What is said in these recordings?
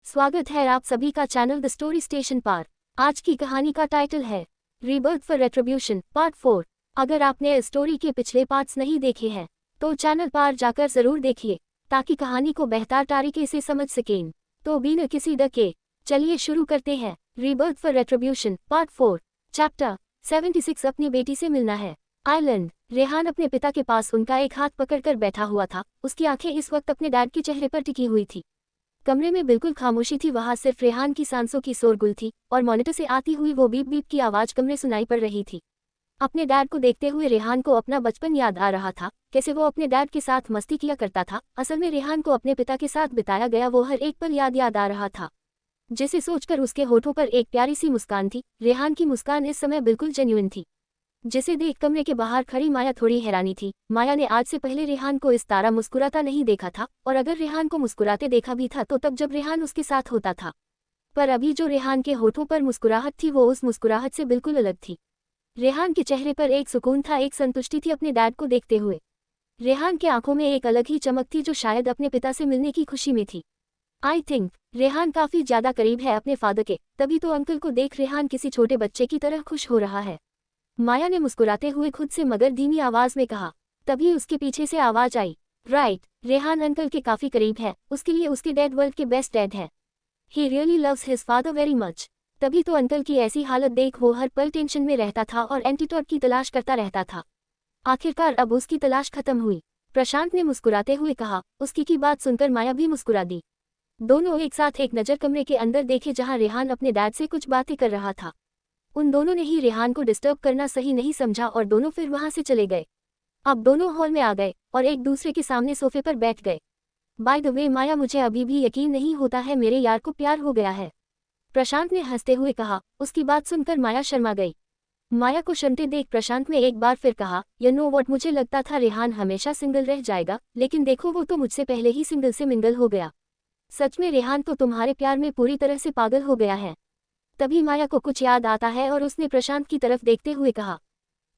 स्वागत है आप सभी का चैनल द स्टोरी स्टेशन पर। आज की कहानी का टाइटल है रीबर्थ फॉर रेट्रिब्यूशन पार्ट 4। अगर आपने इस स्टोरी के पिछले पार्ट्स नहीं देखे हैं तो चैनल पर जाकर जरूर देखिए ताकि कहानी को बेहतर तरीके से समझ सकें। तो बिना किसी डर के चलिए शुरू करते हैं। Rebirth for रेट्रिब्यूशन part 4 chapter 76। अपनी बेटी से मिलना है। आइलैंड। रेहान अपने पिता के पास उनका एक हाथ पकड़कर बैठा हुआ था। उसकी आंखें इस वक्त अपने डैड के चेहरे पर टिकी हुई थी। कमरे में बिल्कुल खामोशी थी। वहां सिर्फ रेहान की सांसों की शोरगुल थी और मॉनिटर से आती हुई वो बीप बीप की आवाज कमरे सुनाई पड़ रही थी। अपने डैड को देखते हुए रेहान को अपना बचपन याद आ रहा था, कैसे वो अपने डैड के साथ मस्ती किया करता था। असल में रेहान को अपने पिता के साथ बिताया गया वो हर एक पल याद आ रहा था, जिसे सोचकर उसके होठों पर एक प्यारी सी मुस्कान थी। रेहान की मुस्कान इस समय बिल्कुल जेन्युइन थी, जिसे देख कमरे के बाहर खड़ी माया थोड़ी हैरानी थी। माया ने आज से पहले रेहान को इस तरह मुस्कुराता नहीं देखा था, और अगर रेहान को मुस्कुराते देखा भी था तो तब जब रेहान उसके साथ होता था। पर अभी जो रेहान के होठों पर मुस्कुराहट थी वो उस मुस्कुराहट से बिल्कुल अलग थी। रेहान के चेहरे पर एक सुकून था, एक संतुष्टि थी अपने डैड को देखते हुए। रेहान के आंखों में एक अलग ही चमक थी जो शायद अपने पिता से मिलने की खुशी में थी। आई थिंक रेहान काफी ज्यादा करीब है अपने फादर के, तभी तो अंकल को देख रेहान किसी छोटे बच्चे की तरह खुश हो रहा है। माया ने मुस्कुराते हुए खुद से मगर धीमी आवाज में कहा। तभी उसके पीछे से आवाज आई, राइट, रेहान अंकल के काफी करीब है। उसके लिए उसके डैड वर्ल्ड के बेस्ट डैड है। He really loves his father very much. तभी तो अंकल की ऐसी हालत देख वो हर पल टेंशन में रहता था और एंटीडोट की तलाश करता रहता था। आखिरकार अब उसकी तलाश खत्म हुई, प्रशांत ने मुस्कुराते हुए कहा। उसकी की बात सुनकर माया भी मुस्कुरा दी। दोनों एक साथ एक नजर कमरे के अंदर देखे जहां रेहान अपने डैड से कुछ बातें कर रहा था। उन दोनों ने ही रेहान को डिस्टर्ब करना सही नहीं समझा और दोनों फिर वहां से चले गए। अब दोनों हॉल में आ गए और एक दूसरे के सामने सोफे पर बैठ गए। बाय द वे माया, मुझे अभी भी यकीन नहीं होता है मेरे यार को प्यार हो गया है, प्रशांत ने हंसते हुए कहा। उसकी बात सुनकर माया शर्मा गई। माया को शर्मते देख प्रशांत ने एक बार फिर कहा, यू नो व्हाट, मुझे लगता था रेहान हमेशा सिंगल रह जाएगा, लेकिन देखो वो तो मुझसे पहले ही सिंगल से मिंगल हो गया। सच में रेहान तो तुम्हारे प्यार में पूरी तरह से पागल हो गया है। तभी माया को कुछ याद आता है और उसने प्रशांत की तरफ देखते हुए कहा,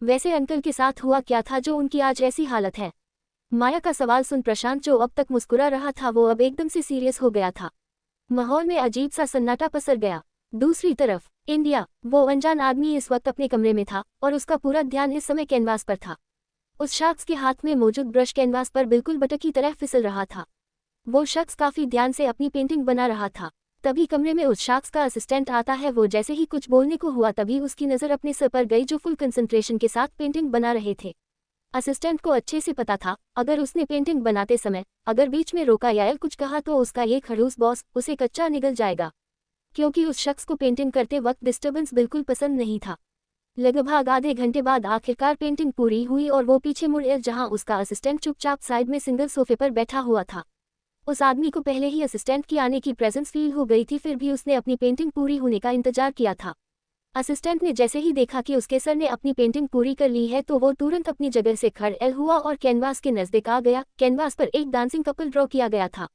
वैसे अंकल के साथ हुआ क्या था जो उनकी आज ऐसी हालत है। माया का सवाल सुन प्रशांत, जो अब तक मुस्कुरा रहा था, वो अब एकदम से सीरियस हो गया था। माहौल में अजीब सा सन्नाटा पसर गया। दूसरी तरफ इंडिया। वो अनजान आदमी इस वक्त अपने कमरे में था और उसका पूरा ध्यान इस समय कैनवास पर था। उस शख्स के हाथ में मौजूद ब्रश कैनवास पर बिल्कुल बटक की तरह फिसल रहा था। वो शख्स काफी ध्यान से अपनी पेंटिंग बना रहा था। तभी कमरे में उस शख्स का असिस्टेंट आता है। वो जैसे ही कुछ बोलने को हुआ तभी उसकी नज़र अपने सर पर गई जो फुल कंसंट्रेशन के साथ पेंटिंग बना रहे थे। असिस्टेंट को अच्छे से पता था अगर उसने पेंटिंग बनाते समय अगर बीच में रोका या कुछ कहा तो उसका ये खड़ूस बॉस उसे कच्चा निगल जाएगा, क्योंकि उस शख्स को पेंटिंग करते वक्त डिस्टर्बेंस बिल्कुल पसंद नहीं था। लगभग आधे घंटे बाद आखिरकार पेंटिंग पूरी हुई और वो पीछे मुड़ जहां उसका असिस्टेंट चुपचाप साइड में सिंगल सोफे पर बैठा हुआ था। उस आदमी को पहले ही असिस्टेंट की आने की प्रेजेंस फील हो गई थी, फिर भी उसने अपनी पेंटिंग पूरी होने का इंतजार किया था। असिस्टेंट ने जैसे ही देखा कि उसके सर ने अपनी पेंटिंग पूरी कर ली है तो वो तुरंत अपनी जगह से खड़ा हुआ और कैनवास के नजदीक आ गया। कैनवास पर एक डांसिंग कपल ड्रॉ किया गया था।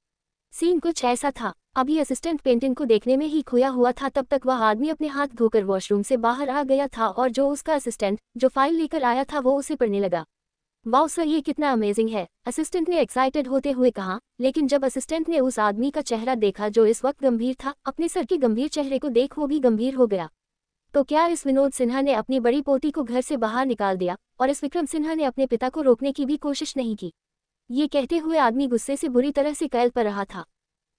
सीन कुछ ऐसा था, अभी असिस्टेंट पेंटिंग को देखने में ही खोया हुआ था, तब तक वह आदमी अपने हाथ धोकर वॉशरूम से बाहर आ गया था और जो उसका असिस्टेंट जो फाइल लेकर आया था वो उसे पढ़ने लगा। वाओ सर, ये कितना अमेजिंग है, असिस्टेंट ने एक्साइटेड होते हुए कहा। लेकिन जब असिस्टेंट ने उस आदमी का चेहरा देखा जो इस वक्त गंभीर था, अपने सर के गंभीर चेहरे को देख वो भी गंभीर हो गया। तो क्या इस विनोद सिन्हा ने अपनी बड़ी पोती को घर से बाहर निकाल दिया और इस विक्रम सिन्हा ने अपने पिता को रोकने की भी कोशिश नहीं की? ये कहते हुए आदमी गुस्से से बुरी तरह से कैल पर रहा था।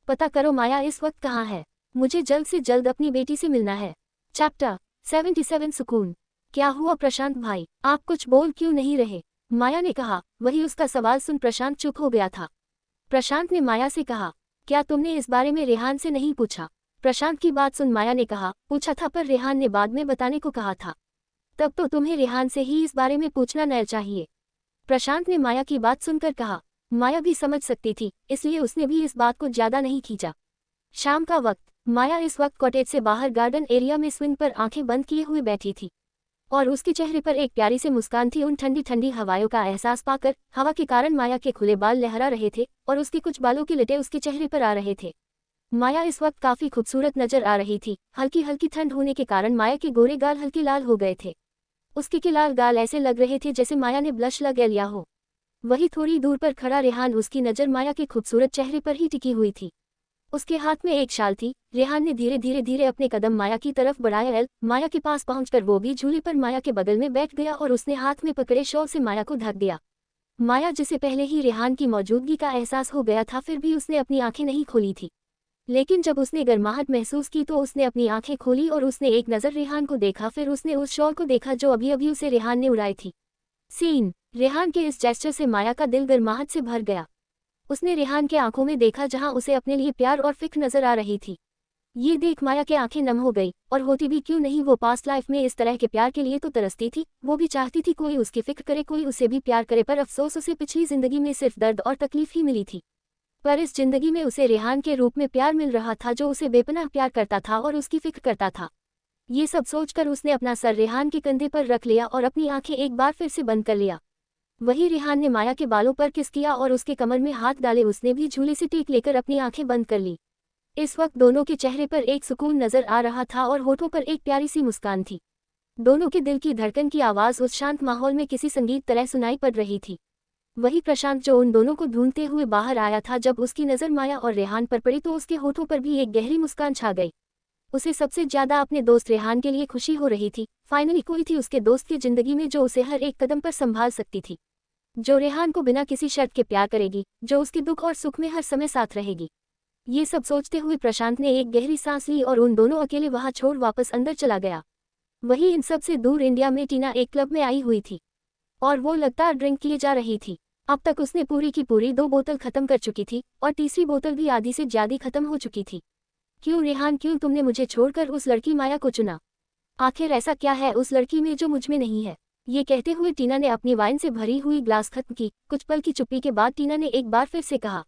पता करो माया इस वक्त कहाँ है, मुझे जल्द से जल्द अपनी बेटी से मिलना है। चैप्टर 77 सुकून। क्या हुआ प्रशांत भाई, आप कुछ बोल क्यों नहीं रहे? माया ने कहा। वही उसका सवाल सुन प्रशांत चुप हो गया था। प्रशांत ने माया से कहा, क्या तुमने इस बारे में रेहान से नहीं पूछा? प्रशांत की बात सुन माया ने कहा, पूछा था पर रेहान ने बाद में बताने को कहा था। तब तो तुम्हें रेहान से ही इस बारे में पूछना न चाहिए, प्रशांत ने माया की बात सुनकर कहा। माया भी समझ सकती थी, इसलिए उसने भी इस बात को ज्यादा नहीं खींचा। शाम का वक्त। माया इस वक्त कॉटेज से बाहर गार्डन एरिया में स्विंग पर आंखें बंद किए हुए बैठी थी और उसके चेहरे पर एक प्यारी सी मुस्कान थी। उन ठंडी ठंडी हवाओं का एहसास पाकर हवा के कारण माया के खुले बाल लहरा रहे थे और उसके कुछ बालों की लटे उसके चेहरे पर आ रहे थे। माया इस वक्त काफी खूबसूरत नजर आ रही थी। हल्की हल्की ठंड होने के कारण माया के गोरे गाल हल्के लाल हो गए थे। उसके के लाल गाल ऐसे लग रहे थे जैसे माया ने ब्लश लगा लिया हो। वही थोड़ी दूर पर खड़ा रेहान, उसकी नजर माया के खूबसूरत चेहरे पर ही टिकी हुई थी। उसके हाथ में एक शाल थी। रेहान ने धीरे धीरे अपने कदम माया की तरफ बढ़ाया। माया के पास पहुंचकर वो भी झूले पर माया के बगल में बैठ गया और उसने हाथ में पकड़े शॉल से माया को ढक दिया। माया, जिसे पहले ही रेहान की मौजूदगी का एहसास हो गया था, फिर भी उसने अपनी आंखें नहीं खोली थी। लेकिन जब उसने गर्माहट महसूस की तो उसने अपनी आंखें खोली और उसने एक नज़र रेहान को देखा। फिर उसने उस शॉल को देखा जो अभी अभी उसे रेहान ने उड़ाई थी। सीन, रेहान के इस जेस्चर से माया का दिल गर्माहट से भर गया। उसने रेहान के आंखों में देखा जहां उसे अपने लिए प्यार और फिक्र नजर आ रही थी। ये देख माया के आंखें नम हो गई, और होती भी क्यों नहीं, वो पास्ट लाइफ में इस तरह के प्यार के लिए तो तरसती थी। वो भी चाहती थी कोई उसकी फिक्र करे, कोई उसे भी प्यार करे, पर अफसोस उसे पिछली जिंदगी में सिर्फ दर्द और तकलीफ ही मिली थी। पर इस जिंदगी में उसे रेहान के रूप में प्यार मिल रहा था, जो उसे बेपनाह प्यार करता था और उसकी फिक्र करता था। ये सब सोचकर उसने अपना सर रेहान के कंधे पर रख लिया और अपनी आंखें एक बार फिर से बंद कर लिया। वही रेहान ने माया के बालों पर किस किया और उसके कमर में हाथ डाले। उसने भी झूले से टेक लेकर अपनी आंखें बंद कर ली। इस वक्त दोनों के चेहरे पर एक सुकून नजर आ रहा था और होठों पर एक प्यारी सी मुस्कान थी। दोनों के दिल की धड़कन की आवाज़ उस शांत माहौल में किसी संगीत तरह सुनाई पड़ रही थी। वही प्रशांत जो उन दोनों को ढूंढते हुए बाहर आया था, जब उसकी नज़र माया और रेहान पर पड़ी तो उसके होठों पर भी एक गहरी मुस्कान छा गई। उसे सबसे ज्यादा अपने दोस्त रेहान के लिए खुशी हो रही थी। फाइनली कोई थी उसके दोस्त की जिंदगी में जो उसे हर एक कदम पर संभाल सकती थी, जो रेहान को बिना किसी शर्त के प्यार करेगी, जो उसके दुख और सुख में हर समय साथ रहेगी। ये सब सोचते हुए प्रशांत ने एक गहरी सांस ली और उन दोनों अकेले वहां छोड़ वापस अंदर चला गया। वहीं इन सब से दूर इंडिया में टीना एक क्लब में आई हुई थी और वो लगातार ड्रिंक किए जा रही थी। अब तक उसने पूरी की पूरी 2 बोतल खत्म कर चुकी थी और तीसरी बोतल भी आधी से ज्यादा खत्म हो चुकी थी। क्यों रेहान, क्यों तुमने मुझे छोड़कर उस लड़की माया को चुना? आखिर ऐसा क्या है उस लड़की में जो मुझ में नहीं है? ये कहते हुए टीना ने अपनी वाइन से भरी हुई ग्लास खत्म की। कुछ पल की चुप्पी के बाद टीना ने एक बार फिर से कहा,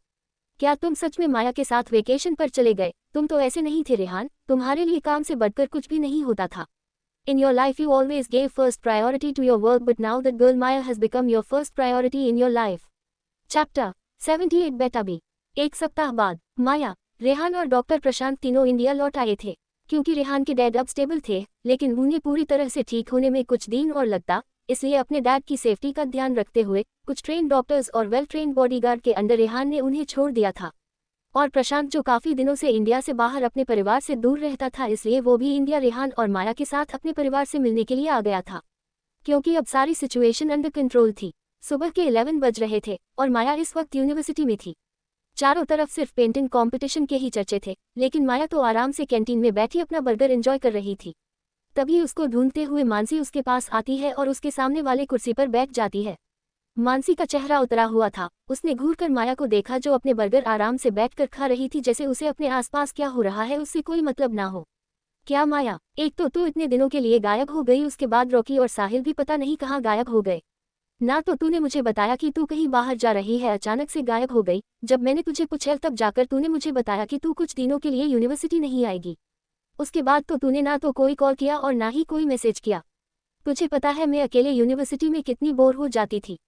क्या तुम सच में माया के साथ वेकेशन पर चले गए? तुम तो ऐसे नहीं थे रेहान, तुम्हारे लिए काम से बढ़कर कुछ भी नहीं होता था। In your life you always gave first priority to your work, but now that girl Maya has become your first priority in your life. Chapter 78 बेटा बी। एक सप्ताह बाद माया, रेहान और डॉक्टर प्रशांत तीनों इंडिया लौट आए थे। क्योंकि रेहान के डैड अब स्टेबल थे, लेकिन उन्हें पूरी तरह से ठीक होने में कुछ दिन और लगता, इसलिए अपने डैड की सेफ्टी का ध्यान रखते हुए कुछ ट्रेन डॉक्टर्स और वेल ट्रेन बॉडीगार्ड के अंडर रेहान ने उन्हें छोड़ दिया था। और प्रशांत, जो काफी दिनों से इंडिया से बाहर अपने परिवार से दूर रहता था, इसलिए वो भी इंडिया रेहान और माया के साथ अपने परिवार से मिलने के लिए आ गया था। क्योंकि अब सारी सिचुएशन अंडर कंट्रोल थी। सुबह के 11 बज रहे थे और माया इस वक्त यूनिवर्सिटी में थी। चारों तरफ सिर्फ पेंटिंग कंपटीशन के ही चर्चे थे, लेकिन माया तो आराम से कैंटीन में बैठी अपना बर्गर एंजॉय कर रही थी। तभी उसको ढूंढते हुए मानसी उसके पास आती है और उसके सामने वाले कुर्सी पर बैठ जाती है। मानसी का चेहरा उतरा हुआ था। उसने घूरकर माया को देखा, जो अपने बर्गर आराम से बैठकर खा रही थी, जैसे उसे अपने आसपास क्या हो रहा है उससे कोई मतलब ना हो। क्या माया, एक तो तू इतने दिनों के लिए गायब हो गई, उसके बाद रॉकी और साहिल भी पता नहीं कहाँ गायब हो गए। ना तो तूने मुझे बताया कि तू कहीं बाहर जा रही है, अचानक से गायब हो गई। जब मैंने तुझे पूछा तब जाकर तूने मुझे बताया कि तू कुछ दिनों के लिए यूनिवर्सिटी नहीं आएगी। उसके बाद तो तूने ना तो कोई कॉल किया और ना ही कोई मैसेज किया। तुझे पता है मैं अकेले यूनिवर्सिटी में कितनी बोर हो जाती थी।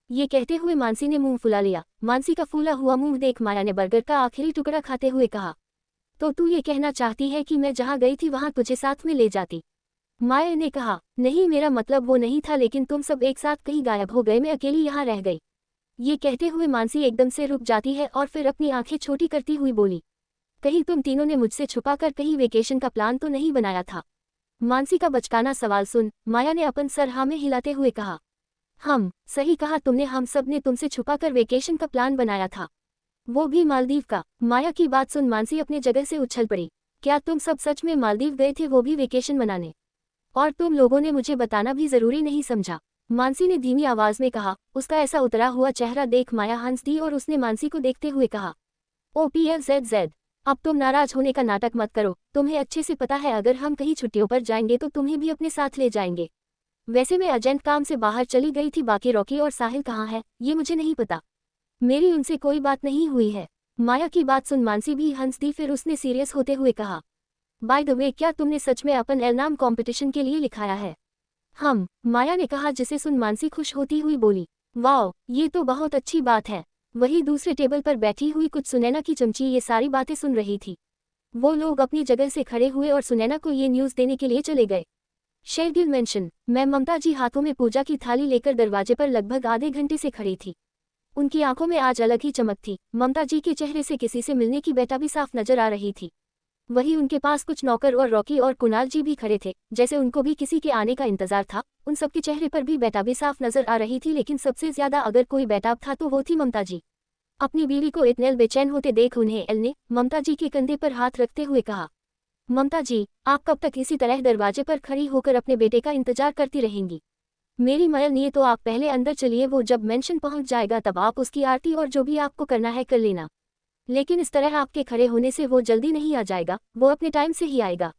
ये कहते हुए मानसी ने मुंह फुला लिया। मानसी का फूला हुआ मुंह देख माया ने बर्गर का आखिरी टुकड़ा खाते हुए कहा, तो तू ये कहना चाहती है कि मैं जहाँ गई थी वहाँ तुझे साथ में ले जाती? माया ने कहा, नहीं, मेरा मतलब वो नहीं था, लेकिन तुम सब एक साथ कहीं गायब हो गए, मैं अकेली यहाँ रह गई। ये कहते हुए मानसी एकदम से रुक जाती है और फिर अपनी आंखें छोटी करती हुई बोली, कहीं तुम तीनों ने मुझसे छुपाकर कहीं वेकेशन का प्लान तो नहीं बनाया था? मानसी का बचकाना सवाल सुन माया ने अपन सर हाँ में हिलाते हुए कहा, हम सही कहा तुमने, हम सब ने तुमसे छुपाकर वेकेशन का प्लान बनाया था, वो भी मालदीव का। माया की बात सुन मानसी अपने जगह से उछल पड़ी। क्या तुम सब सच में मालदीव गए थे, वो भी वेकेशन मनाने? और तुम लोगों ने मुझे बताना भी जरूरी नहीं समझा? मानसी ने धीमी आवाज में कहा। उसका ऐसा उतरा हुआ चेहरा देख माया हंस दी और उसने मानसी को देखते हुए कहा, OPLZZ, अब तुम नाराज होने का नाटक मत करो। तुम्हें अच्छे से पता है अगर हम कहीं छुट्टियों पर जाएंगे तो तुम्हें भी अपने साथ ले जाएंगे। वैसे मैं अर्जेंट काम से बाहर चली गई थी, बाकी रॉकी और साहिल कहाँ है ये मुझे नहीं पता। मेरी उनसे कोई बात नहीं हुई है। माया की बात सुन मानसी भी हंस दी, फिर उसने सीरियस होते हुए कहा, बाय द वे, क्या तुमने सच में अपन एलनाम कंपटीशन के लिए लिखाया है? हम, माया ने कहा, जिसे सुन मानसी खुश होती हुई बोली, वाओ, ये तो बहुत अच्छी बात है। वही दूसरे टेबल पर बैठी हुई कुछ सुनैना की चमची ये सारी बातें सुन रही थी। वो लोग अपनी जगह से खड़े हुए और सुनैना को ये न्यूज़ देने के लिए चले गए। शेरगिल मेंशन, मैं ममता जी हाथों में पूजा की थाली लेकर दरवाजे पर लगभग आधे घंटे से खड़ी थी। उनकी आंखों में आज अलग ही चमक थी। ममता जी के चेहरे से किसी से मिलने की बेटा भी साफ नजर आ रही थी। वहीं उनके पास कुछ नौकर और रॉकी और कुणाल जी भी खड़े थे, जैसे उनको भी किसी के आने का इंतजार था। उन सबके चेहरे पर भी बेताबी साफ नजर आ रही थी, लेकिन सबसे ज्यादा अगर कोई बेताब था तो वो थी ममता जी। अपनी बीवी को इतने बेचैन होते देख उन्हें एल ने ममता जी के कंधे पर हाथ रखते हुए कहा, ममता जी, आप कब तक इसी तरह दरवाजे पर खड़ी होकर अपने बेटे का इंतजार करती रहेंगी? मेरी मयल नहीं तो आप पहले अंदर चलिए, वो जब मेंशन पहुंच जाएगा तब आप उसकी आरती और जो भी आपको करना है कर लेना। लेकिन इस तरह आपके खड़े होने से वो जल्दी नहीं आ जाएगा, वो अपने टाइम से ही आएगा।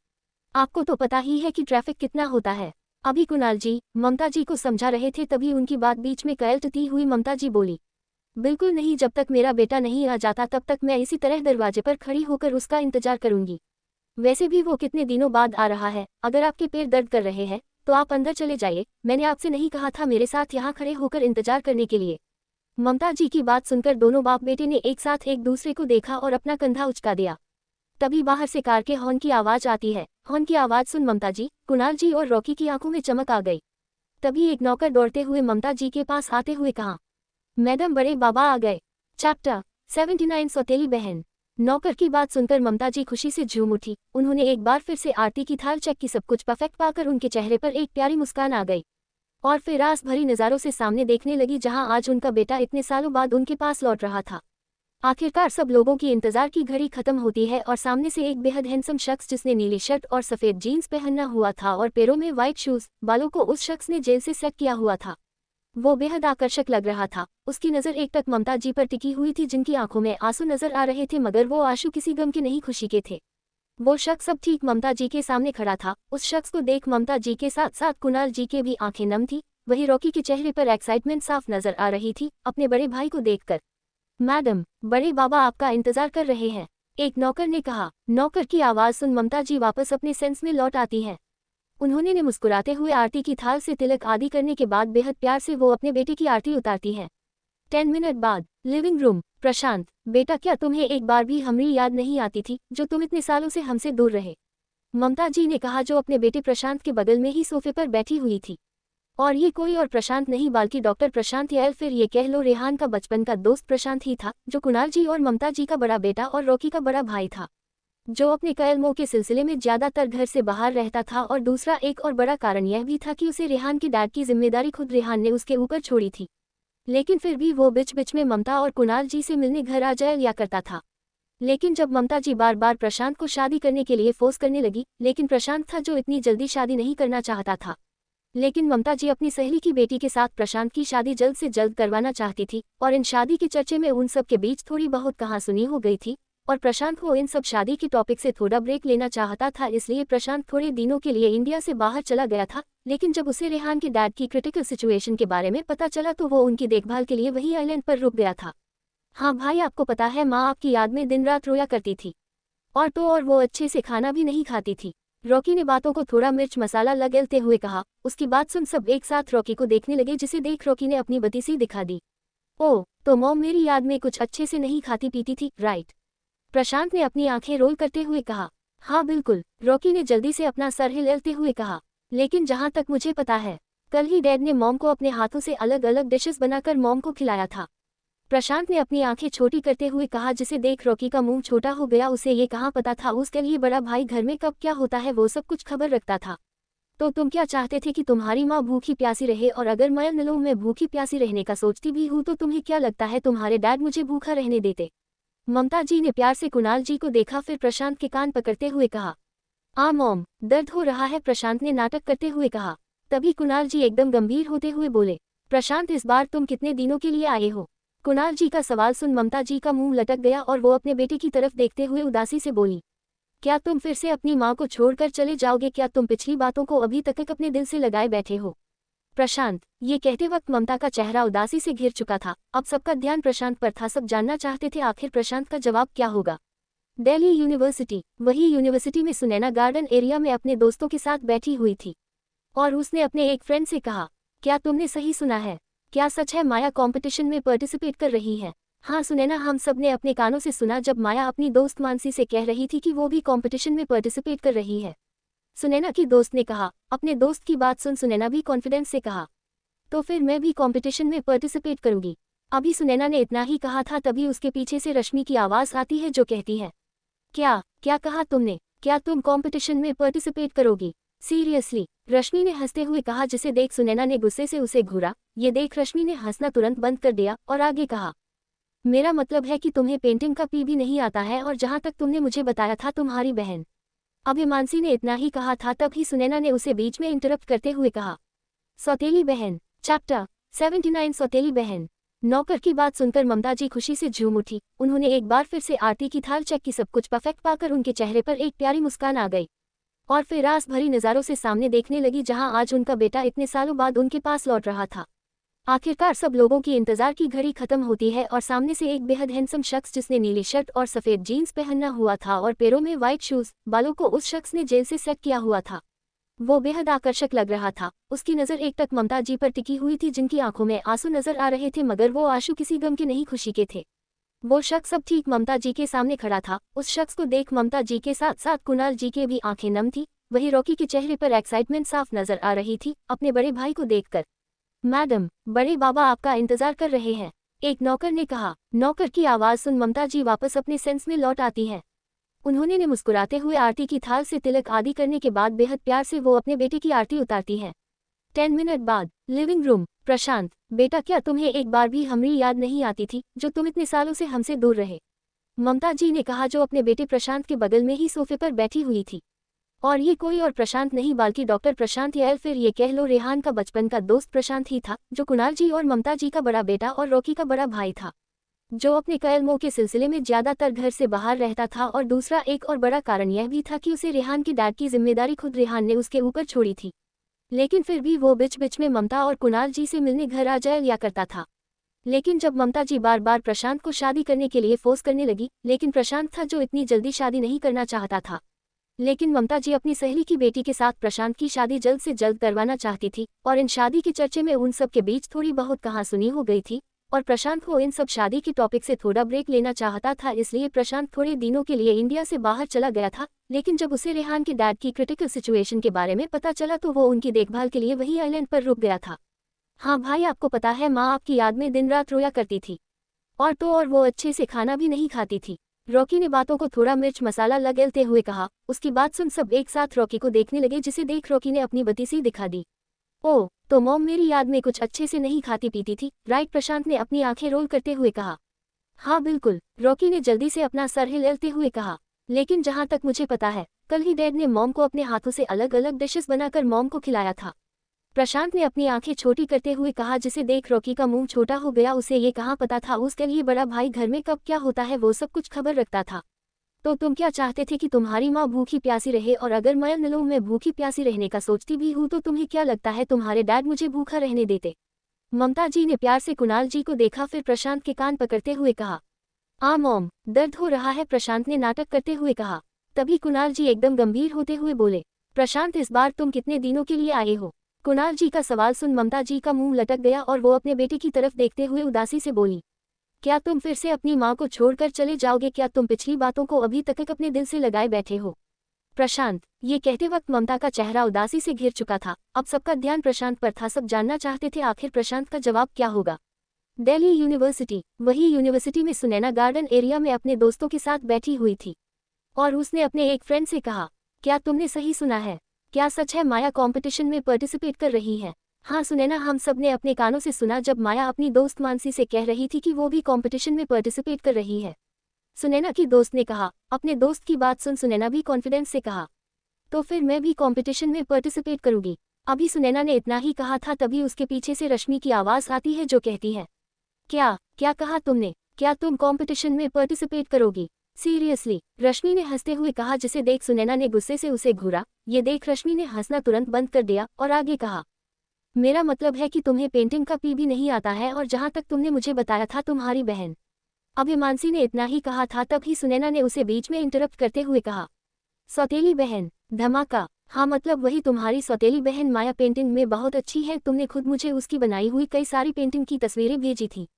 आपको तो पता ही है कि ट्रैफिक कितना होता है। अभी कुणाल जी ममता जी को समझा रहे थे, तभी उनकी बात बीच में कलटती हुई ममता जी बोली, बिल्कुल नहीं, जब तक मेरा बेटा नहीं आ जाता तब तक मैं इसी तरह दरवाजे पर खड़ी होकर उसका इंतजार करूंगी। वैसे भी वो कितने दिनों बाद आ रहा है। अगर आपके पैर दर्द कर रहे हैं तो आप अंदर चले जाइए, मैंने आपसे नहीं कहा था मेरे साथ यहाँ खड़े होकर इंतजार करने के लिए? ममता जी की बात सुनकर दोनों बाप बेटे ने एक साथ एक दूसरे को देखा और अपना कंधा उचका दिया। तभी बाहर से कार के हॉर्न की आवाज आती है। हॉर्न की आवाज सुन ममता जी, कुणाल जी और रॉकी की आंखों में चमक आ गई। तभी एक नौकर दौड़ते हुए ममता जी के पास आते हुए कहा, मैडम बड़े बाबा आ गए। चैप्टर 79 सौतेली बहन। नौकर की बात सुनकर ममता जी खुशी से झूम उठी। उन्होंने एक बार फिर से आरती की थाल चेक की, सब कुछ परफेक्ट पाकर उनके चेहरे पर एक प्यारी मुस्कान आ गई और फिर रास भरी नज़ारों से सामने देखने लगी, जहां आज उनका बेटा इतने सालों बाद उनके पास लौट रहा था। आखिरकार सब लोगों की इंतजार की घड़ी खत्म होती है और सामने से एक बेहद हैंडसम शख्स जिसने नीली शर्ट और सफेद जीन्स पहना हुआ था और पैरों में व्हाइट शूज, बालों को उस शख्स ने जेल से सेट किया हुआ था। वो बेहद आकर्षक लग रहा था। उसकी नज़र एक टक ममता जी पर टिकी हुई थी, जिनकी आंखों में आंसू नजर आ रहे थे, मगर वो आंसू किसी गम के नहीं, खुशी के थे। वो शख्स अब ठीक ममता जी के सामने खड़ा था। उस शख्स को देख ममता जी के साथ साथ कुणाल जी के भी आंखें नम थी। वही रॉकी के चेहरे पर एक्साइटमेंट साफ नजर आ रही थी अपने बड़े भाई को देखकर। मैडम, बड़े बाबा आपका इंतजार कर रहे हैं, एक नौकर ने कहा। नौकर की आवाज सुन ममता जी वापस अपने सेंस में लौट आती है। उन्होंने ने मुस्कुराते हुए आरती की थाल से तिलक आदि करने के बाद बेहद प्यार से वो अपने बेटे की आरती उतारती है। 10 मिनट बाद लिविंग रूम। प्रशांत, बेटा क्या तुम्हें एक बार भी हमारी याद नहीं आती थी जो तुम इतने सालों से हमसे दूर रहे? ममता जी ने कहा, जो अपने बेटे प्रशांत के बगल में ही सोफे पर बैठी हुई थी। और ये कोई और प्रशांत नहीं बल्कि डॉक्टर प्रशांत, या फिर ये कह लो रेहान का बचपन का दोस्त प्रशांत ही था, जो कुणाल जी और ममता जी का बड़ा बेटा और रॉकी का बड़ा भाई था, जो अपने कलमों के सिलसिले में ज्यादातर घर से बाहर रहता था। और दूसरा एक और बड़ा कारण यह भी था कि उसे रेहान की डैड की जिम्मेदारी खुद रेहान ने उसके ऊपर छोड़ी थी। लेकिन फिर भी वो बीच बीच में ममता और कुणाल जी से मिलने घर आ जाया करता था। लेकिन जब ममता जी बार बार प्रशांत को शादी करने के लिए फोर्स करने लगी, लेकिन प्रशांत था जो इतनी जल्दी शादी नहीं करना चाहता था। लेकिन ममता जी अपनी सहेली की बेटी के साथ प्रशांत की शादी जल्द से जल्द करवाना चाहती थी, और इन शादी के चर्चे में उन सब के बीच थोड़ी बहुत कहासुनी हो गई थी, और प्रशांत को इन सब शादी के टॉपिक से थोड़ा ब्रेक लेना चाहता था। इसलिए प्रशांत थोड़े दिनों के लिए इंडिया से बाहर चला गया था। लेकिन जब उसे रेहान के डैड की क्रिटिकल सिचुएशन के बारे में पता चला तो वो उनकी देखभाल के लिए वही आइलैंड पर रुक गया था। हाँ भाई, आपको पता है माँ आपकी याद में दिन रात रोया करती थी, और वो अच्छे से खाना भी नहीं खाती थी। रॉकी ने बातों को थोड़ा मिर्च मसाला लगेलते हुए कहा। उसकी बात सुन सब एक साथ रॉकी को देखने लगे, जिसे देख रॉकी ने अपनी बतीसी दिखा दी। ओह, तो मॉम मेरी याद में कुछ अच्छे से नहीं खाती पीती थी, राइट? प्रशांत ने अपनी आंखें रोल करते हुए कहा। हाँ बिल्कुल, रॉकी ने जल्दी से अपना सर हिलाते हुए कहा। लेकिन जहाँ तक मुझे पता है, कल ही डैड ने मॉम को अपने हाथों से अलग अलग डिशेस बनाकर मॉम को खिलाया था। प्रशांत ने अपनी आंखें छोटी करते हुए कहा, जिसे देख रॉकी का मुंह छोटा हो गया। उसे ये कहाँ पता था उसके लिए बड़ा भाई घर में कब क्या होता है वो सब कुछ खबर रखता था। तो तुम क्या चाहते थे कि तुम्हारी माँ भूखी प्यासी रहे? और अगर मैं नलो में भूखी प्यासी रहने का सोचती भी हूँ तो तुम्हें क्या लगता है तुम्हारे डैड मुझे भूखा रहने देते? ममता जी ने प्यार से कुणाल जी को देखा, फिर प्रशांत के कान पकड़ते हुए कहा, आ मॉम, दर्द हो रहा है, प्रशांत ने नाटक करते हुए कहा। तभी कुणाल जी एकदम गंभीर होते हुए बोले, प्रशांत इस बार तुम कितने दिनों के लिए आए हो? कुणाल जी का सवाल सुन ममता जी का मुंह लटक गया और वो अपने बेटे की तरफ देखते हुए उदासी से बोली, क्या तुम फिर से अपनी माँ को छोड़कर चले जाओगे? क्या तुम पिछली बातों को अभी तक अपने दिल से लगाए बैठे हो? प्रशांत, ये कहते वक्त ममता का चेहरा उदासी से घिर चुका था। अब सबका ध्यान प्रशांत पर था। सब जानना चाहते थे आखिर प्रशांत का जवाब क्या होगा। दिल्ली यूनिवर्सिटी। वही यूनिवर्सिटी में सुनैना गार्डन एरिया में अपने दोस्तों के साथ बैठी हुई थी और उसने अपने एक फ्रेंड से कहा, क्या तुमने सही सुना है? क्या सच है माया कंपटीशन में पार्टिसिपेट कर रही है? हाँ सुनैना, हम सब ने अपने कानों से सुना जब माया अपनी दोस्त मानसी से कह रही थी कि वो भी कंपटीशन में पार्टिसिपेट कर रही है। सुनैना की दोस्त ने कहा। अपने दोस्त की बात सुन सुनैना भी कॉन्फिडेंस से कहा, तो फिर मैं भी कंपटीशन में पार्टिसिपेट करूंगी। अभी सुनैना ने इतना ही कहा था तभी उसके पीछे से रश्मि की आवाज़ आती है जो कहती है, क्या क्या कहा तुमने? क्या तुम कंपटीशन में पार्टिसिपेट करोगी? सीरियसली? रश्मि ने हंसते हुए कहा, जिसे देख सुनैना ने गुस्से से उसे घूरा। ये देख रश्मि ने हंसना तुरंत बंद कर दिया और आगे कहा, मेरा मतलब है कि तुम्हें पेंटिंग का पी भी नहीं आता है, और जहाँ तक तुमने मुझे बताया था तुम्हारी बहन। अभी मानसी ने इतना ही कहा था तभी सुनैना ने उसे बीच में इंटरप्ट करते हुए कहा, सौतेली बहन। चैप्टर 79 सौतेली बहन। नौकर की बात सुनकर ममता जी खुशी से झूम उठी। उन्होंने एक बार फिर से आरती की थाल चेक की। सब कुछ परफेक्ट पाकर उनके चेहरे पर एक प्यारी मुस्कान आ गई और फिर रास भरी नज़ारों से सामने देखने लगी, जहां आज उनका बेटा इतने सालों बाद उनके पास लौट रहा था। आखिरकार सब लोगों की इंतजार की घड़ी खत्म होती है और सामने से एक बेहद हैंडसम शख्स, जिसने नीली शर्ट और सफ़ेद जीन्स पहना हुआ था और पैरों में वाइट शूज, बालों को उस शख्स ने जेल से सेट किया हुआ था। वो बेहद आकर्षक लग रहा था। उसकी नज़र एक टक ममता जी पर टिकी हुई थी, जिनकी आंखों में आंसू नजर आ रहे थे, मगर वो आंसू किसी गम के नहीं, खुशी के थे। वो शख्स अब ठीक ममता जी के सामने खड़ा था। उस शख्स को देख ममता जी के साथ साथ कुणाल जी के भी आंखें नम थी। वही रॉकी के चेहरे पर एक्साइटमेंट साफ नजर आ रही थी अपने बड़े भाई को देखकर। मैडम, बड़े बाबा आपका इंतजार कर रहे हैं, एक नौकर ने कहा। नौकर की आवाज़ सुन ममता जी वापस अपने सेंस में लौट आती हैं। उन्होंने ने मुस्कुराते हुए आरती की थाल से तिलक आदि करने के बाद बेहद प्यार से वो अपने बेटे की आरती उतारती है। 10 मिनट बाद लिविंग रूम। प्रशांत, बेटा, क्या तुम्हें एक बार भी हमारी याद नहीं आती थी, जो तुम इतने सालों से हमसे दूर रहे? ममता जी ने कहा, जो अपने बेटे प्रशांत के बगल में ही सोफे पर बैठी हुई थी। और ये कोई और प्रशांत नहीं बल्कि डॉक्टर प्रशांत, या फिर ये कह लो रेहान का बचपन का दोस्त प्रशांत ही था, जो कुणाल जी और ममता जी का बड़ा बेटा और रॉकी का बड़ा भाई था, जो अपने कलमों के सिलसिले में ज्यादातर घर से बाहर रहता था। और दूसरा एक और बड़ा कारण यह भी था कि उसे रेहान की डैड की जिम्मेदारी खुद रेहान ने उसके ऊपर छोड़ी थी। लेकिन फिर भी वो बीच बीच में ममता और कुणाल जी से मिलने घर आ जाया करता था। लेकिन जब ममता जी बार बार प्रशांत को शादी करने के लिए फोर्स करने लगी, लेकिन प्रशांत था जो इतनी जल्दी शादी नहीं करना चाहता था। लेकिन ममता जी अपनी सहेली की बेटी के साथ प्रशांत की शादी जल्द से जल्द करवाना चाहती थी, और इन शादी के चर्चे में उन सब के बीच थोड़ी बहुत कहासुनी हो गई थी, और प्रशांत को इन सब शादी की टॉपिक से थोड़ा ब्रेक लेना चाहता था। इसलिए प्रशांत थोड़े दिनों के लिए इंडिया से बाहर चला गया था। लेकिन जब उसे रेहान के डैड की क्रिटिकल सिचुएशन के बारे में पता चला तो वो उनकी देखभाल के लिए वही आइलैंड पर रुक गया था। हाँ भाई, आपको पता है माँ आपकी याद में दिन रात रोया करती थी, और वो अच्छे से खाना भी नहीं खाती थी। रॉकी ने बातों को थोड़ा मिर्च मसाला लगेलते हुए कहा। उसकी बात सुन सब एक साथ रॉकी को देखने लगे, जिसे देख रॉकी ने अपनी बत्ती दिखा दी। ओह, तो मॉम मेरी याद में कुछ अच्छे से नहीं खाती पीती थी, राइट? प्रशांत ने अपनी आंखें रोल करते हुए कहा। हाँ बिल्कुल, रॉकी ने जल्दी से अपना सर हिलाते हुए कहा। लेकिन जहाँ तक मुझे पता है, कल ही डैड ने मॉम को अपने हाथों से अलग अलग डिशेस बनाकर मॉम को खिलाया था। प्रशांत ने अपनी आंखें छोटी करते हुए कहा, जिसे देख रॉकी का मुंह छोटा हो गया। उसे ये कहाँ पता था उसके लिए बड़ा भाई घर में कब क्या होता है वो सब कुछ खबर रखता था। तो तुम क्या चाहते थे कि तुम्हारी माँ भूखी प्यासी रहे? और अगर मैं भूखी प्यासी रहने का सोचती भी हूँ तो तुम्हें क्या लगता है तुम्हारे डैड मुझे भूखा रहने देते? ममता जी ने प्यार से कुणाल जी को देखा, फिर प्रशांत के कान पकड़ते हुए कहा। मॉम, दर्द हो रहा है, प्रशांत ने नाटक करते हुए कहा। तभी कुणाल जी एकदम गंभीर होते हुए बोले, प्रशांत इस बार तुम कितने दिनों के लिए आए हो? कुणाल जी का सवाल सुन ममता जी का मुंह लटक गया और वो अपने बेटे की तरफ देखते हुए उदासी से बोली, क्या तुम फिर से अपनी माँ को छोड़कर चले जाओगे? क्या तुम पिछली बातों को अभी तक अपने दिल से लगाए बैठे हो? प्रशांत, ये कहते वक्त ममता का चेहरा उदासी से घिर चुका था। अब सबका ध्यान प्रशांत पर था। सब जानना चाहते थे आखिर प्रशांत का जवाब क्या होगा। दिल्ली यूनिवर्सिटी। वही यूनिवर्सिटी में सुनैना गार्डन एरिया में अपने दोस्तों के साथ बैठी हुई थी और उसने अपने एक फ्रेंड से कहा, क्या तुमने सही सुना है? क्या सच है माया कंपटीशन में पार्टिसिपेट कर रही है? हाँ सुनैना, हम सब ने अपने कानों से सुना जब माया अपनी दोस्त मानसी से कह रही थी कि वो भी कंपटीशन में पार्टिसिपेट कर रही है। सुनैना की दोस्त ने कहा। अपने दोस्त की बात सुन सुनैना भी कॉन्फिडेंस से कहा, तो फिर मैं भी कंपटीशन में पार्टिसिपेट करूंगी। अभी सुनैना ने इतना ही कहा था तभी उसके पीछे से रश्मि की आवाज़ आती है जो कहती है, क्या क्या कहा तुमने? क्या तुम कंपटीशन में पार्टिसिपेट करोगी? सीरियसली? रश्मि ने हंसते हुए कहा, जिसे देख सुनैना ने गुस्से से उसे घूरा। ये देख रश्मि ने हंसना तुरंत बंद कर दिया और आगे कहा, मेरा मतलब है कि तुम्हें पेंटिंग का पी भी नहीं आता है, और जहाँ तक तुमने मुझे बताया था तुम्हारी बहन। अभी मानसी ने इतना ही कहा था तभी सुनैना ने उसे बीच में इंटरप्ट करते हुए कहा, सौतेली बहन? धमाका। हाँ मतलब वही तुम्हारी सौतेली बहन माया पेंटिंग में बहुत अच्छी है। तुमने खुद मुझे उसकी बनाई हुई कई सारी पेंटिंग की तस्वीरें भेजी थी।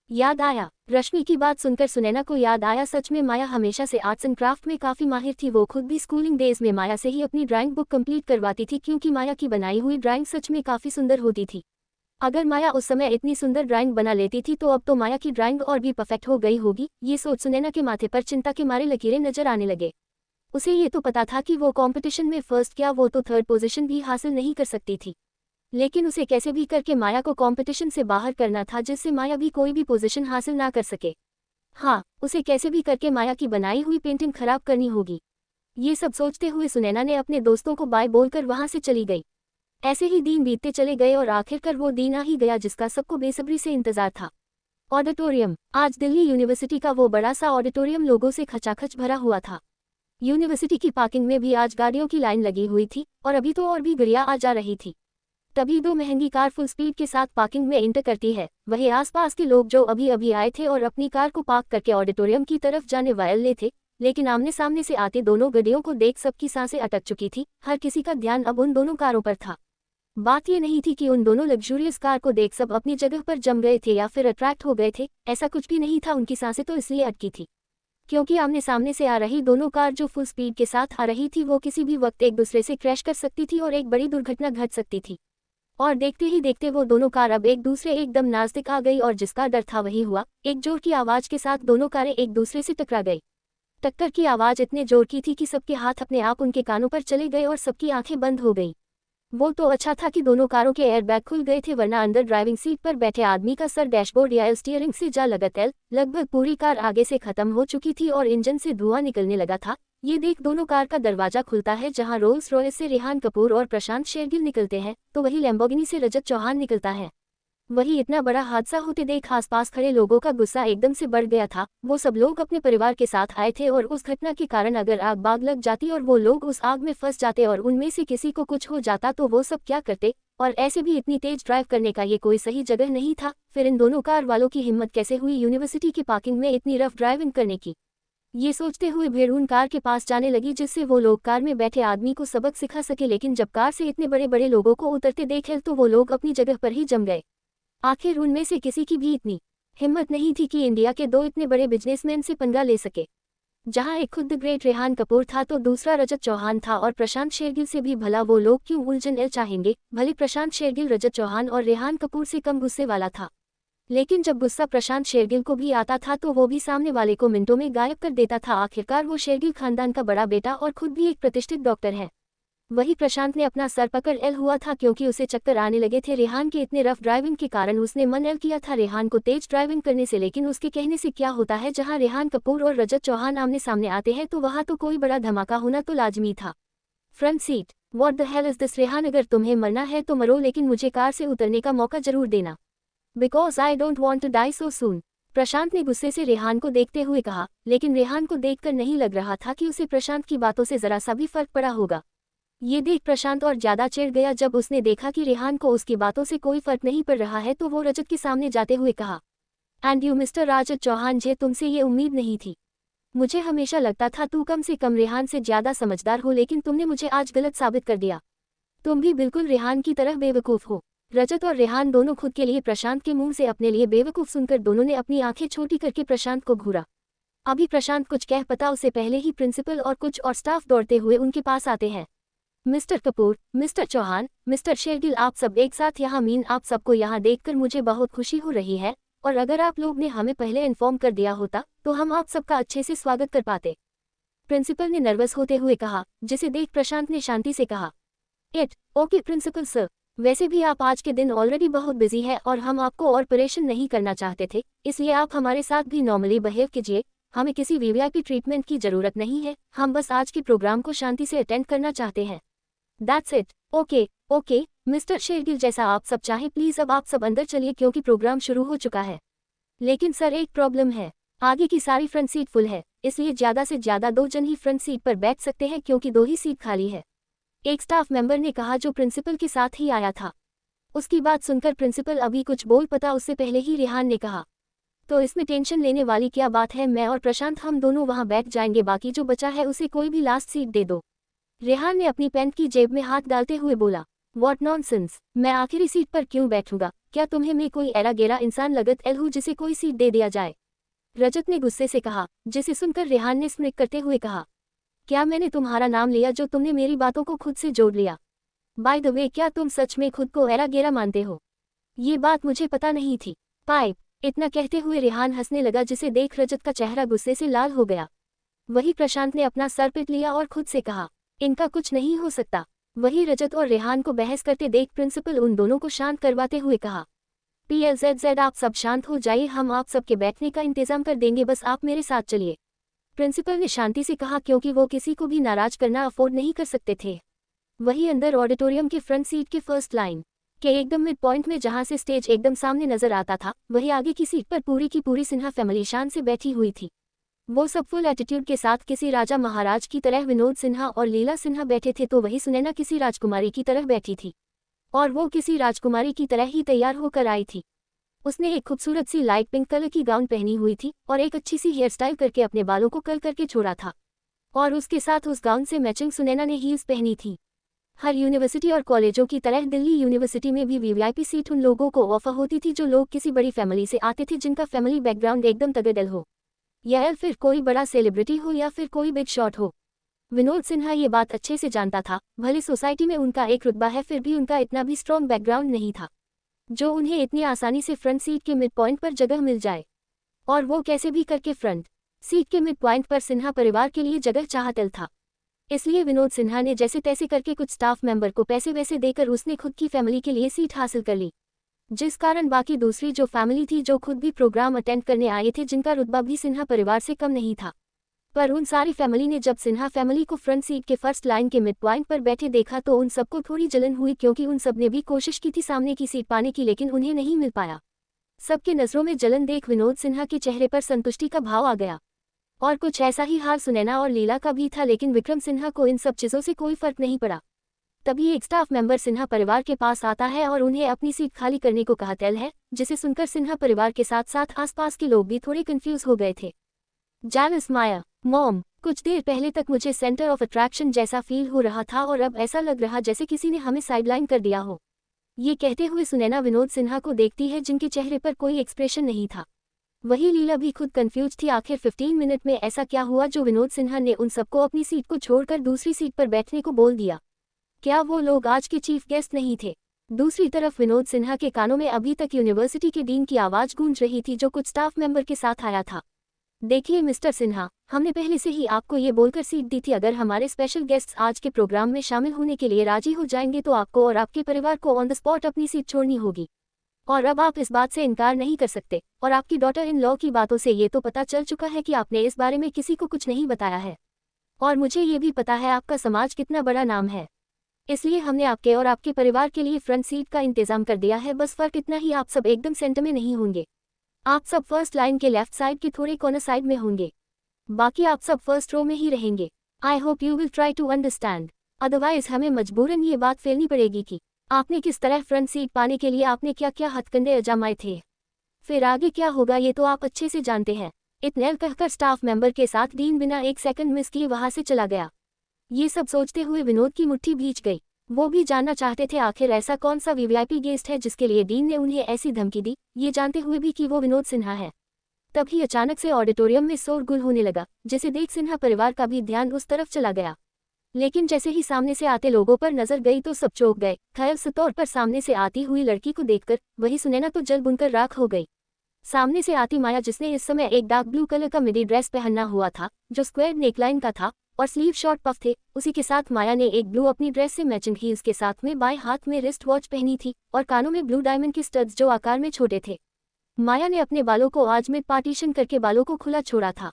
याद आया? रश्मि की बात सुनकर सुनैना को याद आया, सच में माया हमेशा से आर्ट्स एंड क्राफ्ट में काफ़ी माहिर थी। वो खुद भी स्कूलिंग डेज में माया से ही अपनी ड्राइंग बुक कंप्लीट करवाती थी, क्योंकि माया की बनाई हुई ड्राइंग सच में काफ़ी सुंदर होती थी। अगर माया उस समय इतनी सुंदर ड्राइंग बना लेती थी तो अब तो माया की ड्राइंग और भी परफेक्ट हो गई होगी। ये सोच सुनैना के माथे पर चिंता के मारे लकीरें नजर आने लगे। उसे ये तो पता था कि वो कंपटीशन में फर्स्ट क्या वो तो थर्ड पोजीशन भी हासिल नहीं कर सकती थी, लेकिन उसे कैसे भी करके माया को कंपटीशन से बाहर करना था जिससे माया भी कोई भी पोजीशन हासिल ना कर सके। हाँ, उसे कैसे भी करके माया की बनाई हुई पेंटिंग खराब करनी होगी। ये सब सोचते हुए सुनैना ने अपने दोस्तों को बाय बोलकर वहां से चली गई। ऐसे ही दिन बीतते चले गए और आखिरकार वो दिन आ ही गया जिसका सबको बेसब्री से इंतजार था। ऑडिटोरियम। आज दिल्ली यूनिवर्सिटी का वो बड़ा सा ऑडिटोरियम लोगों से खचाखच भरा हुआ था। यूनिवर्सिटी की पार्किंग में भी आज गाड़ियों की लाइन लगी हुई थी और अभी तो और भी गाड़ियां आ जा रही थी। तभी दो महंगी कार फुल स्पीड के साथ पार्किंग में एंटर करती है। वही आसपास के लोग जो अभी अभी आए थे और अपनी कार को पार्क करके ऑडिटोरियम की तरफ जाने वाले थे, लेकिन आमने सामने से आते दोनों गाड़ियों को देख सबकी सांसें अटक चुकी थी। हर किसी का ध्यान अब उन दोनों कारों पर था। बात ये नहीं थी कि उन दोनों लग्जूरियस कार को देख सब अपनी जगह पर जम गए थे या फिर अट्रैक्ट हो गए थे, ऐसा कुछ भी नहीं था। उनकी सांसें तो इसलिए अटकी थी क्योंकि आमने सामने से आ रही दोनों कार जो फुल स्पीड के साथ आ रही थी वो किसी भी वक्त एक दूसरे से क्रैश कर सकती थी और एक बड़ी दुर्घटना घट सकती थी। और देखते ही देखते वो दोनों कार अब एक दूसरे एकदम नजदीक आ गई और जिसका डर था वही हुआ। एक जोर की आवाज के साथ दोनों कारें एक दूसरे से टकरा गई। टक्कर की आवाज इतने जोर की थी कि सबके हाथ अपने आप उनके कानों पर चले गए और सबकी आंखें बंद हो गई। वो तो अच्छा था कि दोनों कारों के एयरबैग खुल गए थे, वरना अंदर ड्राइविंग सीट पर बैठे आदमी का सर डैशबोर्ड या स्टीयरिंग से जा लगा था। लगभग पूरी कार आगे से खत्म हो चुकी थी और इंजन से धुआं निकलने लगा था। ये देख दोनों कार का दरवाजा खुलता है। जहां रोल्स रॉयस से रेहान कपूर और प्रशांत शेरगिल निकलते हैं तो वही लैम्बोर्गिनी से रजत चौहान निकलता है। वही इतना बड़ा हादसा होते देख आसपास खड़े लोगों का गुस्सा एकदम से बढ़ गया था। वो सब लोग अपने परिवार के साथ आए थे और उस घटना के कारण अगर आग बाग लग जाती और वो लोग उस आग में फंस जाते और उनमें से किसी को कुछ हो जाता तो वो सब क्या करते। और ऐसे भी इतनी तेज ड्राइव करने का ये कोई सही जगह नहीं था। फिर इन दोनों कार वालों की हिम्मत कैसे हुई यूनिवर्सिटी की पार्किंग में इतनी रफ ड्राइविंग करने की। ये सोचते हुए भीड़ उन कार के पास जाने लगी जिससे वो लोग कार में बैठे आदमी को सबक सिखा सके, लेकिन जब कार से इतने बड़े बड़े लोगों को उतरते देखे तो वो लोग अपनी जगह पर ही जम गए। आखिर उनमें से किसी की भी इतनी हिम्मत नहीं थी कि इंडिया के दो इतने बड़े बिजनेसमैन से पंगा ले सके। जहां एक खुद द ग्रेट रेहान कपूर था तो दूसरा रजत चौहान था। और प्रशांत शेरगिल से भी भला वो लोग क्यों उलझन चाहेंगे। भले प्रशांत शेरगिल रजत चौहान और रेहान कपूर से कम गुस्से वाला था, लेकिन जब गुस्सा प्रशांत शेरगिल को भी आता था तो वो भी सामने वाले को मिनटों में गायब कर देता था। आखिरकार वो शेरगिल खानदान का बड़ा बेटा और खुद भी एक प्रतिष्ठित डॉक्टर है। वही प्रशांत ने अपना सर पकड़ एल हुआ था क्योंकि उसे चक्कर आने लगे थे रेहान के इतने रफ ड्राइविंग के कारण। उसने मन एल किया था रेहान को तेज ड्राइविंग करने से, लेकिन उसके कहने से क्या होता है। जहां रेहान कपूर और रजत चौहान आमने सामने आते हैं तो वहां तो कोई बड़ा धमाका होना तो लाजमी था। Front seat. What the hell is this Rehan, अगर तुम्हें मरना है तो मरो, लेकिन मुझे कार से उतरने का मौका जरूर देना, because I don't want to die so soon. Prashant ने गुस्से से रेहान को देखते हुए कहा, लेकिन रेहान को देखकर नहीं लग रहा था कि उसे प्रशांत की बातों से जरा सा भी फर्क पड़ा होगा। ये देख प्रशांत और ज्यादा चिढ़ गया। जब उसने देखा कि रेहान को उसकी बातों से कोई फर्क नहीं पड़ रहा है तो वो रजत के सामने जाते हुए कहा, and you mister Rajat Chauhan, मुझे तुमसे ये उम्मीद नहीं थी। मुझे हमेशा लगता था तू कम से कम रेहान से ज्यादा समझदार हो, लेकिन तुमने मुझे आज गलत साबित कर दिया। तुम भी बिल्कुल रेहान की तरह बेवकूफ हो। रजत और रेहान दोनों खुद के लिए प्रशांत के मुंह से अपने लिए बेवकूफ सुनकर दोनों ने अपनी आंखें छोटी करके प्रशांत को घूरा। अभी प्रशांत कुछ कह पाता उससे पहले ही प्रिंसिपल और कुछ और स्टाफ दौड़ते हुए उनके पास आते हैं। Mister Kapoor, mister Chauhan, mister Shergill, आप सब एक साथ यहाँ। मीन आप सबको यहाँ देखकर मुझे बहुत खुशी हो रही है, और अगर आप लोग ने हमें पहले इन्फॉर्म कर दिया होता तो हम आप सबका अच्छे से स्वागत कर पाते। प्रिंसिपल ने नर्वस होते हुए कहा, जिसे देख प्रशांत ने शांति से कहा, इट ओके प्रिंसिपल सर, वैसे भी आप आज के दिन ऑलरेडी बहुत बिजी है और हम आपको और परेशान नहीं करना चाहते थे, इसलिए आप हमारे साथ भी नॉर्मली बिहेव कीजिए। हमें किसी वीवीआईपी ट्रीटमेंट की जरूरत नहीं है, हम बस आज के प्रोग्राम को शांति से अटेंड करना चाहते हैं। That's it. Okay okay mister Shergill, जैसा आप सब चाहें। प्लीज अब आप सब अंदर चलिए क्योंकि प्रोग्राम शुरू हो चुका है। लेकिन सर एक प्रॉब्लम है, आगे की सारी फ्रंट सीट फुल है, इसलिए ज्यादा से ज्यादा 2 जन ही फ्रंट सीट पर बैठ सकते हैं क्योंकि 2 ही सीट खाली है, एक स्टाफ मेंबर ने कहा जो प्रिंसिपल के साथ ही आया था। उसकी बात सुनकर प्रिंसिपल अभी कुछ बोल पता उससे पहले ही रेहान ने कहा, तो इसमें टेंशन लेने वाली क्या बात है, मैं और प्रशांत हम दोनों वहां बैठ जाएंगे, बाकी जो बचा है उसे कोई भी लास्ट सीट दे दो। रेहान ने अपनी पैंट की जेब में हाथ डालते हुए बोला, व्हाट नॉनसेंस, मैं आखिरी सीट पर क्यों बैठूंगा, क्या तुम्हें मैं कोई एरा गेरा इंसान लगत एल हूँ जिसे कोई सीट दे दिया जाए। रजत ने गुस्से से कहा, जिसे सुनकर रेहान ने स्मिक करते हुए कहा, क्या मैंने तुम्हारा नाम लिया जो तुमने मेरी बातों को खुद से जोड़ लिया। बाय द वे, क्या तुम सच में खुद को एरा गेरा मानते हो। ये बात मुझे पता नहीं थी। पाइप। इतना कहते हुए रेहान हंसने लगा, जिसे देख रजत का चेहरा गुस्से से लाल हो गया। वही प्रशांत ने अपना सर पीट लिया और खुद से कहा, इनका कुछ नहीं हो सकता। वही रजत और रेहान को बहस करते देख प्रिंसिपल उन दोनों को शांत करवाते हुए कहा, PLZZ आप सब शांत हो जाइए, हम आप सबके बैठने का इंतजाम कर देंगे, बस आप मेरे साथ चलिए। प्रिंसिपल ने शांति से कहा, क्योंकि वो किसी को भी नाराज करना अफोर्ड नहीं कर सकते थे। वही अंदर ऑडिटोरियम के फ्रंट सीट के फर्स्ट लाइन के एकदम मिड पॉइंट में, जहां से स्टेज एकदम सामने नजर आता था, वही आगे की सीट पर पूरी की पूरी सिन्हा फैमिली शान से बैठी हुई थी। वो सब फुल एटीट्यूड के साथ किसी राजा महाराज की तरह विनोद सिन्हा और लीला सिन्हा बैठे थे, तो वही सुनैना किसी राजकुमारी की तरह बैठी थी। और वो किसी राजकुमारी की तरह ही तैयार होकर आई थी। उसने एक खूबसूरत सी लाइट पिंक कलर की गाउन पहनी हुई थी और एक अच्छी सी हेयर स्टाइल करके अपने बालों को कर्ल करके छोड़ा था। और उसके साथ उस गाउन से मैचिंग सुनैना ने हील्स पहनी थी। हर यूनिवर्सिटी और कॉलेजों की तरह दिल्ली यूनिवर्सिटी में भी वीवीआईपी सीट उन लोगों को ऑफर होती थी जो लोग किसी बड़ी फैमिली से आते थे, जिनका फैमिली बैकग्राउंड एकदम तगड़ल हो, या फिर कोई बड़ा सेलिब्रिटी हो, या फिर कोई बिग शॉट हो। विनोद सिन्हा ये बात अच्छे से जानता था। भले सोसाइटी में उनका एक रुतबा है, फिर भी उनका इतना भी स्ट्रॉन्ग बैकग्राउंड नहीं था जो उन्हें इतनी आसानी से फ्रंट सीट के मिड पॉइंट पर जगह मिल जाए। और वो कैसे भी करके फ्रंट सीट के मिड पॉइंट पर सिन्हा परिवार के लिए जगह चाहता था। इसलिए विनोद सिन्हा ने जैसे तैसे करके कुछ स्टाफ मेंबर को पैसे वैसे देकर उसने खुद की फैमिली के लिए सीट हासिल कर ली, जिस कारण बाकी दूसरी जो फैमिली थी, जो खुद भी प्रोग्राम अटेंड करने आए थे, जिनका रुतबा भी सिन्हा परिवार से कम नहीं था, पर उन सारी फैमिली ने जब सिन्हा फैमिली को फ्रंट सीट के फर्स्ट लाइन के मिड पॉइंट पर बैठे देखा तो उन सबको थोड़ी जलन हुई, क्योंकि उन सब ने भी कोशिश की थी सामने की सीट पाने की, लेकिन उन्हें नहीं मिल पाया। सबके नजरों में जलन देख विनोद सिन्हा के चेहरे पर संतुष्टि का भाव आ गया। और कुछ ऐसा ही हाल सुनैना और लीला का भी था, लेकिन विक्रम सिन्हा को इन सब चीज़ों से कोई फर्क नहीं पड़ा। तभी एक स्टाफ मेंबर सिन्हा परिवार के पास आता है और उन्हें अपनी सीट खाली करने को कहता है, जिसे सुनकर सिन्हा परिवार के साथ साथ आसपास के लोग भी थोड़े कंफ्यूज हो गए थे। जैनिस माया, मॉम, कुछ देर पहले तक मुझे सेंटर ऑफ अट्रैक्शन जैसा फील हो रहा था और अब ऐसा लग रहा जैसे किसी ने हमें साइडलाइन कर दिया हो। ये कहते हुए सुनैना विनोद सिन्हा को देखती है, जिनके चेहरे पर कोई एक्सप्रेशन नहीं था। वही लीला भी खुद कंफ्यूज थी, आखिर 15 मिनट में ऐसा क्या हुआ जो विनोद सिन्हा ने उन सबको अपनी सीट को छोड़कर दूसरी सीट पर बैठने को बोल दिया। क्या वो लोग आज के चीफ गेस्ट नहीं थे? दूसरी तरफ विनोद सिन्हा के कानों में अभी तक यूनिवर्सिटी के डीन की आवाज गूंज रही थी, जो कुछ स्टाफ मेंबर के साथ आया था। देखिए मिस्टर सिन्हा, हमने पहले से ही आपको ये बोलकर सीट दी थी, अगर हमारे स्पेशल गेस्ट्स आज के प्रोग्राम में शामिल होने के लिए राजी हो जाएंगे तो आपको और आपके परिवार को ऑन द स्पॉट अपनी सीट छोड़नी होगी। और अब आप इस बात से इनकार नहीं कर सकते। और आपकी डॉटर इन लॉ की बातों से ये तो पता चल चुका है कि आपने इस बारे में किसी को कुछ नहीं बताया है। और मुझे ये भी पता है आपका समाज कितना बड़ा नाम है, इसलिए हमने आपके और आपके परिवार के लिए फ्रंट सीट का इंतजाम कर दिया है। बस फर्क इतना ही, आप सब एकदम सेंटर में नहीं होंगे। आप सब फर्स्ट लाइन के लेफ्ट साइड के थोड़े कॉर्नर साइड में होंगे, बाकी आप सब फर्स्ट रो में ही रहेंगे। I hope you will try to understand, otherwise हमें मजबूरन ये बात फैलनी पड़ेगी कि आपने किस तरह फ्रंट सीट पाने के लिए आपने क्या क्या हथकंडे आजमाए थे। फिर आगे क्या होगा ये तो आप अच्छे से जानते हैं। इतना कहकर स्टाफ मेंबर के साथ डीन बिना एक सेकंड मिस किए वहां से चला गया। ये सब सोचते हुए विनोद की मुट्ठी भींच गई। वो भी जानना चाहते थे आखिर ऐसा कौन सा वीवीआईपी गेस्ट है जिसके लिए डीन ने उन्हें ऐसी धमकी दी, ये जानते हुए भी कि वो विनोद सिन्हा है। तभी अचानक से ऑडिटोरियम में शोरगुल होने लगा, जिसे देख सिन्हा परिवार का भी ध्यान उस तरफ चला गया। लेकिन जैसे ही सामने से आते लोगों पर नजर गई तो सब चौंक गए, खास तौर पर सामने से आती हुई लड़की को देखकर। वही सुनैना तो जल बुनकर राख हो गई। सामने से आती माया, जिसने इस समय एक डार्क ब्लू कलर का मिडी ड्रेस पहना हुआ था जो स्क्वायर नेकलाइन का था और स्लीव शॉर्ट पफ थे, उसी के साथ माया ने एक ब्लू अपनी ड्रेस से मैचिंग हील्स के साथ में बाएं हाथ में रिस्ट वॉच पहनी थी और कानों में ब्लू डायमंड के स्टड्स जो आकार में छोटे थे। माया ने अपने बालों को आज मिड पार्टीशन करके बालों को खुला छोड़ा था।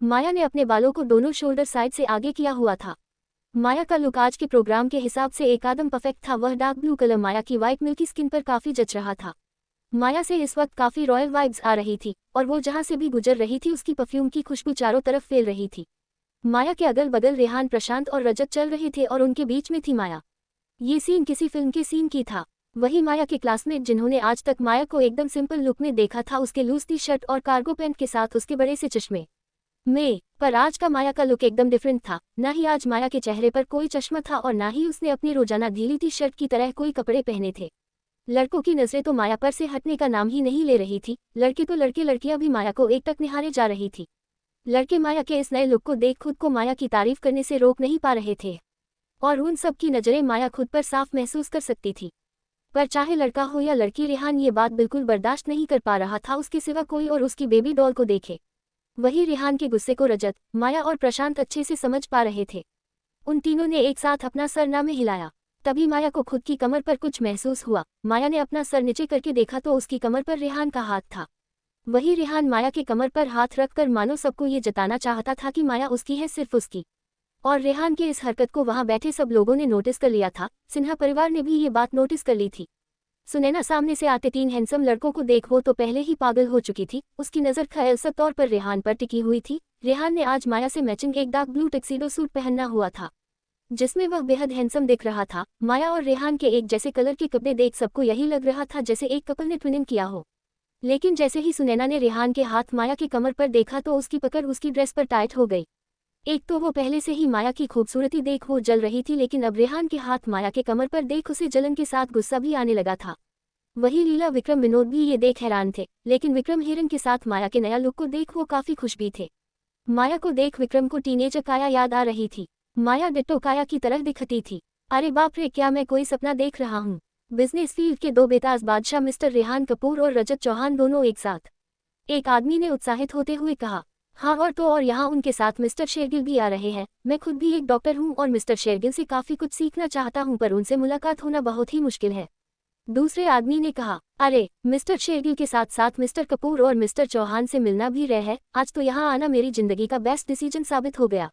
माया ने अपने बालों को दोनों शोल्डर साइड से आगे किया हुआ था। माया का लुक आज के प्रोग्राम के हिसाब से एक आदम परफेक्ट था। वह डार्क ब्लू कलर माया की वाइट मिल्की स्किन पर काफी जच रहा था। माया से इस वक्त काफी रॉयल वाइब्स आ रही थी और वो जहां से भी गुजर रही थी उसकी परफ्यूम की खुशबू चारों तरफ फैल रही थी। माया के अगल बगल रेहान, प्रशांत और रजत चल रहे थे और उनके बीच में थी माया। ये सीन किसी फिल्म के सीन की था। वही माया के क्लासमेट जिन्होंने आज तक माया को एकदम सिंपल लुक में देखा था, उसके लूज टी शर्ट और कार्गो पैंट के साथ उसके बड़े से चश्मे में, पर आज का माया का लुक एकदम डिफरेंट था। ना ही आज माया के चेहरे पर कोई चश्मा था और ना ही उसने अपनी रोजाना ढीली टी शर्ट की तरह कोई कपड़े पहने थे। लड़कों की नजरें तो माया पर से हटने का नाम ही नहीं ले रही थी। लड़के तो लड़के लड़कियां भी माया को एकटक निहारे जा रही थी। लड़के माया के इस नए लुक को देख खुद को माया की तारीफ करने से रोक नहीं पा रहे थे और उन सब की नजरें माया खुद पर साफ महसूस कर सकती थी। पर चाहे लड़का हो या लड़की, रेहान ये बात बिल्कुल बर्दाश्त नहीं कर पा रहा था उसके सिवा कोई और उसकी बेबी डॉल को देखे। वही रेहान के गुस्से को रजत, माया और प्रशांत अच्छे से समझ पा रहे थे। उन तीनों ने एक साथ अपना सर ना में हिलाया। तभी माया को खुद की कमर पर कुछ महसूस हुआ। माया ने अपना सर नीचे करके देखा तो उसकी कमर पर रेहान का हाथ था। वही रेहान माया के कमर पर हाथ रखकर मानो सबको ये जताना चाहता था कि माया उसकी है, सिर्फ उसकी। और रेहान के इस हरकत को वहां बैठे सब लोगों ने नोटिस कर लिया था। सिन्हा परिवार ने भी ये बात नोटिस कर ली थी। सुनैना सामने से आते 3 हैंडसम लड़कों को देख वो तो पहले ही पागल हो चुकी थी। उसकी नज़र ख्यालसत तौर पर रेहान पर टिकी हुई थी। रेहान ने आज माया से मैचिंग एक डार्क ब्लू टक्सीडो सूट पहनना हुआ था, जिसमें वह बेहद हैंडसम दिख रहा था। माया और रेहान के एक जैसे कलर के कपड़े देख सबको यही लग रहा था जैसे एक कपल ने ट्विनिंग किया हो। लेकिन जैसे ही सुनैना ने रेहान के हाथ माया की कमर पर देखा तो उसकी पकड़ उसकी ड्रेस पर टाइट हो गई। एक तो वो पहले से ही माया की खूबसूरती देख वो जल रही थी, लेकिन अब रेहान के हाथ माया के कमर पर देख उसे जलन के साथ गुस्सा भी आने लगा था। वही लीला, विक्रम, विनोद भी ये देख हैरान थे, लेकिन विक्रम हिरन के साथ माया के नया लुक को देख वो काफी खुश भी थे। माया को देख विक्रम को टीनेजर काया याद आ रही थी। माया डिट्टो काया की तरह दिखती थी। अरे बाप रे, क्या मैं कोई सपना देख रहा हूँ। बिजनेस फील्ड के 2 बेताज बादशाह मिस्टर रेहान कपूर और रजत चौहान दोनों एक साथ, एक आदमी ने उत्साहित होते हुए कहा। हाँ और तो और यहाँ उनके साथ मिस्टर शेरगिल भी आ रहे हैं। मैं खुद भी एक डॉक्टर हूँ और मिस्टर शेरगिल से काफी कुछ सीखना चाहता हूँ, पर उनसे मुलाकात होना बहुत ही मुश्किल है। दूसरे आदमी ने कहा। अरे, मिस्टर शेरगिल के साथ साथ मिस्टर कपूर और मिस्टर चौहान से मिलना भी रहे है। आज तो यहाँ आना मेरी जिंदगी का बेस्ट डिसीजन साबित हो गया।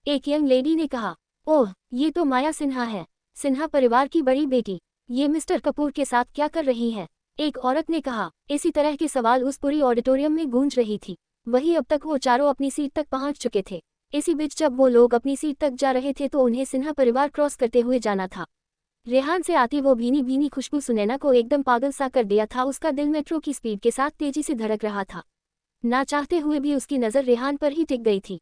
एक यंग लेडी ने कहा। ओह, ये तो माया सिन्हा है, सिन्हा परिवार की बड़ी बेटी। ये मिस्टर कपूर के साथ क्या कर रही है? एक औरत ने कहा। इसी तरह के सवाल उस पूरी ऑडिटोरियम में गूंज रही थी। वही अब तक वो चारों अपनी सीट तक पहुंच चुके थे। इसी बीच जब वो लोग अपनी सीट तक जा रहे थे तो उन्हें सिन्हा परिवार क्रॉस करते हुए जाना था। रेहान से आती वो भीनी भीनी खुशबू सुनैना को एकदम पागल सा कर दिया था। उसका दिल मेट्रो की स्पीड के साथ तेजी से धड़क रहा था। ना चाहते हुए भी उसकी नज़र रेहान पर ही टिक गई थी।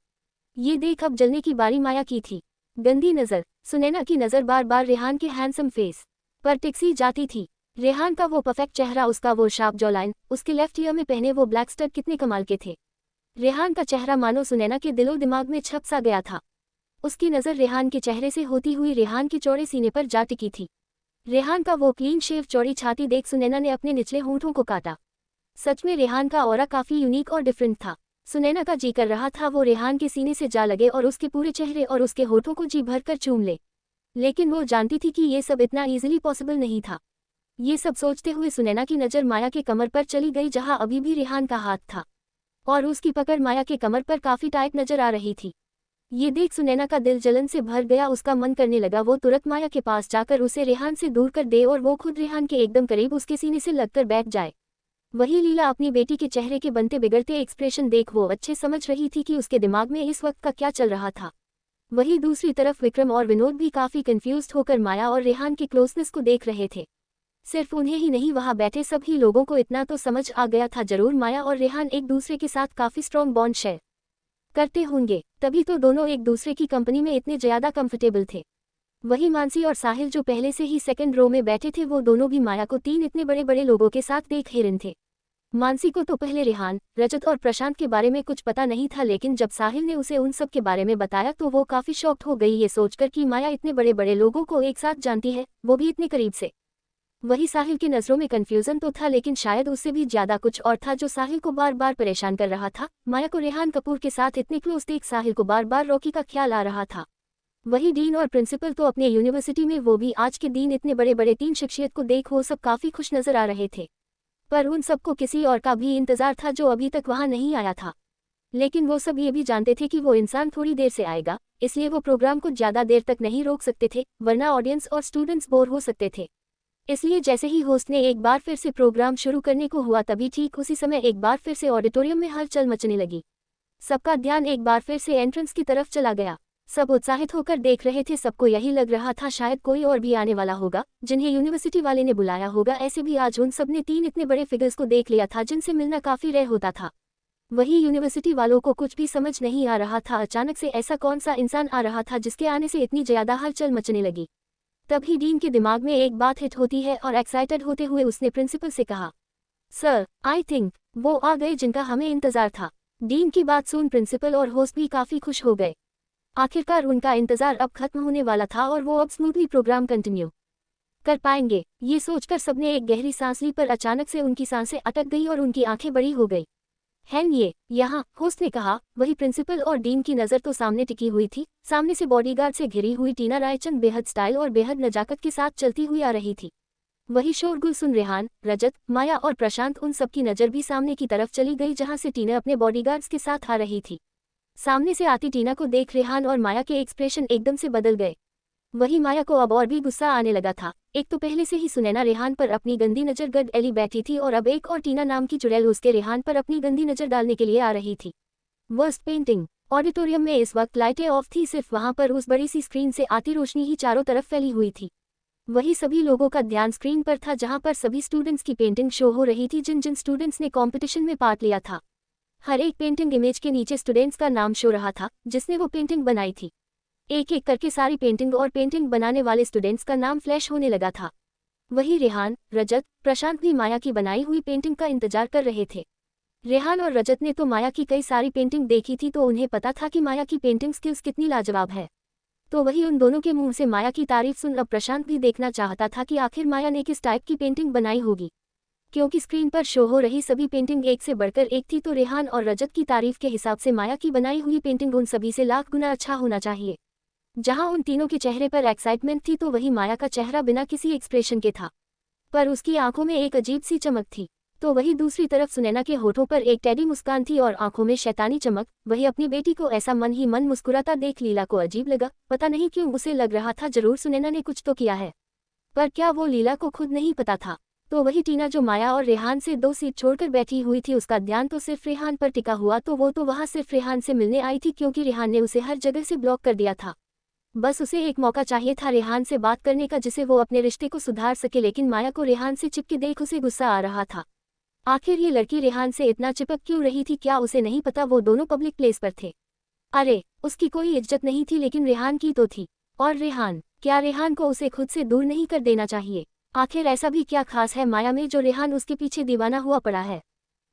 ये देख अब जलने की बारी माया की थी। गंदी नज़र। सुनैना की नज़र बार बार रेहान के हैंडसम फेस पर टिकसी जाती थी। रेहान का वो परफेक्ट चेहरा, उसका वो शार्प जॉलाइन, उसके लेफ्ट ईयर में पहने वो ब्लैक स्टड कितने कमाल के थे। रेहान का चेहरा मानो सुनैना के दिलो दिमाग में छप सा गया था। उसकी नज़र रेहान के चेहरे से होती हुई रेहान के चौड़े सीने पर जा टिकी थी। रेहान का वो क्लीन शेव चौड़ी छाती देख सुनैना ने अपने निचले होंठों को काटा। सच में रेहान का ऑरा काफी यूनिक और डिफरेंट था। सुनैना का जी कर रहा था वो रेहान के सीने से जा लगे और उसके पूरे चेहरे और उसके होठों को जी भरकर चूम ले, लेकिन वो जानती थी कि ये सब इतना इजीली पॉसिबल नहीं था। ये सब सोचते हुए सुनैना की नज़र माया के कमर पर चली गई, जहां अभी भी रेहान का हाथ था और उसकी पकड़ माया के कमर पर काफी टाइट नजर आ रही थी। ये देख सुनैना का दिल जलन से भर गया। उसका मन करने लगा वो तुरंत माया के पास जाकर उसे रेहान से दूर कर दे और वो खुद रेहान के एकदम करीब उसके सीने से लगकर बैठ जाए। वही लीला अपनी बेटी के चेहरे के बनते बिगड़ते एक्सप्रेशन देख वो अच्छे समझ रही थी कि उसके दिमाग में इस वक्त का क्या चल रहा था। वही दूसरी तरफ विक्रम और विनोद भी काफी कंफ्यूज्ड होकर माया और रेहान की क्लोजनेस को देख रहे थे। सिर्फ उन्हें ही नहीं, वहां बैठे सभी लोगों को इतना तो समझ आ गया था जरूर माया और रेहान एक दूसरे के साथ काफी स्ट्रॉन्ग बॉन्ड शेयर करते होंगे, तभी तो दोनों एक दूसरे की कंपनी में इतने ज्यादा कंफर्टेबल थे। वही मानसी और साहिल जो पहले से ही सेकंड रो में बैठे थे, वो दोनों भी माया को 3 इतने बड़े बड़े लोगों के साथ देख हैरान थे। मानसी को तो पहले रेहान, रजत और प्रशांत के बारे में कुछ पता नहीं था, लेकिन जब साहिल ने उसे उन सब के बारे में बताया तो वो काफी शॉक्ड हो गई ये सोचकर कि माया इतने बड़े बड़े लोगों को एक साथ जानती है, वो भी इतने करीब से। वही साहिल की नजरों में कंफ्यूजन तो था, लेकिन शायद उससे भी ज्यादा कुछ और था जो साहिल को बार बार परेशान कर रहा था। माया को रेहान कपूर के साथ इतने क्लोज देख साहिल को बार बार रॉकी का ख्याल आ रहा था। वही डीन और प्रिंसिपल तो अपने यूनिवर्सिटी में, वो भी आज के दिन इतने बड़े बड़े 3 शख्सियत को देख वो सब काफी खुश नजर आ रहे थे। पर उन सबको किसी और का भी इंतजार था जो अभी तक वहां नहीं आया था। लेकिन वो सब ये भी जानते थे कि वो इंसान थोड़ी देर से आएगा, इसलिए वो प्रोग्राम को ज्यादा देर तक नहीं रोक सकते थे, वरना ऑडियंस और स्टूडेंट्स बोर हो सकते थे। इसलिए जैसे ही होस्ट ने एक बार फिर से प्रोग्राम शुरू करने को हुआ, तभी ठीक उसी समय एक बार फिर से ऑडिटोरियम में हलचल मचने लगी। सबका ध्यान एक बार फिर से एंट्रेंस की तरफ चला गया। सब उत्साहित होकर देख रहे थे। सबको यही लग रहा था शायद कोई और भी आने वाला होगा जिन्हें यूनिवर्सिटी वाले ने बुलाया होगा। ऐसे भी आज उन सब ने 3 इतने बड़े फिगर्स को देख लिया था जिनसे मिलना काफी रेयर होता था। वही यूनिवर्सिटी वालों को कुछ भी समझ नहीं आ रहा था, अचानक से ऐसा कौन सा इंसान आ रहा था जिसके आने से इतनी ज्यादा हलचल मचने लगी। तभी डीन के दिमाग में एक बात हिट होती है और एक्साइटेड होते हुए उसने प्रिंसिपल से कहा, सर आई थिंक वो आ गए जिनका हमें इंतजार था। डीन की बात सुन प्रिंसिपल और होस्ट भी काफी खुश हो गए। आखिरकार उनका इंतजार अब खत्म होने वाला था और वो अब स्मूथली प्रोग्राम कंटिन्यू कर पाएंगे। ये सोचकर सबने एक गहरी सांस ली, पर अचानक से उनकी सांसें अटक गई और उनकी आंखें बड़ी हो गई। हैन ये यहाँ, होस्ट ने कहा। वही प्रिंसिपल और डीन की नज़र तो सामने टिकी हुई थी। सामने से बॉडीगार्ड से घिरी हुई टीना रायचंद बेहद स्टाइल और बेहद नजाकत के साथ चलती हुई आ रही थी। वही शोरगुल सुन रेहान, रजत, माया और प्रशांत, उन सबकी नज़र भी सामने की तरफ चली गई जहां से टीना अपने बॉडीगार्ड्स के साथ आ रही थी। सामने से आती टीना को देख रेहान और माया के एक्सप्रेशन एकदम से बदल गए। वही माया को अब और भी गुस्सा आने लगा था। एक तो पहले से ही सुनैना रेहान पर अपनी गंदी नज़र गड एली बैठी थी और अब एक और टीना नाम की चुड़ैल उसके रेहान पर अपनी गंदी नज़र डालने के लिए आ रही थी। Worst painting. ऑडिटोरियम में इस वक्त लाइटें ऑफ थी, सिर्फ वहां पर उस बड़ी सी स्क्रीन से आती रोशनी ही चारों तरफ फैली हुई थी। वही सभी लोगों का ध्यान स्क्रीन पर था जहां पर सभी स्टूडेंट्स की पेंटिंग शो हो रही थी, जिन जिन स्टूडेंट्स ने कॉम्पिटिशन में पार्ट लिया था। हर एक पेंटिंग इमेज के नीचे स्टूडेंट्स का नाम शो रहा था जिसने वो पेंटिंग बनाई थी। एक एक करके सारी पेंटिंग और पेंटिंग बनाने वाले स्टूडेंट्स का नाम फ्लैश होने लगा था। वही रेहान, रजत, प्रशांत भी माया की बनाई हुई पेंटिंग का इंतजार कर रहे थे। रेहान और रजत ने तो माया की कई सारी पेंटिंग देखी थी, तो उन्हें पता था कि माया की पेंटिंग स्किल्स कितनी लाजवाब है। तो वही उन दोनों के मुंह से माया की तारीफ सुन अब प्रशांत भी देखना चाहता था कि आखिर माया ने किस टाइप की पेंटिंग बनाई होगी। क्योंकि स्क्रीन पर शो हो रही सभी पेंटिंग एक से बढ़कर एक थी, तो रेहान और रजत की तारीफ के हिसाब से माया की बनाई हुई पेंटिंग उन सभी से लाख गुना अच्छा होना चाहिए। जहां उन तीनों के चेहरे पर एक्साइटमेंट थी, तो वही माया का चेहरा बिना किसी एक्सप्रेशन के था, पर उसकी आंखों में एक अजीब सी चमक थी। तो वही दूसरी तरफ सुनैना के होठों पर एक टेढ़ी मुस्कान थी और आंखों में शैतानी चमक। वही अपनी बेटी को ऐसा मन ही मन मुस्कुराता देख लीला को अजीब लगा। पता नहीं क्यों उसे लग रहा था जरूर सुनैना ने कुछ तो किया है, पर क्या वो लीला को खुद नहीं पता था। तो वही टीना जो माया और रेहान से 2 सीट छोड़कर बैठी हुई थी, उसका ध्यान तो सिर्फ रेहान पर टिका हुआ। तो वो तो वहाँ सिर्फ रेहान से मिलने आई थी, क्योंकि रेहान ने उसे हर जगह से ब्लॉक कर दिया था। बस उसे एक मौका चाहिए था रेहान से बात करने का, जिसे वो अपने रिश्ते को सुधार सके। लेकिन माया को रेहान से चिपके देख उसे गुस्सा आ रहा था। आखिर ये लड़की रेहान से इतना चिपक क्यों रही थी? क्या उसे नहीं पता वो दोनों पब्लिक प्लेस पर थे? अरे उसकी कोई इज्जत नहीं थी, लेकिन रेहान की तो थी। और रेहान, क्या रेहान को उसे खुद से दूर नहीं कर देना चाहिए? आखिर ऐसा भी क्या खास है माया में जो रेहान उसके पीछे दीवाना हुआ पड़ा है?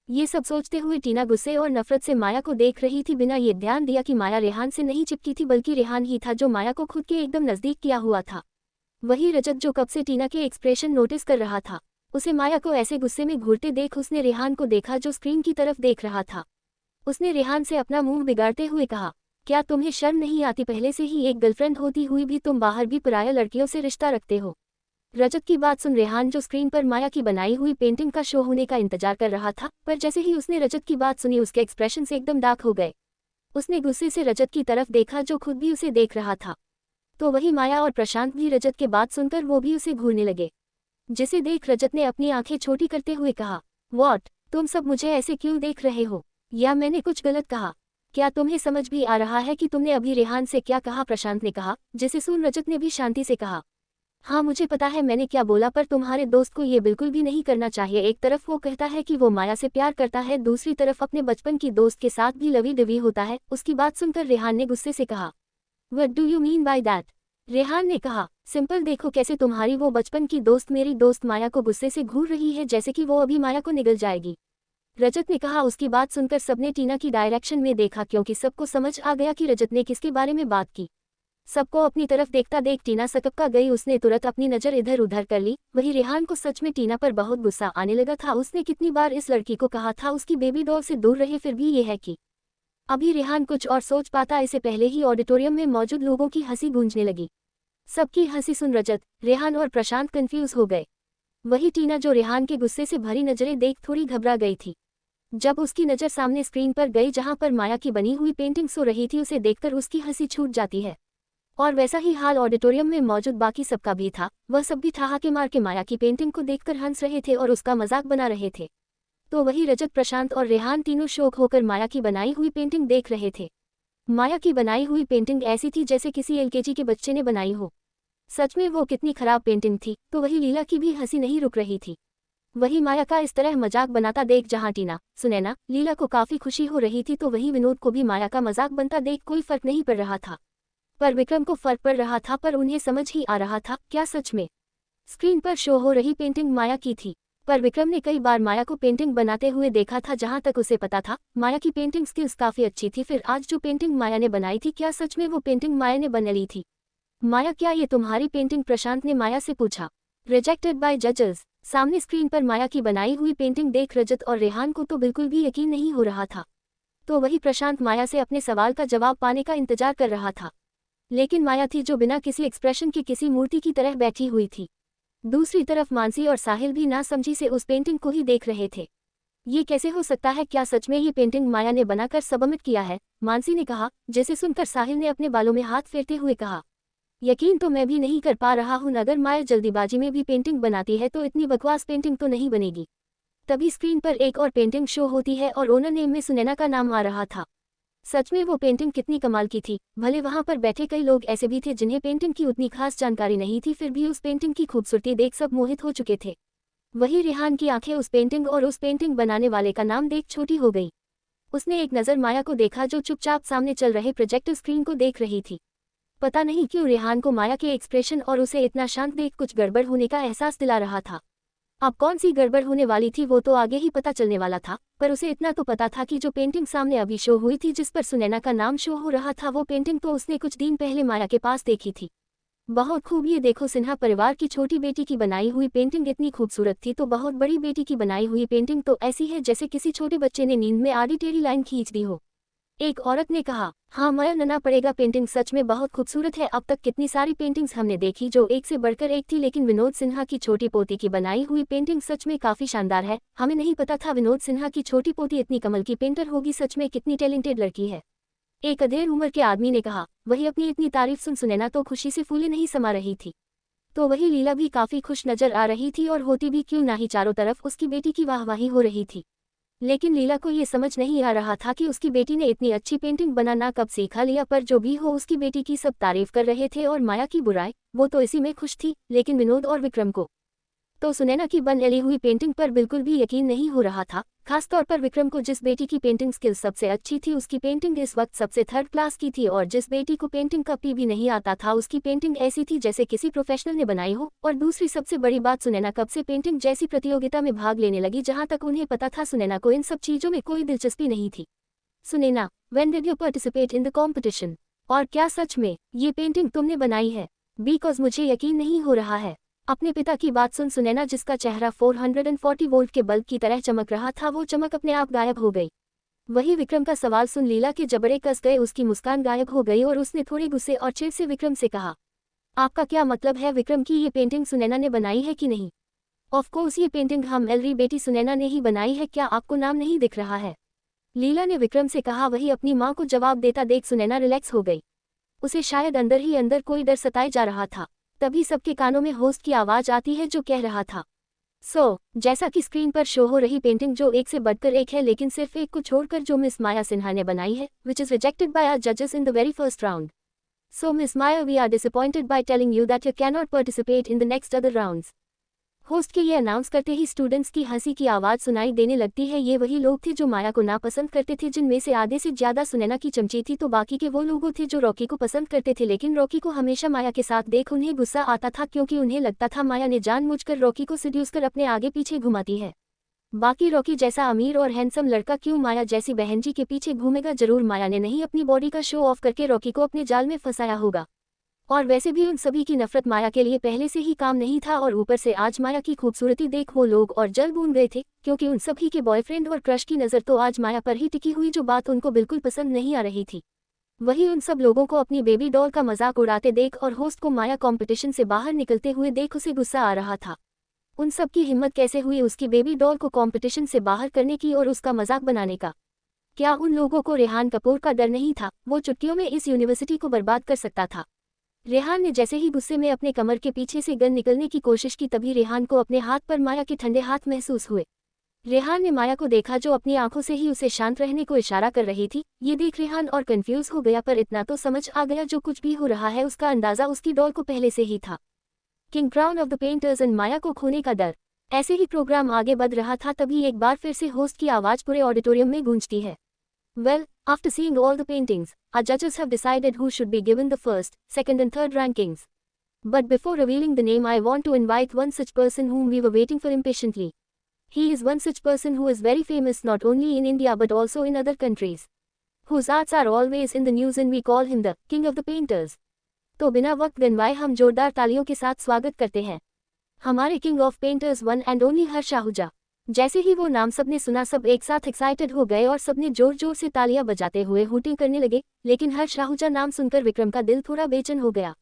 ये सब सोचते हुए टीना गुस्से और नफरत से माया को देख रही थी, बिना ये ध्यान दिया कि माया रेहान से नहीं चिपकी थी, बल्कि रेहान ही था जो माया को खुद के एकदम नजदीक किया हुआ था। वही रजत जो कब से टीना के एक्सप्रेशन नोटिस कर रहा था, उसे माया को ऐसे गुस्से में घूरते देख उसने रेहान को देखा जो स्क्रीन की तरफ देख रहा था। उसने रेहान से अपना मुंह बिगाड़ते हुए कहा, क्या तुम्हें शर्म नहीं आती? पहले से ही एक गर्लफ्रेंड होती हुई भी तुम बाहर भी पराया लड़कियों से रिश्ता रखते हो। रजत की बात सुन रेहान जो स्क्रीन पर माया की बनाई हुई पेंटिंग का शो होने का इंतजार कर रहा था, पर जैसे ही उसने रजत की बात सुनी उसके एक्सप्रेशन से एकदम डार्क हो गए। उसने गुस्से से रजत की तरफ देखा जो खुद भी उसे देख रहा था। तो वही माया और प्रशांत भी रजत के बात सुनकर वो भी उसे घूरने लगे, जिसे देख रजत ने अपनी आंखें छोटी करते हुए कहा, व्हाट, तुम सब मुझे ऐसे क्यों देख रहे हो? या मैंने कुछ गलत कहा? क्या तुम्हें समझ भी आ रहा है कि तुमने अभी रेहान से क्या कहा? प्रशांत ने कहा, जिसे सुन रजत ने भी शांति से कहा, हाँ मुझे पता है मैंने क्या बोला, पर तुम्हारे दोस्त को ये बिल्कुल भी नहीं करना चाहिए। एक तरफ वो कहता है कि वो माया से प्यार करता है, दूसरी तरफ अपने बचपन की दोस्त के साथ भी लवी डवी होता है। उसकी बात सुनकर रेहान ने गुस्से से कहा, what do you mean by that? Rehan ने कहा, सिंपल, देखो कैसे तुम्हारी वो बचपन की दोस्त मेरी दोस्त माया को गुस्से से घूर रही है, जैसे कि वो अभी माया को निगल जाएगी। रजत ने कहा। उसकी बात सुनकर सबने टीना की डायरेक्शन में देखा, क्योंकि सबको समझ आ गया कि रजत ने किसके बारे में बात की। सबको अपनी तरफ देखता देख टीना सकपका गई। उसने तुरंत अपनी नज़र इधर उधर कर ली। वही रेहान को सच में टीना पर बहुत गुस्सा आने लगा था। उसने कितनी बार इस लड़की को कहा था उसकी बेबी डॉल से दूर रहे, फिर भी ये है कि अभी रेहान कुछ और सोच पाता, इससे पहले ही ऑडिटोरियम में मौजूद लोगों की हंसी गूंजने लगी। सबकी हंसी सुन रजत, रेहान और प्रशांत कंफ्यूज हो गए। वही टीना जो रेहान के गुस्से से भरी नजरें देख थोड़ी घबरा गई थी। जब उसकी नज़र सामने स्क्रीन पर गई जहां पर माया की बनी हुई पेंटिंग सो रही थी, उसे देखकर उसकी हंसी छूट जाती है। और वैसा ही हाल ऑडिटोरियम में मौजूद बाकी सबका भी था। वह सब भी ठहाके मार के माया की पेंटिंग को देखकर हंस रहे थे और उसका मजाक बना रहे थे। तो वही रजत, प्रशांत और रेहान तीनों शौक होकर माया की बनाई हुई पेंटिंग देख रहे थे। माया की बनाई हुई पेंटिंग ऐसी थी जैसे किसी एलकेजी के बच्चे ने बनाई हो। सच में वो कितनी खराब पेंटिंग थी। तो वही लीला की भी हंसी नहीं रुक रही थी। वही माया का इस तरह मजाक बनाता देख जहां टीना, सुनैना, लीला को काफी खुशी हो रही थी, तो वही विनोद को भी माया का मजाक बनता देख कोई फर्क नहीं पड़ रहा था। पर विक्रम को फर्क पड़ रहा था, पर उन्हें समझ ही आ रहा था क्या सच में स्क्रीन पर शो हो रही पेंटिंग माया की थी। पर विक्रम ने कई बार माया को पेंटिंग बनाते हुए देखा था। जहां तक उसे पता था माया की पेंटिंग स्किल्स काफी अच्छी थी। फिर आज जो पेंटिंग माया ने बनाई थी, क्या सच में वो पेंटिंग माया ने बना ली थी? माया, क्या ये तुम्हारी पेंटिंग? प्रशांत ने माया से पूछा। रिजेक्टेड बाय जजेस। सामने स्क्रीन पर माया की बनाई हुई पेंटिंग देख रजत और रेहान को तो बिल्कुल भी यकीन नहीं हो रहा था। तो वही प्रशांत माया से अपने सवाल का जवाब पाने का इंतजार कर रहा था। लेकिन माया थी जो बिना किसी एक्सप्रेशन के किसी मूर्ति की तरह बैठी हुई थी। दूसरी तरफ मानसी और साहिल भी ना समझी से उस पेंटिंग को ही देख रहे थे। ये कैसे हो सकता है, क्या सच में ये पेंटिंग माया ने बनाकर सबमिट किया है? मानसी ने कहा, जिसे सुनकर साहिल ने अपने बालों में हाथ फेरते हुए कहा, यकीन तो मैं भी नहीं कर पा रहा हूं, अगर माया जल्दीबाजी में भी पेंटिंग बनाती है तो इतनी बकवास पेंटिंग तो नहीं बनेगी। तभी स्क्रीन पर एक और पेंटिंग शो होती है और ओनर नेम में सुनैना का नाम आ रहा था। सच में वो पेंटिंग कितनी कमाल की थी। भले वहां पर बैठे कई लोग ऐसे भी थे जिन्हें पेंटिंग की उतनी खास जानकारी नहीं थी, फिर भी उस पेंटिंग की खूबसूरती देख सब मोहित हो चुके थे। वही रेहान की आंखें उस पेंटिंग और उस पेंटिंग बनाने वाले का नाम देख छोटी हो गई। उसने एक नज़र माया को देखा जो चुपचाप सामने चल रहे प्रोजेक्टर स्क्रीन को देख रही थी। पता नहीं क्यों रेहान को माया के एक्सप्रेशन और उसे इतना शांत देख कुछ गड़बड़ होने का एहसास दिला रहा था। अब कौन सी गड़बड़ होने वाली थी वो तो आगे ही पता चलने वाला था, पर उसे इतना तो पता था कि जो पेंटिंग सामने अभी शो हुई थी जिस पर सुनैना का नाम शो हो रहा था, वो पेंटिंग तो उसने कुछ दिन पहले माया के पास देखी थी। बहुत खूब, ये देखो सिन्हा परिवार की छोटी बेटी की बनाई हुई पेंटिंग इतनी खूबसूरत थी तो बहुत बड़ी बेटी की बनाई हुई पेंटिंग तो ऐसी है जैसे किसी छोटे बच्चे ने नींद में आधी टेढ़ी लाइन खींच दी हो। एक औरत ने कहा, हाँ माया नना पड़ेगा, पेंटिंग सच में बहुत खूबसूरत है। अब तक कितनी सारी पेंटिंग्स हमने देखी जो एक से बढ़कर एक थी, लेकिन विनोद सिन्हा की छोटी पोती की बनाई हुई पेंटिंग सच में काफी शानदार है। हमें नहीं पता था विनोद सिन्हा की छोटी पोती इतनी कमल की पेंटर होगी, सच में कितनी टैलेंटेड लड़की है। एक अधेड़ उम्र के आदमी ने कहा। वही अपनी इतनी तारीफ सुन सुनैना तो खुशी से फूले नहीं समा रही थी। तो वही लीला भी काफी खुश नजर आ रही थी, और होती भी क्यों ना ही चारों तरफ उसकी बेटी की वाहवाही हो रही थी। लेकिन लीला को ये समझ नहीं आ रहा था कि उसकी बेटी ने इतनी अच्छी पेंटिंग बनाना कब सीखा लिया, पर जो भी हो उसकी बेटी की सब तारीफ कर रहे थे और माया की बुराई, वो तो इसी में खुश थी। लेकिन विनोद और विक्रम को तो सुनैना की बन हुई पेंटिंग पर बिल्कुल भी यकीन नहीं हो रहा था। खासतौर पर विक्रम को, जिस बेटी की पेंटिंग स्किल्स सबसे अच्छी थी उसकी पेंटिंग इस वक्त सबसे थर्ड क्लास की थी, और जिस बेटी को पेंटिंग का पी भी नहीं आता था उसकी पेंटिंग ऐसी थी जैसे किसी प्रोफेशनल ने बनाई हो। और दूसरी सबसे बड़ी बात, सुनैना कब से पेंटिंग जैसी प्रतियोगिता में भाग लेने लगी, जहां तक उन्हें पता था सुनैना को इन सब चीजों में कोई दिलचस्पी नहीं थी। Sunaina, when did you participate in the competition? और क्या सच में ये पेंटिंग तुमने बनाई है? बिकॉज मुझे यकीन नहीं हो रहा है। अपने पिता की बात सुन सुनैना, जिसका चेहरा 440 वोल्ट के बल्ब की तरह चमक रहा था, वो चमक अपने आप गायब हो गई। वही विक्रम का सवाल सुन लीला के जबड़े कस गए, उसकी मुस्कान गायब हो गई और उसने थोड़े गुस्से और चिढ़ से विक्रम से कहा, आपका क्या मतलब है विक्रम की ये पेंटिंग सुनैना ने बनाई है कि नहीं? ऑफ कोर्स ये पेंटिंग हमारी बेटी सुनैना ने ही बनाई है, क्या आपको नाम नहीं दिख रहा है? लीला ने विक्रम से कहा। वही अपनी माँ को जवाब देता देख सुनैना रिलैक्स हो गई। उसे शायद अंदर ही अंदर कोई डर सताए जा रहा था। तभी सबके कानों में होस्ट की आवाज आती है जो कह रहा था, जैसा कि स्क्रीन पर शो हो रही पेंटिंग जो एक से बढ़कर एक है, लेकिन सिर्फ एक को छोड़कर, जो मिस माया सिन्हा ने बनाई है, which is rejected by our जजेस in the very first round. So miss Maya, we are disappointed by telling you that you can not participate in the next other rounds. Host के ये अनाउंस करते ही students की हंसी की आवाज सुनाई देने लगती है। ये वही लोग थे जो माया को नापसंद करते थे, जिनमें से आधे से ज्यादा सुनैना की चमची थी, तो बाकी के वो लोगों थे जो रॉकी को पसंद करते थे। लेकिन रॉकी को हमेशा माया के साथ देख उन्हें गुस्सा आता था, क्योंकि उन्हें लगता था माया ने जानबूझकर रॉकी को सिड्यूस कर अपने आगे पीछे घुमाती है। बाकी रॉकी जैसा अमीर और हैंडसम लड़का क्यों माया जैसी बहन जी के पीछे घूमेगा? जरूर माया ने नहीं अपनी बॉडी का शो ऑफ करके रॉकी को अपने जाल में फंसाया होगा। और वैसे भी उन सभी की नफरत माया के लिए पहले से ही काम नहीं था, और ऊपर से आज माया की खूबसूरती देख वो लोग और जल भून गए थे, क्योंकि उन सभी के बॉयफ्रेंड और क्रश की नज़र तो आज माया पर ही टिकी हुई, जो बात उनको बिल्कुल पसंद नहीं आ रही थी। वही उन सब लोगों को अपनी बेबी डॉल का मजाक उड़ाते देख और होस्ट को माया कंपटीशन से बाहर निकलते हुए देख उसे गुस्सा आ रहा था। उन सब की हिम्मत कैसे हुई उसकी बेबी डॉल को कंपटीशन से बाहर करने की और उसका मजाक बनाने का? क्या उन लोगों को रेहान कपूर का डर नहीं था? वो चुटकियों में इस यूनिवर्सिटी को बर्बाद कर सकता था। रेहान ने जैसे ही गुस्से में अपने कमर के पीछे से गन निकलने की कोशिश की, तभी रेहान को अपने हाथ पर माया के ठंडे हाथ महसूस हुए। रेहान ने माया को देखा जो अपनी आंखों से ही उसे शांत रहने को इशारा कर रही थी। ये देख रेहान और कंफ्यूज हो गया, पर इतना तो समझ आ गया जो कुछ भी हो रहा है उसका अंदाजा उसकी डॉल को पहले से ही था। King crown of the painters and Maya को खोने का डर। ऐसे ही प्रोग्राम आगे बढ़ रहा था, तभी एक बार फिर से होस्ट की आवाज पूरे ऑडिटोरियम में गूंजती है। Well, after seeing all the paintings, our judges have decided who should be given the first, second and third rankings. But before revealing the name, I want to invite one such person whom we were waiting for impatiently. He is one such person who is very famous not only in India but also in other countries, whose arts are always in the news, and we call him the King of the Painters. तो बिना वक्त गंवाए हम जोरदार तालियों के साथ स्वागत करते हैं हमारे king of painters one and only Harsh Ahuja. जैसे ही वो नाम सबने सुना, सब एक साथ एक्साइटेड हो गए और सबने जोर जोर से तालियां बजाते हुए हूटिंग करने लगे। लेकिन हर्ष आहूजा नाम सुनकर विक्रम का दिल थोड़ा बेचैन हो गया।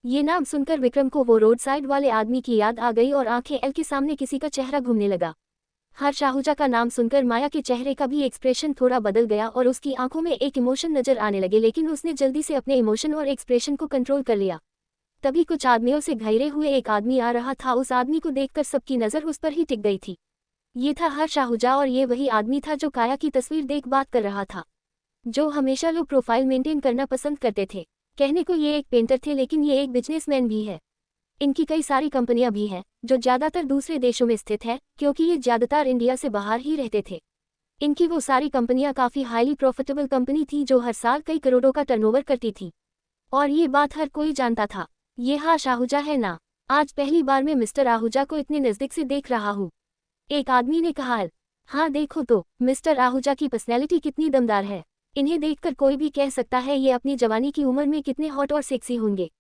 ये नाम सुनकर विक्रम को वो रोड साइड वाले आदमी की याद आ गई और आंखें एल के सामने किसी का चेहरा घूमने लगा। हर्ष आहूजा का नाम सुनकर माया के चेहरे का भी एक्सप्रेशन थोड़ा बदल गया और उसकी आंखों में एक इमोशन नजर आने लगे, लेकिन उसने जल्दी से अपने इमोशन और एक्सप्रेशन को कंट्रोल कर लिया। तभी कुछ आदमियों से घिरे हुए एक आदमी आ रहा था। उस आदमी को देखकर सबकी नजर उस पर ही टिक गई थी। ये था हर्ष आहूजा और ये वही आदमी था जो काया की तस्वीर देख बात कर रहा था, जो हमेशा लो प्रोफाइल मेंटेन करना पसंद करते थे। कहने को ये एक पेंटर थे, लेकिन ये एक बिजनेसमैन भी है। इनकी कई सारी कंपनियां भी हैं जो ज़्यादातर दूसरे देशों में स्थित है, क्योंकि ये ज़्यादातर इंडिया से बाहर ही रहते थे। इनकी वो सारी कंपनियां काफ़ी हाईली प्रॉफिटेबल कंपनी थी जो हर साल कई करोड़ों का टर्नओवर करती थी। और ये बात हर कोई जानता था। ये हर्ष आहूजा है ना? आज पहली बार मैं मिस्टर आहूजा को इतने नज़दीक से देख रहा हूँ, एक आदमी ने कहा। हाँ देखो तो मिस्टर आहूजा की पर्सनैलिटी कितनी दमदार है। इन्हें देखकर कोई भी कह सकता है ये अपनी जवानी की उम्र में कितने हॉट और सेक्सी होंगे।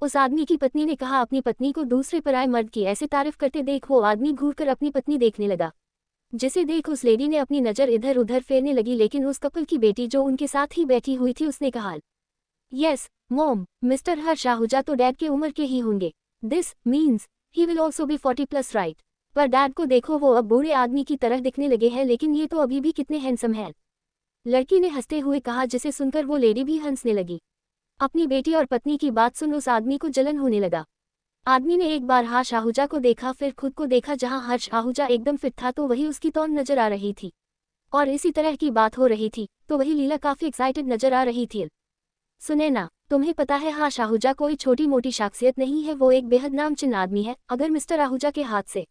उस आदमी की पत्नी ने कहा। अपनी पत्नी को दूसरे पराये मर्द की ऐसे तारीफ करते देख वो आदमी घूरकर अपनी पत्नी देखने लगा, जिसे देख उस लेडी ने अपनी नज़र इधर उधर फेरने लगी। लेकिन उस कपल की बेटी जो उनके साथ ही बैठी हुई थी उसने कहा, यस मॉम, मिस्टर हर्ष आहूजा तो डैड के उम्र के ही होंगे। This means he will also be 40+ right. पर डैड को देखो, वो अब बूढ़े आदमी की तरह दिखने लगे हैं, लेकिन ये तो अभी भी कितने हैंडसम हैं। लड़की ने हंसते हुए कहा, जिसे सुनकर वो लेडी भी हंसने लगी। अपनी बेटी और पत्नी की बात सुन उस आदमी को जलन होने लगा। आदमी ने एक बार हर्ष आहूजा को देखा, फिर खुद को देखा। जहां हर्ष आहूजा एकदम फिट था तो वही उसकी तौन नजर आ रही थी, और इसी तरह की बात हो रही थी तो वही लीला काफी एक्साइटेड नजर आ रही थी। सुनैना, तुम्हें पता है हर्ष आहूजा कोई छोटी मोटी शख्सियत नहीं है, वो एक बेहद नामचीन आदमी है। अगर मिस्टर आहूजा के हाथ से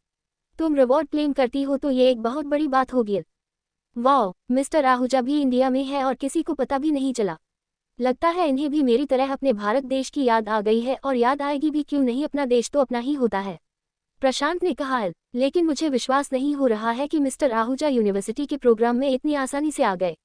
तुम रिवॉर्ड क्लेम करती हो तो ये एक बहुत बड़ी बात होगी। वाओ, मिस्टर आहूजा भी इंडिया में है और किसी को पता भी नहीं चला। लगता है इन्हें भी मेरी तरह अपने भारत देश की याद आ गई है, और याद आएगी भी क्यों नहीं, अपना देश तो अपना ही होता है। प्रशांत ने कहा। लेकिन मुझे विश्वास नहीं हो रहा है कि मिस्टर आहूजा यूनिवर्सिटी के प्रोग्राम में इतनी आसानी से आ गए।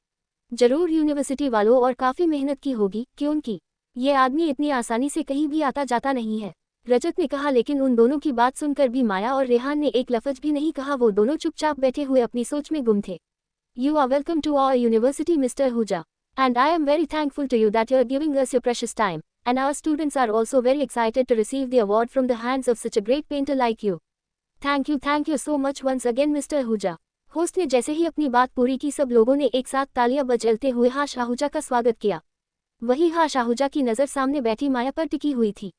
जरूर यूनिवर्सिटी वालों और काफ़ी मेहनत की होगी, क्योंकि ये आदमी इतनी आसानी से कहीं भी आता जाता नहीं है। रजत ने कहा। लेकिन उन दोनों की बात सुनकर भी माया और रेहान ने एक लफ्ज भी नहीं कहा। वो दोनों चुपचाप बैठे हुए अपनी सोच में गुम थे। You are welcome to our university mister Ahuja, and I am very thankful to you that you are giving us your precious time, and our students are also very excited to receive the award from the hands of such a great painter like you. Thank you so much once again mister Ahuja. Host ने जैसे ही अपनी बात पूरी की, सब लोगों ने एक साथ तालियां बजाते हुए हर्ष आहूजा का स्वागत किया। वही हर्ष आहूजा की नज़र सामने बैठी माया पर टिकी हुई थी।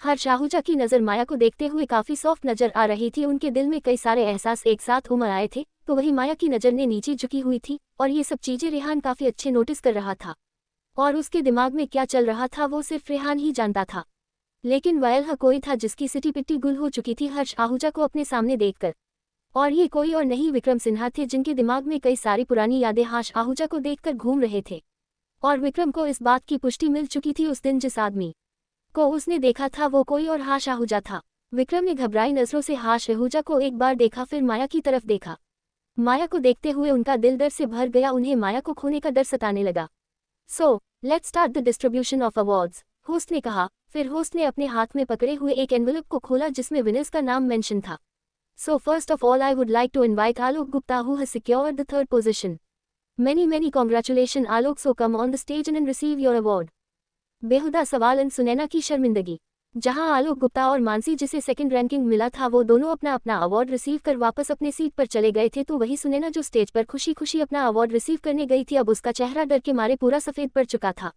हर्ष आहूजा की नज़र माया को देखते हुए काफ़ी सॉफ्ट नजर आ रही थी। उनके दिल में कई सारे एहसास एक साथ उमड़ आए थे, तो वही माया की नज़र ने नीचे झुकी हुई थी, और ये सब चीज़ें रेहान काफ़ी अच्छे नोटिस कर रहा था। और उसके दिमाग में क्या चल रहा था वो सिर्फ रेहान ही जानता था। लेकिन वह कोई था जिसकी सिटी पिट्टी गुल हो चुकी थी हर्ष आहूजा को अपने सामने देखकर। और ये कोई और नहीं विक्रम सिन्हा थे, जिनके दिमाग में कई सारी पुरानी यादें हर्ष आहूजा को देखकर घूम रहे थे। और विक्रम को इस बात की पुष्टि मिल चुकी थी। उस दिन जिस आदमी को उसने देखा था वो कोई और हर्ष आहूजा था। विक्रम ने घबराई नजरों से हर्ष आहूजा को एक बार देखा, फिर माया की तरफ देखा। माया को देखते हुए उनका दिल डर से भर गया। उन्हें माया को खोने का डर सताने लगा। So let's start the distribution of awards, host ने कहा। फिर होस्ट ने अपने हाथ में पकड़े हुए एक एनवेलप को खोला जिसमें विनर्स का नाम मेंशन था। So first of all I would like to invite Alok Gupta, who has secured the third position. Many congratulations Alok, so come on the stage and receive your award. बेहुदा सवाल and Sunaina की शर्मिंदगी। जहां आलोक गुप्ता और मानसी, जिसे second ranking मिला था, वो दोनों अपना अपना अवार्ड रिसीव कर वापस अपने सीट पर चले गए थे, तो वही सुनैना जो स्टेज पर खुशी खुशी अपना अवार्ड रिसीव करने गई थी, अब उसका चेहरा डर के मारे पूरा सफ़ेद पड़ चुका था।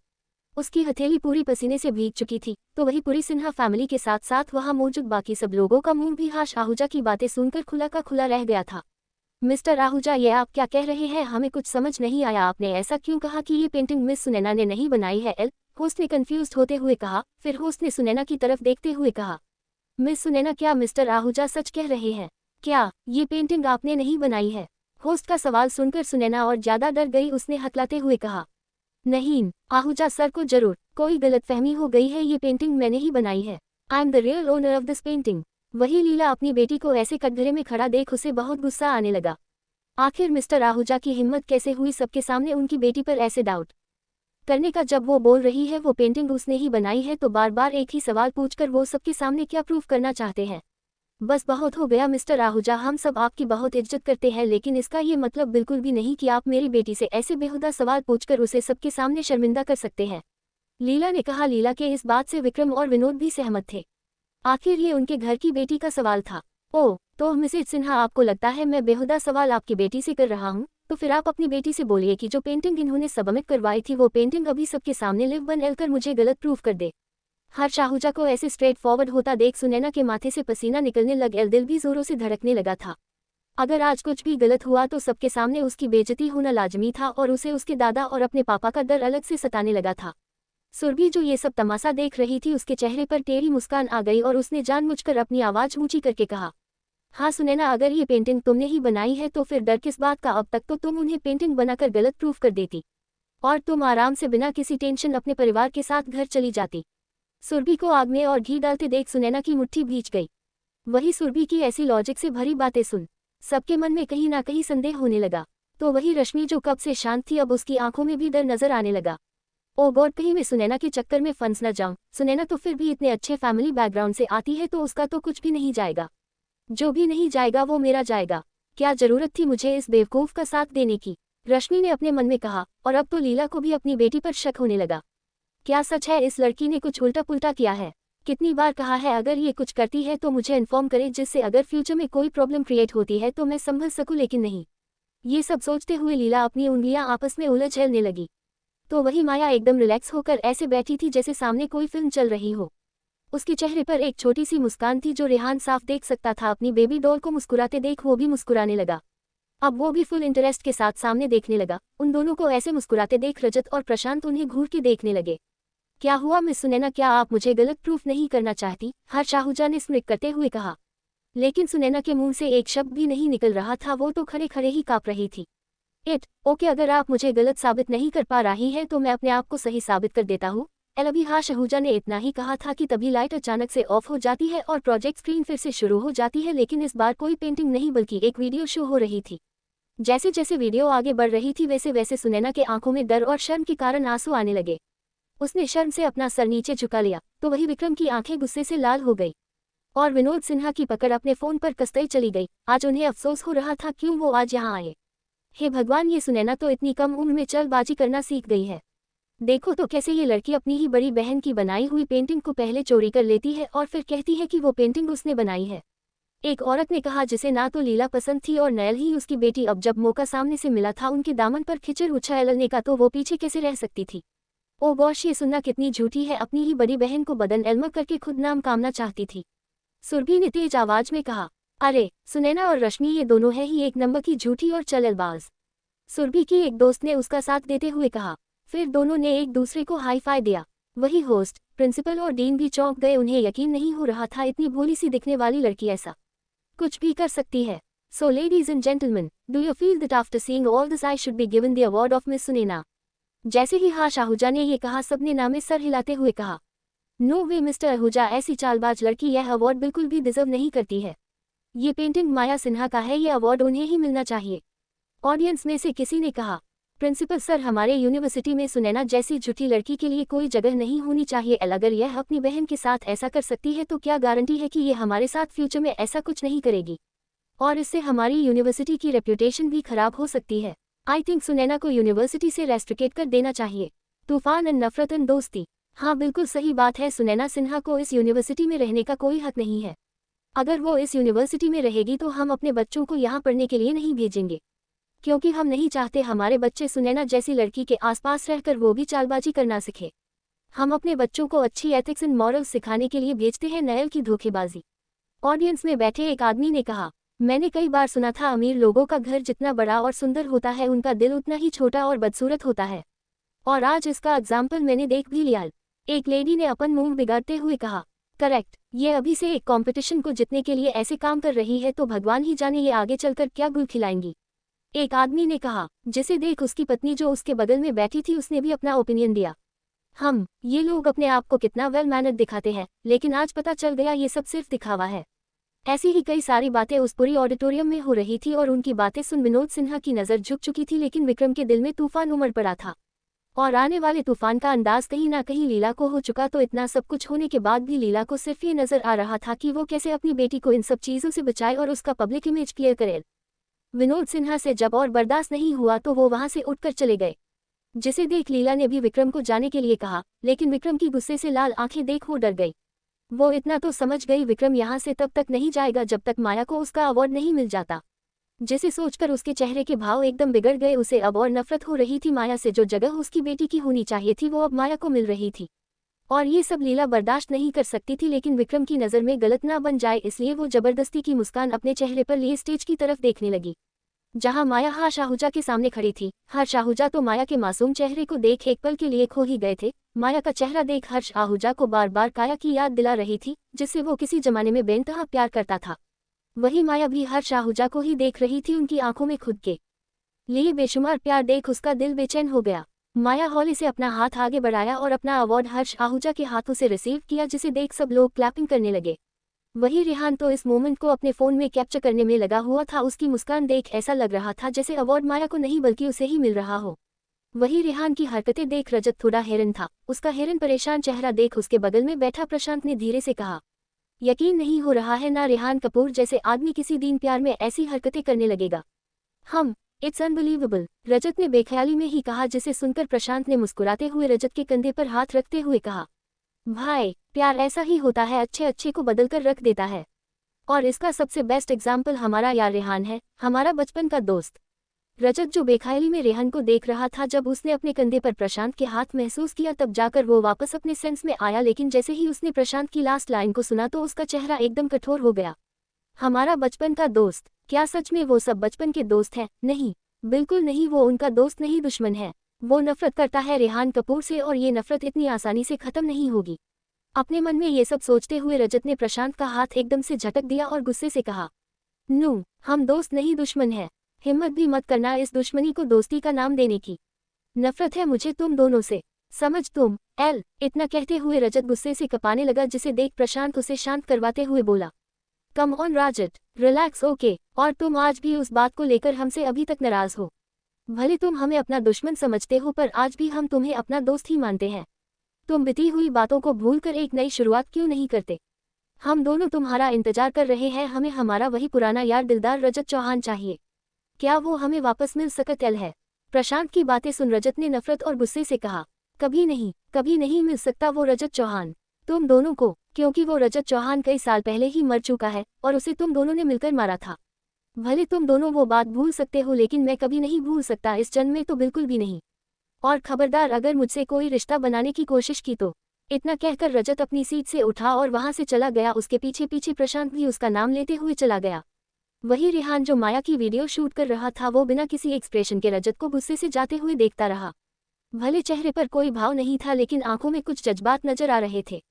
उसकी हथेली पूरी पसीने से भीग चुकी थी। तो वही पूरी सिन्हा फैमिली के साथ साथ वहां मौजूद बाकी सब लोगों का मुंह भी हर्ष आहूजा की बातें सुनकर खुला का खुला रह गया था। मिस्टर आहूजा, ये आप क्या कह रहे हैं? हमें कुछ समझ नहीं आया। आपने ऐसा क्यों कहा कि ये पेंटिंग मिस सुनैना ने नहीं बनाई है? होस्ट ने कंफ्यूज्ड होते हुए कहा। फिर होस्ट ने सुनैना की तरफ देखते हुए कहा, मिस सुनैना, क्या मिस्टर आहूजा सच कह रहे हैं? क्या ये पेंटिंग आपने नहीं बनाई है? होस्ट का सवाल सुनकर सुनैना और ज्यादा डर गई। उसने हकलाते हुए कहा, नहीं आहूजा सर को जरूर कोई गलतफहमी हो गई है, ये पेंटिंग मैंने ही बनाई है। I am the real owner of this painting. वही लीला अपनी बेटी को ऐसे कटघरे में खड़ा देख उसे बहुत गुस्सा आने लगा। आखिर मिस्टर आहूजा की हिम्मत कैसे हुई सबके सामने उनकी बेटी पर ऐसे डाउट करने का? जब वो बोल रही है वो पेंटिंग उसने ही बनाई है, तो बार बार एक ही सवाल पूछकर वो सबके सामने क्या प्रूफ करना चाहते हैं? बस बहुत हो गया मिस्टर आहूजा, हम सब आपकी बहुत इज्जत करते हैं, लेकिन इसका ये मतलब बिल्कुल भी नहीं कि आप मेरी बेटी से ऐसे बेहुदा सवाल पूछकर उसे सबके सामने शर्मिंदा कर सकते हैं, लीला ने कहा। लीला के इस बात से विक्रम और विनोद भी सहमत थे। आखिर ये उनके घर की बेटी का सवाल था। ओह, तो मिसेज सिन्हा, आपको लगता है मैं बेहुदा सवाल आपकी बेटी से कर रहा हूँ? तो फिर आप अपनी बेटी से बोलिए कि जो पेंटिंग इन्होंने सबमिट करवाई थी वो पेंटिंग अभी सबके सामने लिव बन एल कर मुझे गलत प्रूफ कर दे। हर्ष आहूजा को ऐसे स्ट्रेट फॉरवर्ड होता देख सुनैना के माथे से पसीना निकलने लग, दिल भी जोरों से धड़कने लगा था। अगर आज कुछ भी गलत हुआ तो सबके सामने उसकी बेइज्जती होना लाजमी था और उसे उसके दादा और अपने पापा का डर अलग से सताने लगा था। सुरभि जो ये सब तमाशा देख रही थी, उसके चेहरे पर टेढ़ी मुस्कान आ गई और उसने जानबूझकर अपनी आवाज ऊंची करके कहा, हाँ सुनैना, अगर ये पेंटिंग तुमने ही बनाई है तो फिर डर किस बात का? अब तक तो तुम उन्हें पेंटिंग बनाकर गलत प्रूफ कर देती और तुम आराम से बिना किसी टेंशन अपने परिवार के साथ घर चली जाती। सुरभि को आग में और घी डालते देख सुनैना की मुट्ठी भींच गई। वही सुरभि की ऐसी लॉजिक से भरी बातें सुन सबके मन में कहीं ना कहीं संदेह होने लगा। तो वही रश्मि जो कब से शांत थी, अब उसकी आंखों में भी डर नजर आने लगा। ओ गॉड, कहीं मैं सुनैना के चक्कर में फंस न जाऊं। सुनैना तो फिर भी इतने अच्छे फैमिली बैकग्राउंड से आती है, तो उसका तो कुछ भी नहीं जाएगा। जो भी नहीं जाएगा वो मेरा जाएगा। क्या जरूरत थी मुझे इस बेवकूफ का साथ देने की? रश्मि ने अपने मन में कहा। और अब तो लीला को भी अपनी बेटी पर शक होने लगा। क्या सच है इस लड़की ने कुछ उल्टा पुल्टा किया है? कितनी बार कहा है अगर ये कुछ करती है तो मुझे इन्फॉर्म करे, जिससे अगर फ्यूचर में कोई प्रॉब्लम क्रिएट होती है तो मैं संभल सकूं, लेकिन नहीं। ये सब सोचते हुए लीला अपनी उंगलियां आपस में उलझने लगी। तो वही माया एकदम रिलैक्स होकर ऐसे बैठी थी जैसे सामने कोई फिल्म चल रही हो। उसके चेहरे पर एक छोटी सी मुस्कान थी जो रेहान साफ देख सकता था। अपनी बेबी डॉल को मुस्कुराते देख वो भी मुस्कुराने लगा। अब वो भी फुल इंटरेस्ट के साथ सामने देखने लगा। उन दोनों को ऐसे मुस्कुराते देख रजत और प्रशांत उन्हें घूर के देखने लगे। क्या हुआ मिस सुनैना, क्या आप मुझे गलत प्रूफ नहीं करना चाहती? हर्ष आहूजा ने स्मित करते हुए कहा। लेकिन सुनैना के मुंह से एक शब्द भी नहीं निकल रहा था, वो तो खड़े खड़े ही कांप रही थी। ओके, अगर आप मुझे गलत साबित नहीं कर पा रही हैं तो मैं अपने आप को सही साबित कर देता हूँ। अभी हर्ष आहूजा ने इतना ही कहा था कि तभी लाइट अचानक से ऑफ हो जाती है और प्रोजेक्ट स्क्रीन फिर से शुरू हो जाती है, लेकिन इस बार कोई पेंटिंग नहीं बल्कि एक वीडियो शो हो रही थी। जैसे जैसे वीडियो आगे बढ़ रही थी वैसे वैसे सुनैना के आंखों में डर और शर्म के कारण आंसू आने लगे। उसने शर्म से अपना सर नीचे झुका लिया तो वही विक्रम की आंखें गुस्से से लाल हो गई और विनोद सिन्हा की पकड़ अपने फोन पर कसते चली गई। आज उन्हें अफसोस हो रहा था क्यों वो आज यहाँ आए। हे भगवान, ये सुनैना तो इतनी कम उम्र में चलबाजी करना सीख गई है। देखो तो कैसे ये लड़की अपनी ही बड़ी बहन की बनाई हुई पेंटिंग को पहले चोरी कर लेती है और फिर कहती है कि वो पेंटिंग उसने बनाई है। एक औरत ने कहा जिसे ना तो लीला पसंद थी और नयल ही उसकी बेटी। अब जब मौका सामने से मिला था उनके दामन पर खिचड़ उछालने का तो वो पीछे कैसे रह सकती थी। ओ गॉश, ये सुनना कितनी झूठी है। अपनी ही बड़ी बहन को बदन एल्म करके खुद नाम कामना चाहती थी। सुरभि ने तेज आवाज में कहा। अरे सुनैना और रश्मि ये दोनों है ही एक नंबर की झूठी और चलबाज। सुरभि की एक दोस्त ने उसका साथ देते हुए कहा। फिर दोनों ने एक दूसरे को हाई फाई दिया। वही होस्ट, प्रिंसिपल और डीन भी चौंक गए। उन्हें यकीन नहीं हो रहा था इतनी भोली सी दिखने वाली लड़की ऐसा कुछ भी कर सकती है। So ladies and gentleman, do you feel that after seeing all this I should be given the award of miss Sunaina? जैसे ही हर्ष आहूजा ने ये कहा सबने नामे सर हिलाते हुए कहा, नो वे मिस्टर आहूजा, ऐसी चालबाज लड़की यह अवार्ड बिल्कुल भी डिजर्व नहीं करती है। ये पेंटिंग माया सिन्हा का है, ये अवार्ड उन्हें ही मिलना चाहिए। ऑडियंस में से किसी ने कहा, प्रिंसिपल सर, हमारे यूनिवर्सिटी में सुनैना जैसी झूठी लड़की के लिए कोई जगह नहीं होनी चाहिए। अगर यह अपनी बहन के साथ ऐसा कर सकती है तो क्या गारंटी है कि ये हमारे साथ फ्यूचर में ऐसा कुछ नहीं करेगी और इससे हमारी यूनिवर्सिटी की रेप्यूटेशन भी खराब हो सकती है। आई थिंक सुनैना को यूनिवर्सिटी से रेस्ट्रिकेट कर देना चाहिए। तूफान एंड नफरत एंड दोस्ती। हाँ बिल्कुल सही बात है, सुनैना सिन्हा को इस यूनिवर्सिटी में रहने का कोई हक नहीं है। अगर वो इस यूनिवर्सिटी में रहेगी तो हम अपने बच्चों को यहाँ पढ़ने के लिए नहीं भेजेंगे, क्योंकि हम नहीं चाहते हमारे बच्चे सुनैना जैसी लड़की के आसपास रहकर वो भी चालबाजी करना सीखे। हम अपने बच्चों को अच्छी एथिक्स एंड मॉरल्स सिखाने के लिए भेजते हैं, नयल की धोखेबाजी। ऑडियंस में बैठे एक आदमी ने कहा, मैंने कई बार सुना था अमीर लोगों का घर जितना बड़ा और सुंदर होता है उनका दिल उतना ही छोटा और बदसूरत होता है, और आज इसका एग्जाम्पल मैंने देख भी लिया। एक लेडी ने अपन मुंह बिगाड़ते हुए कहा, करेक्ट, ये अभी से एक कंपटीशन को जीतने के लिए ऐसे काम कर रही है तो भगवान ही जाने ये आगे चलकर क्या गुल खिलाएंगी। एक आदमी ने कहा, जिसे देख उसकी पत्नी जो उसके बगल में बैठी थी उसने भी अपना ओपिनियन दिया। ये लोग अपने आप को कितना वेल मैनर्ड दिखाते हैं, लेकिन आज पता चल गया ये सब सिर्फ दिखावा है। ऐसी ही कई सारी बातें उस पूरी ऑडिटोरियम में हो रही थी और उनकी बातें सुन विनोद सिन्हा की नज़र झुक चुकी थी, लेकिन विक्रम के दिल में तूफान उमड़ पड़ा था और आने वाले तूफान का अंदाज कहीं ना कहीं लीला को हो चुका। तो इतना सब कुछ होने के बाद भी लीला को सिर्फ ये नजर आ रहा था कि वो कैसे अपनी बेटी को इन सब चीजों से बचाए और उसका पब्लिक इमेज क्लियर करे। विनोद सिन्हा से जब और बर्दाश्त नहीं हुआ तो वो वहां से उठकर चले गए, जिसे देख लीला ने भी विक्रम को जाने के लिए कहा, लेकिन विक्रम की गुस्से से लाल आंखें देख वो डर गई। वो इतना तो समझ गई विक्रम यहाँ से तब तक नहीं जाएगा जब तक माया को उसका अवार्ड नहीं मिल जाता, जिसे सोचकर उसके चेहरे के भाव एकदम बिगड़ गए। उसे अब और नफरत हो रही थी माया से। जो जगह उसकी बेटी की होनी चाहिए थी वो अब माया को मिल रही थी, और ये सब लीला बर्दाश्त नहीं कर सकती थी। लेकिन विक्रम की नज़र में गलत ना बन जाए इसलिए वो जबरदस्ती की मुस्कान अपने चेहरे पर लिए स्टेज की तरफ देखने लगी, जहां माया हर्ष आहूजा के सामने खड़ी थी। हर्ष आहूजा तो माया के मासूम चेहरे को देख एक पल के लिए खो ही गए थे। माया का चेहरा देख हर्ष आहूजा को बार बार काया की याद दिला रही थी, जिससे वो किसी जमाने में बेइंतहा प्यार करता था। वही माया भी हर्ष आहूजा को ही देख रही थी। उनकी आंखों में खुद के लिए बेशुमार प्यार देख उसका दिल बेचैन हो गया। माया हौले से अपना हाथ आगे बढ़ाया और अपना अवार्ड हर्ष आहूजा के हाथों से रिसीव किया, जिसे देख सब लोग क्लैपिंग करने लगे। वही रेहान तो इस मोमेंट को अपने फोन में कैप्चर करने में लगा हुआ था। उसकी मुस्कान देख ऐसा लग रहा था जैसे अवार्ड माया को नहीं बल्कि उसे ही मिल रहा हो। वही रेहान की हरकतें देख रजत थोड़ा हैरान था। उसका हैरान परेशान चेहरा देख उसके बगल में बैठा प्रशांत ने धीरे से कहा, यकीन नहीं हो रहा है ना रेहान कपूर जैसे आदमी किसी दिन प्यार में ऐसी हरकतें करने लगेगा। इट्स अनबिलीवेबल, रजत ने बेख्याली में ही कहा, जिसे सुनकर प्रशांत ने मुस्कुराते हुए रजत के कंधे पर हाथ रखते हुए कहा, भाई प्यार ऐसा ही होता है, अच्छे अच्छे को बदलकर रख देता है। और इसका सबसे बेस्ट एग्जाम्पल हमारा यार रेहान है, हमारा बचपन का दोस्त। रजत जो बेख्याली में रेहान को देख रहा था, जब उसने अपने कंधे पर प्रशांत के हाथ महसूस किया तब जाकर वो वापस अपने सेंस में आया। लेकिन जैसे ही उसने प्रशांत की लास्ट लाइन को सुना तो उसका चेहरा एकदम कठोर हो गया। हमारा बचपन का दोस्त? क्या सच में वो सब बचपन के दोस्त हैं? नहीं, बिल्कुल नहीं, वो उनका दोस्त नहीं दुश्मन है। वो नफरत करता है रेहान कपूर से, और ये नफरत इतनी आसानी से खत्म नहीं होगी। अपने मन में ये सब सोचते हुए रजत ने प्रशांत का हाथ एकदम से झटक दिया और गुस्से से कहा, नू, हम दोस्त नहीं दुश्मन है। हिम्मत भी मत करना इस दुश्मनी को दोस्ती का नाम देने की। नफरत है मुझे तुम दोनों से, समझ तुम एल। इतना कहते हुए रजत गुस्से से कपाने लगा, जिसे देख प्रशांत उसे शांत करवाते हुए बोला, come on Rajat, relax, okay. और तुम आज भी उस बात को लेकर हमसे अभी तक नाराज हो। भले तुम हमें अपना दुश्मन समझते हो, पर आज भी हम तुम्हें अपना दोस्त ही मानते हैं। तुम बीती हुई बातों को भूलकर एक नई शुरुआत क्यों नहीं करते? हम दोनों तुम्हारा इंतजार कर रहे हैं। हमें हमारा वही पुराना यार दिलदार रजत चौहान चाहिए। क्या वो हमें वापस मिल सकता है? प्रशांत की बातें सुन रजत ने नफरत और गुस्से से कहा, कभी नहीं मिल सकता वो रजत चौहान तुम दोनों को, क्योंकि वो रजत चौहान कई साल पहले ही मर चुका है और उसे तुम दोनों ने मिलकर मारा था। भले तुम दोनों वो बात भूल सकते हो, लेकिन मैं कभी नहीं भूल सकता, इस जन्म में तो बिल्कुल भी नहीं। और खबरदार अगर मुझसे कोई रिश्ता बनाने की कोशिश की तो। इतना कहकर रजत अपनी सीट से उठा और वहां से चला गया। उसके पीछे पीछे प्रशांत भी उसका नाम लेते हुए चला गया। वही रेहान जो माया की वीडियो शूट कर रहा था, वो बिना किसी एक्सप्रेशन के रजत को गुस्से से जाते हुए देखता रहा। भले चेहरे पर कोई भाव नहीं था, लेकिन आंखों में कुछ जज्बात नजर आ रहे थे।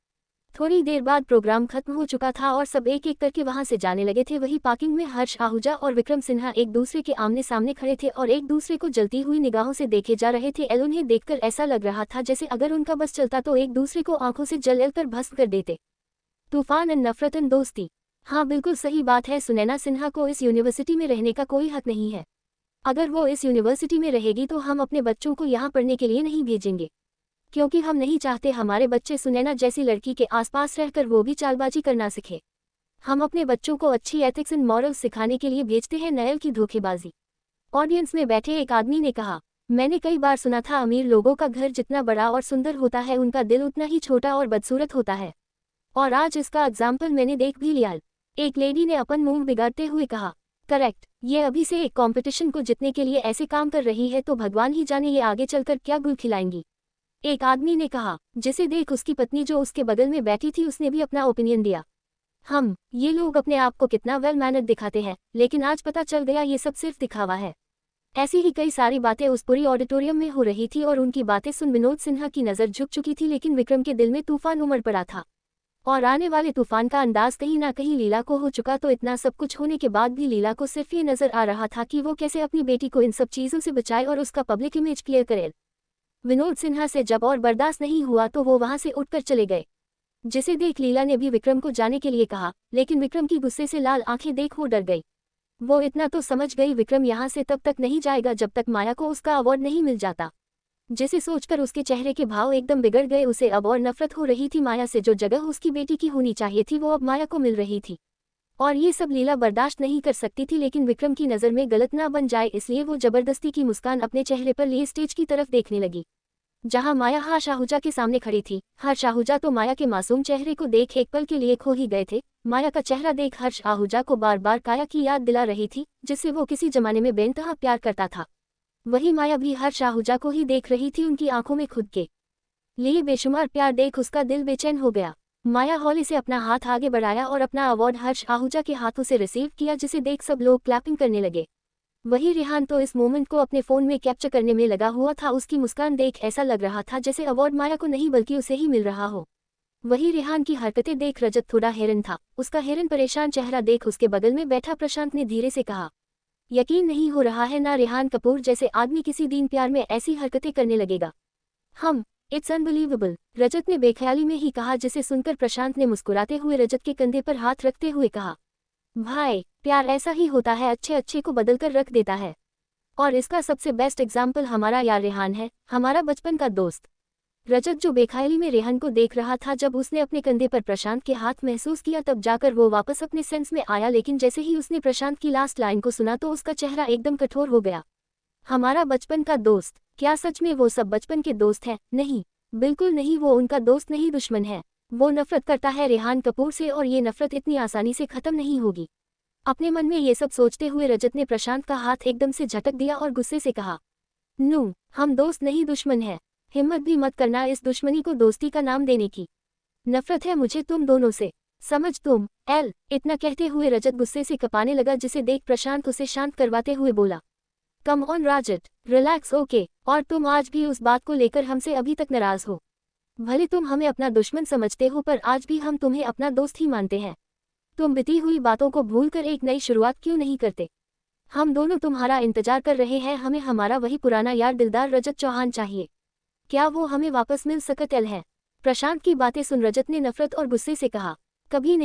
थोड़ी देर बाद प्रोग्राम खत्म हो चुका था और सब एक एक करके वहां से जाने लगे थे। वही पार्किंग में हर्ष आहूजा और विक्रम सिन्हा एक दूसरे के आमने सामने खड़े थे और एक दूसरे को जलती हुई निगाहों से देखे जा रहे थे। उन्हें देखकर ऐसा लग रहा था जैसे अगर उनका बस चलता तो एक दूसरे को आंखों से जल कर भस्म कर देते। तूफान एंड नफरत एंड दोस्ती। हाँ, बिल्कुल सही बात है। सुनैना सिन्हा को इस यूनिवर्सिटी में रहने का कोई हक नहीं है। अगर वो इस यूनिवर्सिटी में रहेगी तो हम अपने बच्चों को यहाँ पढ़ने के लिए नहीं भेजेंगे, क्योंकि हम नहीं चाहते हमारे बच्चे सुनैना जैसी लड़की के आसपास रहकर वो भी चालबाजी करना सीखे। हम अपने बच्चों को अच्छी एथिक्स एंड मॉरल्स सिखाने के लिए भेजते हैं, नयल की धोखेबाजी। ऑडियंस में बैठे एक आदमी ने कहा, मैंने कई बार सुना था अमीर लोगों का घर जितना बड़ा और सुंदर होता है, उनका दिल उतना ही छोटा और बदसूरत होता है। और आज इसका एग्जाम्पल मैंने देख भी लिया। एक लेडी ने अपन मुंह बिगाड़ते हुए कहा, करेक्ट, ये अभी से एक कंपटीशन को जीतने के लिए ऐसे काम कर रही है तो भगवान ही जाने ये आगे चलकर क्या गुल खिलाएंगी। एक आदमी ने कहा, जिसे देख उसकी पत्नी जो उसके बगल में बैठी थी उसने भी अपना ओपिनियन दिया। ये लोग अपने आप को कितना वेल मैनर्ड दिखाते हैं, लेकिन आज पता चल गया ये सब सिर्फ दिखावा है। ऐसी ही कई सारी बातें उस पूरी ऑडिटोरियम में हो रही थी और उनकी बातें सुन विनोद सिन्हा की नज़र झुक चुकी थी, लेकिन विक्रम के दिल में तूफान उमड़ पड़ा था और आने वाले तूफान का अंदाज कहीं ना कहीं लीला को हो चुका। तो इतना सब कुछ होने के बाद भी लीला को सिर्फ ये नजर आ रहा था कि वो कैसे अपनी बेटी को इन सब चीज़ों से बचाए और उसका पब्लिक इमेज क्लियर करे। विनोद सिन्हा से जब और बर्दाश्त नहीं हुआ तो वो वहां से उठकर चले गए, जिसे देख लीला ने भी विक्रम को जाने के लिए कहा, लेकिन विक्रम की गुस्से से लाल आंखें देख वो डर गई। वो इतना तो समझ गई विक्रम यहाँ से तब तक नहीं जाएगा जब तक माया को उसका अवार्ड नहीं मिल जाता, जिसे सोचकर उसके चेहरे के भाव एकदम बिगड़ गए। उसे अब और नफरत हो रही थी माया से। जो जगह उसकी बेटी की होनी चाहिए थी वो अब माया को मिल रही थी। और ये सब लीला बर्दाश्त नहीं कर सकती थी, लेकिन विक्रम की नज़र में गलत ना बन जाए इसलिए वो जबरदस्ती की मुस्कान अपने चेहरे पर लिए स्टेज की तरफ देखने लगी, जहां माया हर्ष आहूजा के सामने खड़ी थी। हर्ष आहूजा तो माया के मासूम चेहरे को देख एक पल के लिए खो ही गए थे। माया का चेहरा देख हर्ष आहूजा को बार बार काया की याद दिला रही थी, जिससे वो किसी जमाने में बेइंतहा प्यार करता था। वही माया भी हर्ष आहूजा को ही देख रही थी। उनकी आंखों में खुद के लिए बेशुमार प्यार देख उसका दिल बेचैन हो गया। माया हौले से अपना हाथ आगे बढ़ाया और अपना अवार्ड हर्ष आहूजा के हाथों से रिसीव किया, जिसे देख सब लोग क्लैपिंग करने लगे। वही रिहान तो इस मोमेंट को अपने फोन में कैप्चर करने में लगा हुआ था। उसकी मुस्कान देख ऐसा लग रहा था जैसे अवार्ड माया को नहीं बल्कि उसे ही मिल रहा हो। वही रिहान की हरकतें देख रजत थोड़ा हैरान था। उसका हैरान परेशान चेहरा देख उसके बगल में बैठा प्रशांत ने धीरे से कहा, यकीन नहीं हो रहा है ना रिहान कपूर जैसे आदमी किसी दिन प्यार में ऐसी हरकतें करने लगेगा। इट्स अनबिलीवेबल, रजत ने बेख्याली में ही कहा, जिसे सुनकर प्रशांत ने मुस्कुराते हुए रजत के कंधे पर हाथ रखते हुए कहा, भाई प्यार ऐसा ही होता है, अच्छे अच्छे को बदलकर रख देता है। और इसका सबसे बेस्ट एग्जाम्पल हमारा यार रेहान है, हमारा बचपन का दोस्त। रजत जो बेख्याली में रेहान को देख रहा था, जब उसने अपने कंधे पर प्रशांत के हाथ महसूस किया तब जाकर वो वापस अपने सेंस में आया। लेकिन जैसे ही उसने प्रशांत की लास्ट लाइन को सुना तो उसका चेहरा एकदम कठोर हो गया। हमारा बचपन का दोस्त? क्या सच में वो सब बचपन के दोस्त हैं? नहीं, बिल्कुल नहीं, वो उनका दोस्त नहीं दुश्मन है। वो नफरत करता है रेहान कपूर से और ये नफरत इतनी आसानी से खत्म नहीं होगी। अपने मन में ये सब सोचते हुए रजत ने प्रशांत का हाथ एकदम से झटक दिया और गुस्से से कहा, नू, हम दोस्त नहीं दुश्मन है। हिम्मत भी मत करना इस दुश्मनी को दोस्ती का नाम देने की। नफरत है मुझे तुम दोनों से, समझ तुम एल। इतना कहते हुए रजत गुस्से से कपाने लगा, जिसे देख प्रशांत उसे शांत करवाते हुए बोला, come on Rajat, relax, okay. और तुम आज भी उस बात को लेकर हमसे अभी तक नाराज हो। भले तुम हमें अपना दुश्मन समझते हो पर आज भी हम तुम्हें अपना दोस्त ही मानते हैं। तुम बीती हुई बातों को भूलकर एक नई शुरुआत क्यों नहीं करते? हम दोनों तुम्हारा इंतजार कर रहे हैं। हमें हमारा वही पुराना यार दिलदार रजत चौहान चाहिए। क्या वो हमें वापस मिल सकता है? प्रशांत की बातें सुन रजत ने नफरत और गुस्से से कहा, कभी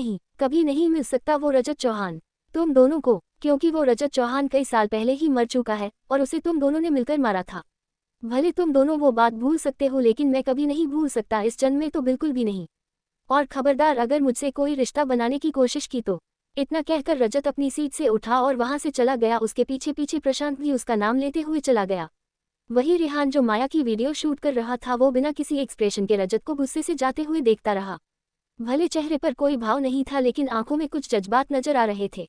नहीं मिल सकता वो रजत चौहान तुम दोनों को, क्योंकि वो रजत चौहान कई साल पहले ही मर चुका है और उसे तुम दोनों ने मिलकर मारा था। भले तुम दोनों वो बात भूल सकते हो, लेकिन मैं कभी नहीं भूल सकता, इस जन्म में तो बिल्कुल भी नहीं। और खबरदार अगर मुझसे कोई रिश्ता बनाने की कोशिश की तो। इतना कहकर रजत अपनी सीट से उठा और वहां से चला गया। उसके पीछे पीछे प्रशांत भी उसका नाम लेते हुए चला गया। वही रिहान जो माया की वीडियो शूट कर रहा था, वो बिना किसी एक्सप्रेशन के रजत को गुस्से से जाते हुए देखता रहा। भले चेहरे पर कोई भाव नहीं था, लेकिन आंखों में कुछ जज्बात नजर आ रहे थे।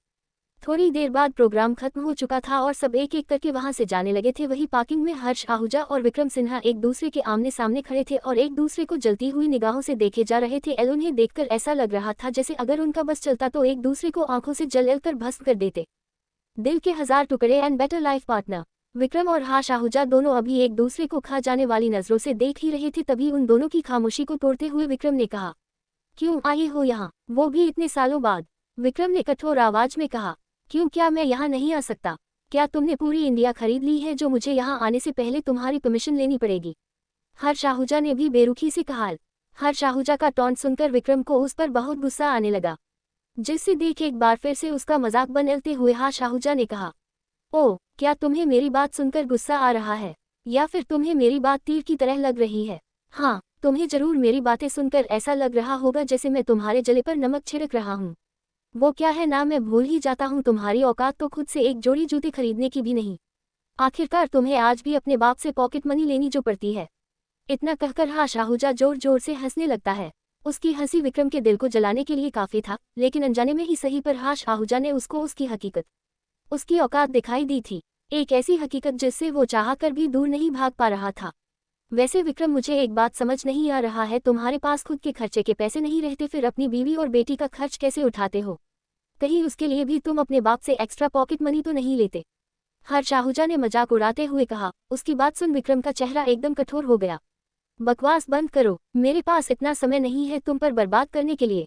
थोड़ी देर बाद प्रोग्राम खत्म हो चुका था और सब एक एक करके वहां से जाने लगे थे। वही पार्किंग में हर्ष आहूजा और विक्रम सिन्हा एक दूसरे के आमने सामने खड़े थे और एक दूसरे को जलती हुई निगाहों से देखे जा रहे थे। उन्हें देखकर ऐसा लग रहा था जैसे अगर उनका बस चलता तो एक दूसरे को आंखों से जल कर भस्म कर देते। दिल के हजार टुकड़े and better life partner. Vikram और हर्ष आहूजा दोनों अभी एक दूसरे को खा जाने वाली नजरों से देख ही रहे थे। तभी उन दोनों की खामोशी को तोड़ते हुए विक्रम ने कहा, क्यों आए हो यहाँ, वो भी इतने सालों बाद? विक्रम ने कठोर आवाज में कहा, क्यों, क्या मैं यहाँ नहीं आ सकता? क्या तुमने पूरी इंडिया खरीद ली है जो मुझे यहाँ आने से पहले तुम्हारी परमिशन लेनी पड़ेगी? हर्ष आहूजा ने भी बेरुखी से कहा। हर्ष आहूजा का टॉन्ट सुनकर विक्रम को उस पर बहुत गुस्सा आने लगा, जिससे देख एक बार फिर से उसका मजाक बनते हुए हर्ष आहूजा ने कहा, ओह, क्या तुम्हें मेरी बात सुनकर गुस्सा आ रहा है, या फिर तुम्हें मेरी बात तीर की तरह लग रही है? हाँ, तुम्हें जरूर मेरी बातें सुनकर ऐसा लग रहा होगा जैसे मैं तुम्हारे जले पर नमक छिड़क रहा हूँ। वो क्या है ना, मैं भूल ही जाता हूँ, तुम्हारी औकात तो खुद से एक जोड़ी जूते खरीदने की भी नहीं। आखिरकार तुम्हें आज भी अपने बाप से पॉकेट मनी लेनी जो पड़ती है। इतना कहकर हर्ष आहूजा जोर जोर से हंसने लगता है। उसकी हंसी विक्रम के दिल को जलाने के लिए काफी था, लेकिन अनजाने में ही सही पर हर्ष आहूजा ने उसको उसकी हकीकत, उसकी औकात दिखाई दी थी। एक ऐसी हकीकत जिससे वो चाह कर भी दूर नहीं भाग पा रहा था। वैसे विक्रम, मुझे एक बात समझ नहीं आ रहा है, तुम्हारे पास खुद के खर्चे के पैसे नहीं रहते फिर अपनी बीवी और बेटी का खर्च कैसे उठाते हो? कहीं उसके लिए भी तुम अपने बाप से एक्स्ट्रा पॉकेट मनी तो नहीं लेते? हर्ष आहूजा ने मजाक उड़ाते हुए कहा। उसकी बात सुन विक्रम का चेहरा एकदम कठोर हो गया। बकवास बंद करो, मेरे पास इतना समय नहीं है तुम पर बर्बाद करने के लिए।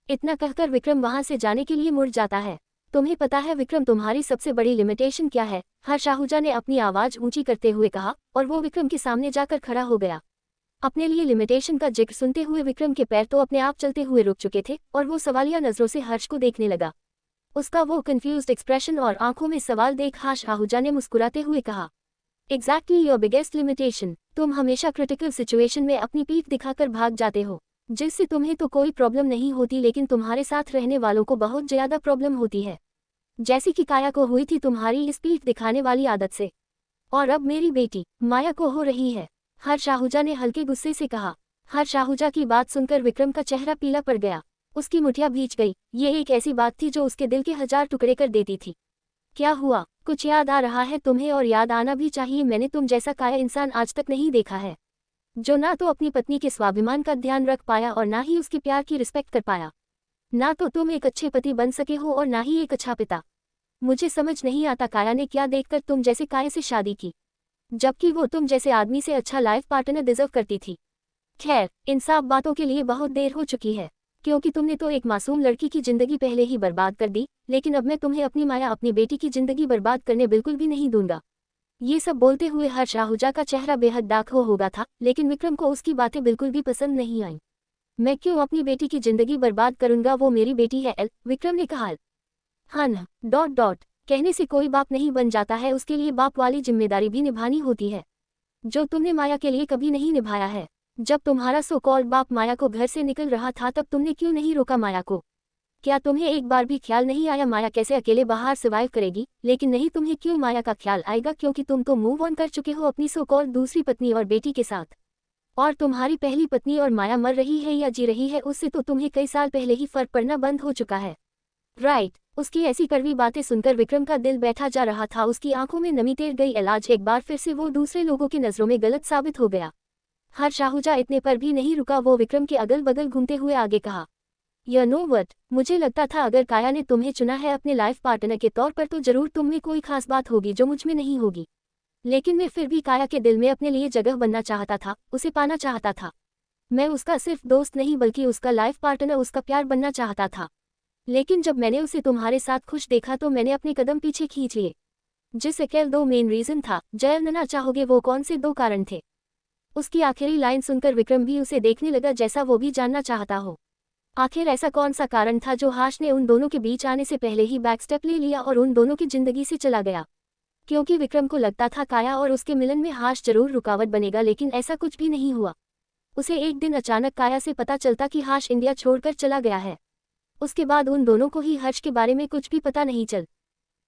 इतना कहकर विक्रम वहां से जाने के लिए मुड़ जाता है। तुम्हें पता है विक्रम, तुम्हारी सबसे बड़ी लिमिटेशन क्या है? हर्ष आहूजा ने अपनी आवाज ऊंची करते हुए कहा और वो विक्रम के सामने जाकर खड़ा हो गया। अपने लिए लिमिटेशन का जिक्र सुनते हुए विक्रम के पैर तो अपने आप चलते हुए रुक चुके थे और वो सवालिया नजरों से हर्ष को देखने लगा। उसका वो कंफ्यूज्ड एक्सप्रेशन और आंखों में सवाल देख हर्ष आहूजा ने मुस्कुराते हुए कहा, एग्जैक्टली योर बिगेस्ट लिमिटेशन। तुम हमेशा क्रिटिकल सिचुएशन में अपनी पीठ दिखाकर भाग जाते हो, जिससे तुम्हें तो कोई प्रॉब्लम नहीं होती लेकिन तुम्हारे साथ रहने वालों को बहुत ज़्यादा प्रॉब्लम होती है, जैसी कि काया को हुई थी तुम्हारी इस पीठ दिखाने वाली आदत से, और अब मेरी बेटी माया को हो रही है। हर्ष आहूजा ने हल्के गुस्से से कहा। हर्ष आहूजा की बात सुनकर विक्रम का चेहरा पीला पड़ गया, उसकी मुठिया भींच गई। ये एक ऐसी बात थी जो उसके दिल के 1000 टुकड़े कर देती थी। क्या हुआ, कुछ याद आ रहा है तुम्हें? और याद आना भी चाहिए, मैंने तुम जैसा काया इंसान आज तक नहीं देखा है, जो ना तो अपनी पत्नी के स्वाभिमान का ध्यान रख पाया और ना ही उसके प्यार की रिस्पेक्ट कर पाया। ना तो तुम एक अच्छे पति बन सके हो और ना ही एक अच्छा पिता। मुझे समझ नहीं आता काया ने क्या देखकर तुम जैसे काया से शादी की, जबकि वो तुम जैसे आदमी से अच्छा लाइफ पार्टनर डिजर्व करती थी। खैर, इन सब बातों के लिए बहुत देर हो चुकी है, क्योंकि तुमने तो एक मासूम लड़की की जिंदगी पहले ही बर्बाद कर दी, लेकिन अब मैं तुम्हें अपनी माया, अपनी बेटी की जिंदगी बर्बाद करने बिल्कुल भी नहीं दूंगा। ये सब बोलते हुए हर्ष आहूजा का चेहरा बेहद दाग हो गया था, लेकिन विक्रम को उसकी बातें बिल्कुल भी पसंद नहीं आईं। मैं क्यों अपनी बेटी की जिंदगी बर्बाद करूंगा, वो मेरी बेटी है एल, विक्रम ने कहा। हाँ न, डॉट डॉट कहने से कोई बाप नहीं बन जाता है, उसके लिए बाप वाली जिम्मेदारी भी निभानी होती है, जो तुमने माया के लिए कभी नहीं निभाया है। जब तुम्हारा सो कॉल्ड बाप माया को घर से निकल रहा था, तब तुमने क्यों नहीं रोका माया को? क्या तुम्हें एक बार भी ख्याल नहीं आया माया कैसे अकेले बाहर सर्वाइव करेगी? लेकिन नहीं, तुम्हें क्यों माया का ख्याल आएगा, क्योंकि तुम तो मूव ऑन कर चुके हो अपनी सो कॉल्ड दूसरी पत्नी और बेटी के साथ, और तुम्हारी पहली पत्नी और माया मर रही है या जी रही है, उससे तो तुम्हें कई साल पहले ही फर्क पड़ना बंद हो चुका है। राइट। उसकी ऐसी कड़वी बातें सुनकर विक्रम का दिल बैठा जा रहा था, उसकी आंखों में नमी तैर गई। इलाज एक बार फिर से वो दूसरे लोगों की नज़रों में गलत साबित हो गया। हर्ष आहूजा इतने पर भी नहीं रुका, वो विक्रम के अगल बगल घूमते हुए आगे कहा, यू नो व्हाट, मुझे लगता था अगर काया ने तुम्हें चुना है अपने लाइफ पार्टनर के तौर पर, तो जरूर तुम में कोई खास बात होगी जो मुझ में नहीं होगी। लेकिन मैं फिर भी काया के दिल में अपने लिए जगह बनना चाहता था, उसे पाना चाहता था। मैं उसका सिर्फ दोस्त नहीं बल्कि उसका लाइफ पार्टनर, उसका प्यार बनना चाहता था। लेकिन जब मैंने उसे तुम्हारे साथ खुश देखा तो मैंने अपने कदम पीछे खींच लिए। जिस अकेले दो मेन रीजन था, जानना चाहोगे वो कौन से 2 कारण थे? उसकी आखिरी लाइन सुनकर विक्रम भी उसे देखने लगा जैसा वो भी जानना चाहता हो। आखिर ऐसा कौन सा कारण था जो हर्ष ने उन दोनों के बीच आने से पहले ही बैकस्टेप ले लिया और उन दोनों की जिंदगी से चला गया? क्योंकि विक्रम को लगता था काया और उसके मिलन में हर्ष जरूर रुकावट बनेगा, लेकिन ऐसा कुछ भी नहीं हुआ। उसे एक दिन अचानक काया से पता चलता कि हर्ष इंडिया छोड़कर चला गया है। उसके बाद उन दोनों को ही हर्ष के बारे में कुछ भी पता नहीं चल।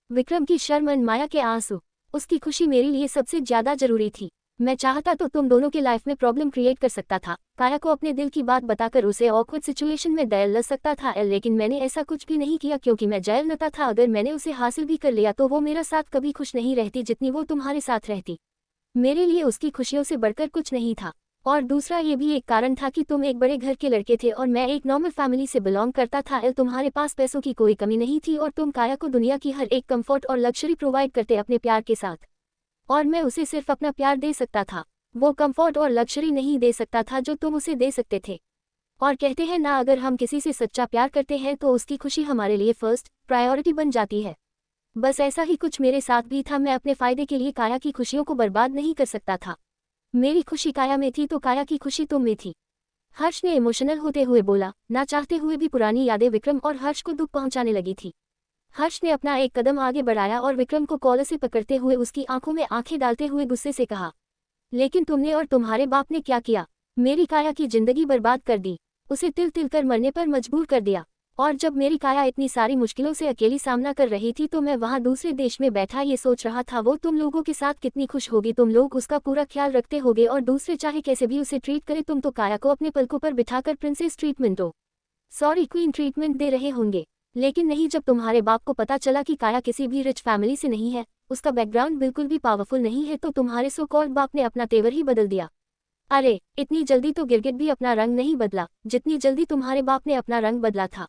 विक्रम की शर्म और माया के आंसू, उसकी खुशी मेरे लिए सबसे ज्यादा जरूरी थी। मैं चाहता तो तुम दोनों के लाइफ में प्रॉब्लम क्रिएट कर सकता था, काया को अपने दिल की बात बताकर उसे ऑकवर्ड सिचुएशन में डाल सकता था, लेकिन मैंने ऐसा कुछ भी नहीं किया क्योंकि मैं जानता था अगर मैंने उसे हासिल भी कर लिया तो वो मेरा साथ कभी खुश नहीं रहती जितनी वो तुम्हारे साथ रहती। मेरे लिए उसकी खुशियों से बढ़कर कुछ नहीं था। और दूसरा ये भी एक कारण था कि तुम एक बड़े घर के लड़के थे और मैं एक नॉर्मल फैमिली से बिलोंग करता था। तुम्हारे पास पैसों की कोई कमी नहीं थी और तुम काया को दुनिया की हर एक कंफर्ट और लग्जरी प्रोवाइड करते अपने प्यार के साथ, और मैं उसे सिर्फ अपना प्यार दे सकता था, वो कंफर्ट और लग्जरी नहीं दे सकता था जो तुम उसे दे सकते थे। और कहते हैं ना, अगर हम किसी से सच्चा प्यार करते हैं तो उसकी खुशी हमारे लिए फर्स्ट प्रायोरिटी बन जाती है। बस ऐसा ही कुछ मेरे साथ भी था। मैं अपने फायदे के लिए काया की खुशियों को बर्बाद नहीं कर सकता था। मेरी खुशी काया में थी तो काया की खुशी तुम में थी। हर्ष ने इमोशनल होते हुए बोला। ना चाहते हुए भी पुरानी यादें विक्रम और हर्ष को दुख पहुंचाने लगी थी। हर्ष ने अपना एक कदम आगे बढ़ाया और विक्रम को कॉलर से पकड़ते हुए उसकी आंखों में आंखें डालते हुए गुस्से से कहा, लेकिन तुमने और तुम्हारे बाप ने क्या किया? मेरी काया की जिंदगी बर्बाद कर दी, उसे तिल तिल कर मरने पर मजबूर कर दिया। और जब मेरी काया इतनी सारी मुश्किलों से अकेली सामना कर रही थी तो मैं वहां दूसरे देश में बैठा ये सोच रहा था वो तुम लोगों के साथ कितनी खुश होगी, तुम लोग उसका पूरा ख्याल रखते होगे और दूसरे चाहे कैसे भी उसे ट्रीट करे, तुम तो काया को अपने पलकों पर बिठाकर प्रिंसेस ट्रीटमेंट क्वीन ट्रीटमेंट दे रहे होंगे। लेकिन नहीं, जब तुम्हारे बाप को पता चला कि काया किसी भी रिच फैमिली से नहीं है, उसका बैकग्राउंड बिल्कुल भी पावरफुल नहीं है, तो तुम्हारे सो कॉल्ड बाप ने अपना तेवर ही बदल दिया। अरे इतनी जल्दी तो गिरगिट भी अपना रंग नहीं बदला जितनी जल्दी तुम्हारे बाप ने अपना रंग बदला था।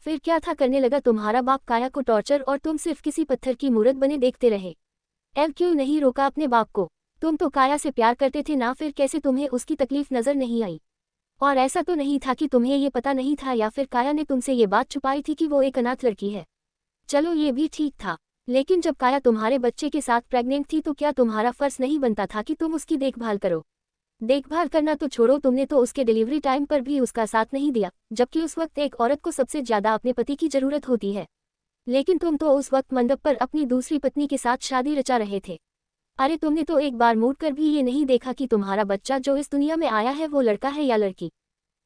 फिर क्या था करने लगा तुम्हारा बाप काया को टॉर्चर, और तुम सिर्फ किसी पत्थर की मूर्त बने देखते रहे। क्यों नहीं रोका अपने बाप को? तुम तो काया से प्यार करते थे ना, फिर कैसे तुम्हें उसकी तकलीफ नजर नहीं आई? और ऐसा तो नहीं था कि तुम्हें ये पता नहीं था या फिर काया ने तुमसे ये बात छुपाई थी कि वो एक अनाथ लड़की है? चलो ये भी ठीक था, लेकिन जब काया तुम्हारे बच्चे के साथ प्रेग्नेंट थी तो क्या तुम्हारा फर्ज नहीं बनता था कि तुम उसकी देखभाल करो? देखभाल करना तो छोड़ो, तुमने तो उसके डिलीवरी टाइम पर भी उसका साथ नहीं दिया, जबकि उस वक्त एक औरत को सबसे ज्यादा अपने पति की जरूरत होती है। लेकिन तुम तो उस वक्त मंडप पर अपनी दूसरी पत्नी के साथ शादी रचा रहे थे। अरे तुमने तो एक बार मुड़ कर भी ये नहीं देखा कि तुम्हारा बच्चा जो इस दुनिया में आया है वो लड़का है या लड़की।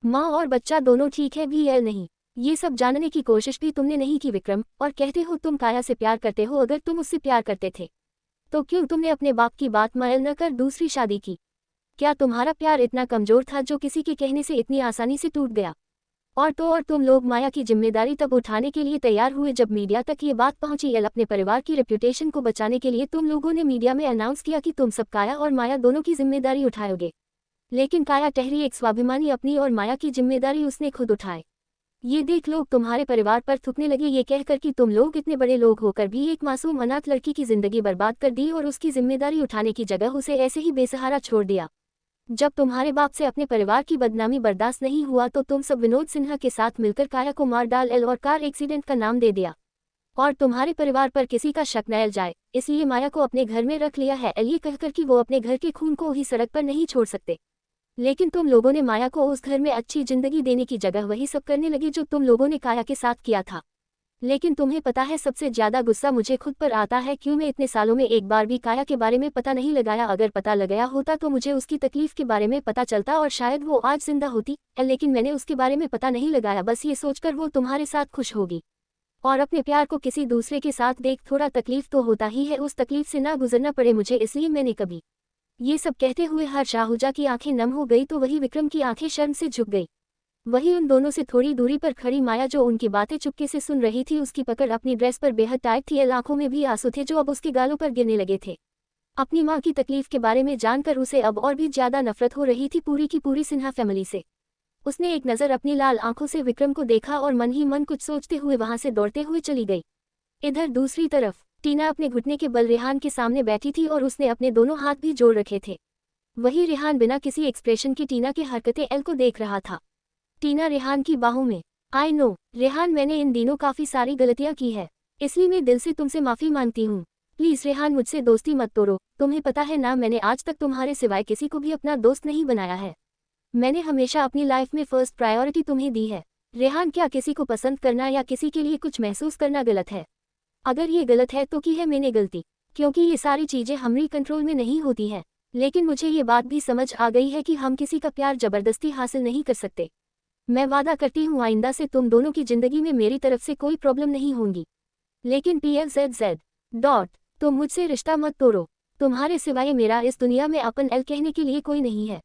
माँ और बच्चा दोनों ठीक है भी या नहीं, ये सब जानने की कोशिश भी तुमने नहीं की विक्रम। और कहते हो तुम काया से प्यार करते हो, अगर तुम उससे प्यार करते थे तो क्यों तुमने अपने बाप की बात मान न कर दूसरी शादी की? क्या तुम्हारा प्यार इतना कमजोर था जो किसी के कहने से इतनी आसानी से टूट गया? और तुम लोग माया की जिम्मेदारी तब उठाने के लिए तैयार हुए जब मीडिया तक ये बात पहुंची। अपने परिवार की रेप्यूटेशन को बचाने के लिए तुम लोगों ने मीडिया में अनाउंस किया कि तुम सब काया और माया दोनों की जिम्मेदारी उठाओगे। लेकिन काया ठहरी एक स्वाभिमानी अपनी और माया की जिम्मेदारी उसने खुद उठाए। ये देख लोग तुम्हारे परिवार पर थूकने लगे ये कहकर कि तुम लोग इतने बड़े लोग होकर भी एक मासूम अनाथ लड़की की जिंदगी बर्बाद कर दी और उसकी जिम्मेदारी उठाने की जगह उसे ऐसे ही बेसहारा छोड़ दिया। जब तुम्हारे बाप से अपने परिवार की बदनामी बर्दाश्त नहीं हुआ तो तुम सब विनोद सिन्हा के साथ मिलकर काया को मार डाल और कार एक्सीडेंट का नाम दे दिया। और तुम्हारे परिवार पर किसी का शक न जाए इसलिए माया को अपने घर में रख लिया है, ये कहकर कि वो अपने घर के खून को ही सड़क पर नहीं छोड़ सकते। लेकिन तुम लोगों ने माया को उस घर में अच्छी जिंदगी देने की जगह वही सब करने लगे जो तुम लोगों ने काया के साथ किया था। लेकिन तुम्हें पता है सबसे ज्यादा गुस्सा मुझे खुद पर आता है क्यों मैं इतने सालों में एक बार भी काया के बारे में पता नहीं लगाया। अगर पता लगाया होता तो मुझे उसकी तकलीफ के बारे में पता चलता और शायद वो आज जिंदा होती, लेकिन मैंने उसके बारे में पता नहीं लगाया बस ये सोचकर वो तुम्हारे साथ खुश होगी और अपने प्यार को किसी दूसरे के साथ देख थोड़ा तकलीफ तो होता ही है, उस तकलीफ से ना गुजरना पड़े मुझे, इसलिए मैंने कभी। ये सब कहते हुए हर्ष आहूजा की आंखें नम हो गई तो वही विक्रम की आंखें शर्म से झुक गई। वही उन दोनों से थोड़ी दूरी पर खड़ी माया जो उनकी बातें चुपके से सुन रही थी, उसकी पकड़ अपनी ड्रेस पर बेहद टाइट थी, आंखों में भी आंसू थे जो अब उसके गालों पर गिरने लगे थे। अपनी माँ की तकलीफ के बारे में जानकर उसे अब और भी ज्यादा नफरत हो रही थी पूरी की पूरी सिन्हा फैमिली से। उसने एक नज़र अपनी लाल आंखों से विक्रम को देखा और मन ही मन कुछ सोचते हुए वहां से दौड़ते हुए चली गई। इधर दूसरी तरफ टीना अपने घुटने के बल रेहान के सामने बैठी थी और उसने अपने दोनों हाथ भी जोड़ रखे थे। वही रेहान बिना किसी एक्सप्रेशन की टीना की हरकतें एल को देख रहा था। टीना रेहान की बाहों में। आई नो रेहान, मैंने इन दिनों काफी सारी गलतियां की है, इसलिए मैं दिल से तुमसे माफी मांगती हूँ। प्लीज रेहान मुझसे दोस्ती मत तोड़ो, तुम्हें पता है ना मैंने आज तक तुम्हारे सिवाय किसी को भी अपना दोस्त नहीं बनाया है। मैंने हमेशा अपनी लाइफ में फर्स्ट प्रायोरिटी तुम्हें दी है। रेहान, क्या किसी को पसंद करना या किसी के लिए कुछ महसूस करना गलत है? अगर ये गलत है तो की है मैंने गलती, क्योंकि ये सारी चीजें हमारी कंट्रोल में नहीं होती हैं। लेकिन मुझे ये बात भी समझ आ गई है कि हम किसी का प्यार जबरदस्ती हासिल नहीं कर सकते। मैं वादा करती हूँ आइंदा से तुम दोनों की जिंदगी में मेरी तरफ से कोई प्रॉब्लम नहीं होंगी। लेकिन PLZZ तुम मुझसे रिश्ता मत तोड़ो, तुम्हारे सिवाय मेरा इस दुनिया में अपन एल कहने के लिए कोई नहीं है।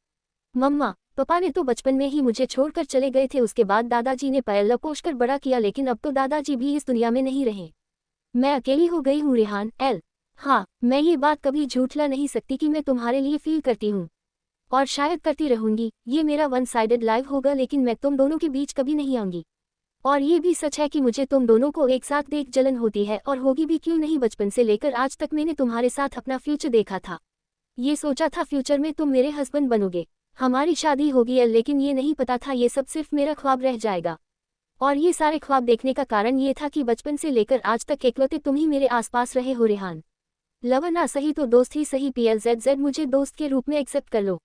मम्मा पापा ने तो बचपन में ही मुझे छोड़कर चले गए थे, उसके बाद दादाजी ने पैर लपोश कर बड़ा किया, लेकिन अब तो दादाजी भी इस दुनिया में नहीं रहे। मैं अकेली हो गई हूँ रेहान एल। हाँ, मैं ये बात कभी झूठला नहीं सकती कि मैं तुम्हारे लिए फील करती हूँ और शायद करती रहूंगी। ये मेरा वन साइडेड लाइव होगा, लेकिन मैं तुम दोनों के बीच कभी नहीं आऊंगी। और ये भी सच है कि मुझे तुम दोनों को एक साथ देख जलन होती है, और होगी भी, क्यों नहीं। बचपन से लेकर आज तक मैंने तुम्हारे साथ अपना फ्यूचर देखा था, ये सोचा था फ्यूचर में तुम मेरे हस्बैंड बनोगे, हमारी शादी होगी, लेकिन ये नहीं पता था ये सब सिर्फ मेरा ख्वाब रह जाएगा। और ये सारे ख्वाब देखने का कारण ये था कि बचपन से लेकर आज तक इकलौते तुम ही मेरे आसपास रहे हो रेहान। लवर ना सही तो दोस्त ही सही। PLZZ मुझे दोस्त के रूप में एक्सेप्ट कर लो।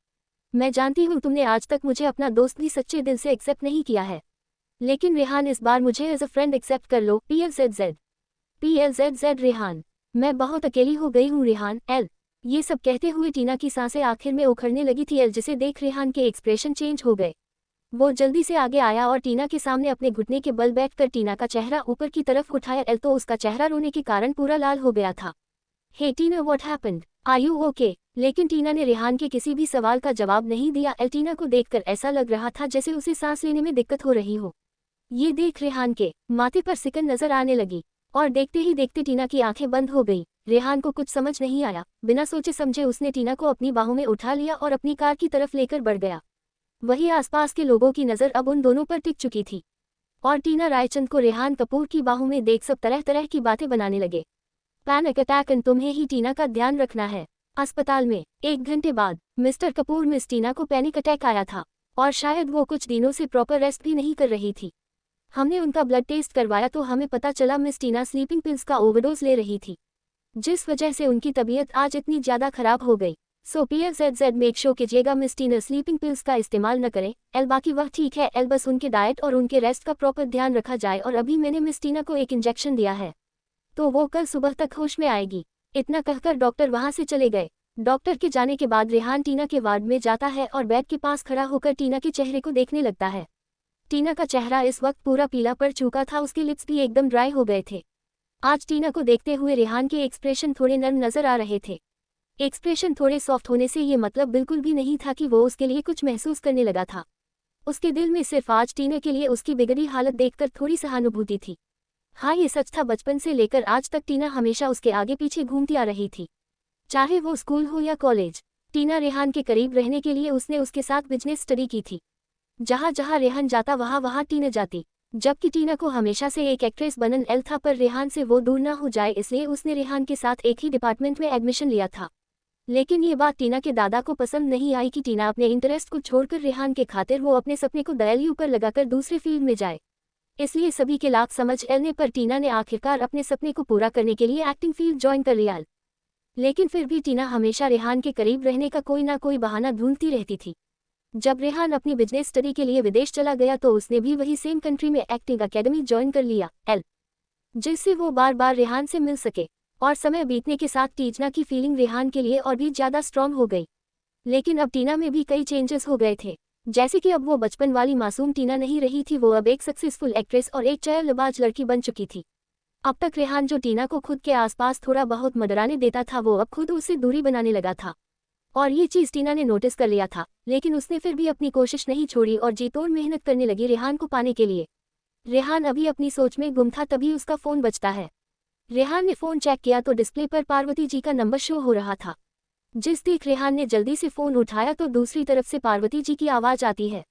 मैं जानती हूँ तुमने आज तक मुझे अपना दोस्त भी सच्चे दिल से एक्सेप्ट नहीं किया है, लेकिन रेहान इस बार मुझे एज अ फ्रेंड एक्सेप्ट कर लो। PLZZ रेहान, मैं बहुत अकेली हो गई हूँ रेहान एल। ये सब कहते हुए टीना की सांसें आखिर में उखड़ने लगी थी एल, जिसे देख रेहान के एक्सप्रेशन चेंज हो गए। वो जल्दी से आगे आया और टीना के सामने अपने घुटने के बल बैठकर टीना का चेहरा ऊपर की तरफ उठाया एल, तो उसका चेहरा रोने के कारण पूरा लाल हो गया था। Hey Tina, what happened, are you okay? लेकिन टीना ने रेहान के किसी भी सवाल का जवाब नहीं दिया। एल टीना को देखकर ऐसा लग रहा था जैसे उसे सांस लेने में दिक्कत हो रही हो। ये देख रेहान के माथे पर सिकन नजर आने लगी और देखते ही देखते टीना की आंखें बंद हो गई। रेहान को कुछ समझ नहीं आया, बिना सोचे समझे उसने टीना को अपनी बाहों में उठा लिया और अपनी कार की तरफ लेकर बढ़ गया। वही आसपास के लोगों की नज़र अब उन दोनों पर टिक चुकी थी और टीना रायचंद को रेहान कपूर की बाहों में देख सब तरह तरह की बातें बनाने लगे। पैनिक अटैक, तुम्हें ही टीना का ध्यान रखना है। अस्पताल में 1 घंटे बाद मिस्टर कपूर, मिस टीना को पैनिक अटैक आया था और शायद वो कुछ दिनों से प्रॉपर रेस्ट भी नहीं कर रही थी। हमने उनका ब्लड टेस्ट करवाया तो हमें पता चला मिस टीना स्लीपिंग पिल्स का ओवरडोज ले रही थी, जिस वजह से उनकी तबीयत आज इतनी ज़्यादा खराब हो गई। सो PLZZ मेक श्योर कीजिएगा मिस टीना स्लीपिंग पिल्स का इस्तेमाल न करें एल। बाकी वह ठीक है एल, बस उनके डाइट और उनके रेस्ट का प्रॉपर ध्यान रखा जाए। और अभी मैंने मिस टीना को एक इंजेक्शन दिया है तो वो कल सुबह तक होश में आएगी। इतना कहकर डॉक्टर वहां से चले गए। डॉक्टर के जाने के बाद रेहान टीना के वार्ड में जाता है और बेड के पास खड़ा होकर टीना के चेहरे को देखने लगता है। टीना का चेहरा इस वक्त पूरा पीला पड़ चुका था, उसके लिप्स भी एकदम ड्राई हो गए थे। आज टीना को देखते हुए रेहान के एक्सप्रेशन थोड़े नर्म नजर आ रहे थे। एक्सप्रेशन थोड़े सॉफ्ट होने से ये मतलब बिल्कुल भी नहीं था कि वो उसके लिए कुछ महसूस करने लगा था। उसके दिल में सिर्फ आज टीना के लिए उसकी बिगड़ी हालत देखकर थोड़ी सहानुभूति थी। हाँ, ये सच था, बचपन से लेकर आज तक टीना हमेशा उसके आगे पीछे घूमती आ रही थी, चाहे वो स्कूल हो या कॉलेज। टीना रेहान के करीब रहने के लिए उसने उसके साथ बिजनेस स्टडी की थी। जहाँ जहाँ रेहान जाता वहाँ वहाँ टीना जाती। जबकि टीना को हमेशा से एक एक्ट्रेस बनन एल था, पर रेहान से वो दूर ना हो जाए इसलिए उसने रेहान के साथ एक ही डिपार्टमेंट में एडमिशन लिया था। लेकिन ये बात टीना के दादा को पसंद नहीं आई कि टीना अपने इंटरेस्ट को छोड़कर रेहान के खातिर वो अपने सपने को दयालु पर लगाकर दूसरे फील्ड में जाए। इसलिए सभी के लाख समझ लेने पर टीना ने आखिरकार अपने सपने को पूरा करने के लिए एक्टिंग फील्ड ज्वाइन कर लिया। लेकिन फिर भी टीना हमेशा रेहान के करीब रहने का कोई ना कोई बहाना ढूंढती रहती थी। जब रेहान अपनी बिजनेस स्टडी के लिए विदेश चला गया तो उसने भी वही सेम कंट्री में एक्टिंग अकेडमी ज्वाइन कर लिया जिससे वो बार बार रेहान से मिल सके। और समय बीतने के साथ टीना की फीलिंग रेहान के लिए और भी ज़्यादा स्ट्रॉन्ग हो गई। लेकिन अब टीना में भी कई चेंजेस हो गए थे, जैसे कि अब वो बचपन वाली मासूम टीना नहीं रही थी, वो अब एक सक्सेसफुल एक्ट्रेस और एक चालबाज लड़की बन चुकी थी। अब तक रेहान जो टीना को खुद के आसपास थोड़ा बहुत मडराने देता था, वो अब खुद उससे दूरी बनाने लगा था। और ये चीज़ टीना ने नोटिस कर लिया था, लेकिन उसने फिर भी अपनी कोशिश नहीं छोड़ी और जी तोड़ मेहनत करने लगी रेहान को पाने के लिए। रेहान अभी अपनी सोच में गुम था, तभी उसका फ़ोन बजता है। रेहान ने फ़ोन चेक किया तो डिस्प्ले पर पार्वती जी का नंबर शो हो रहा था। जिस देख रेहान ने जल्दी से फ़ोन उठाया तो दूसरी तरफ से पार्वती जी की आवाज़ आती है।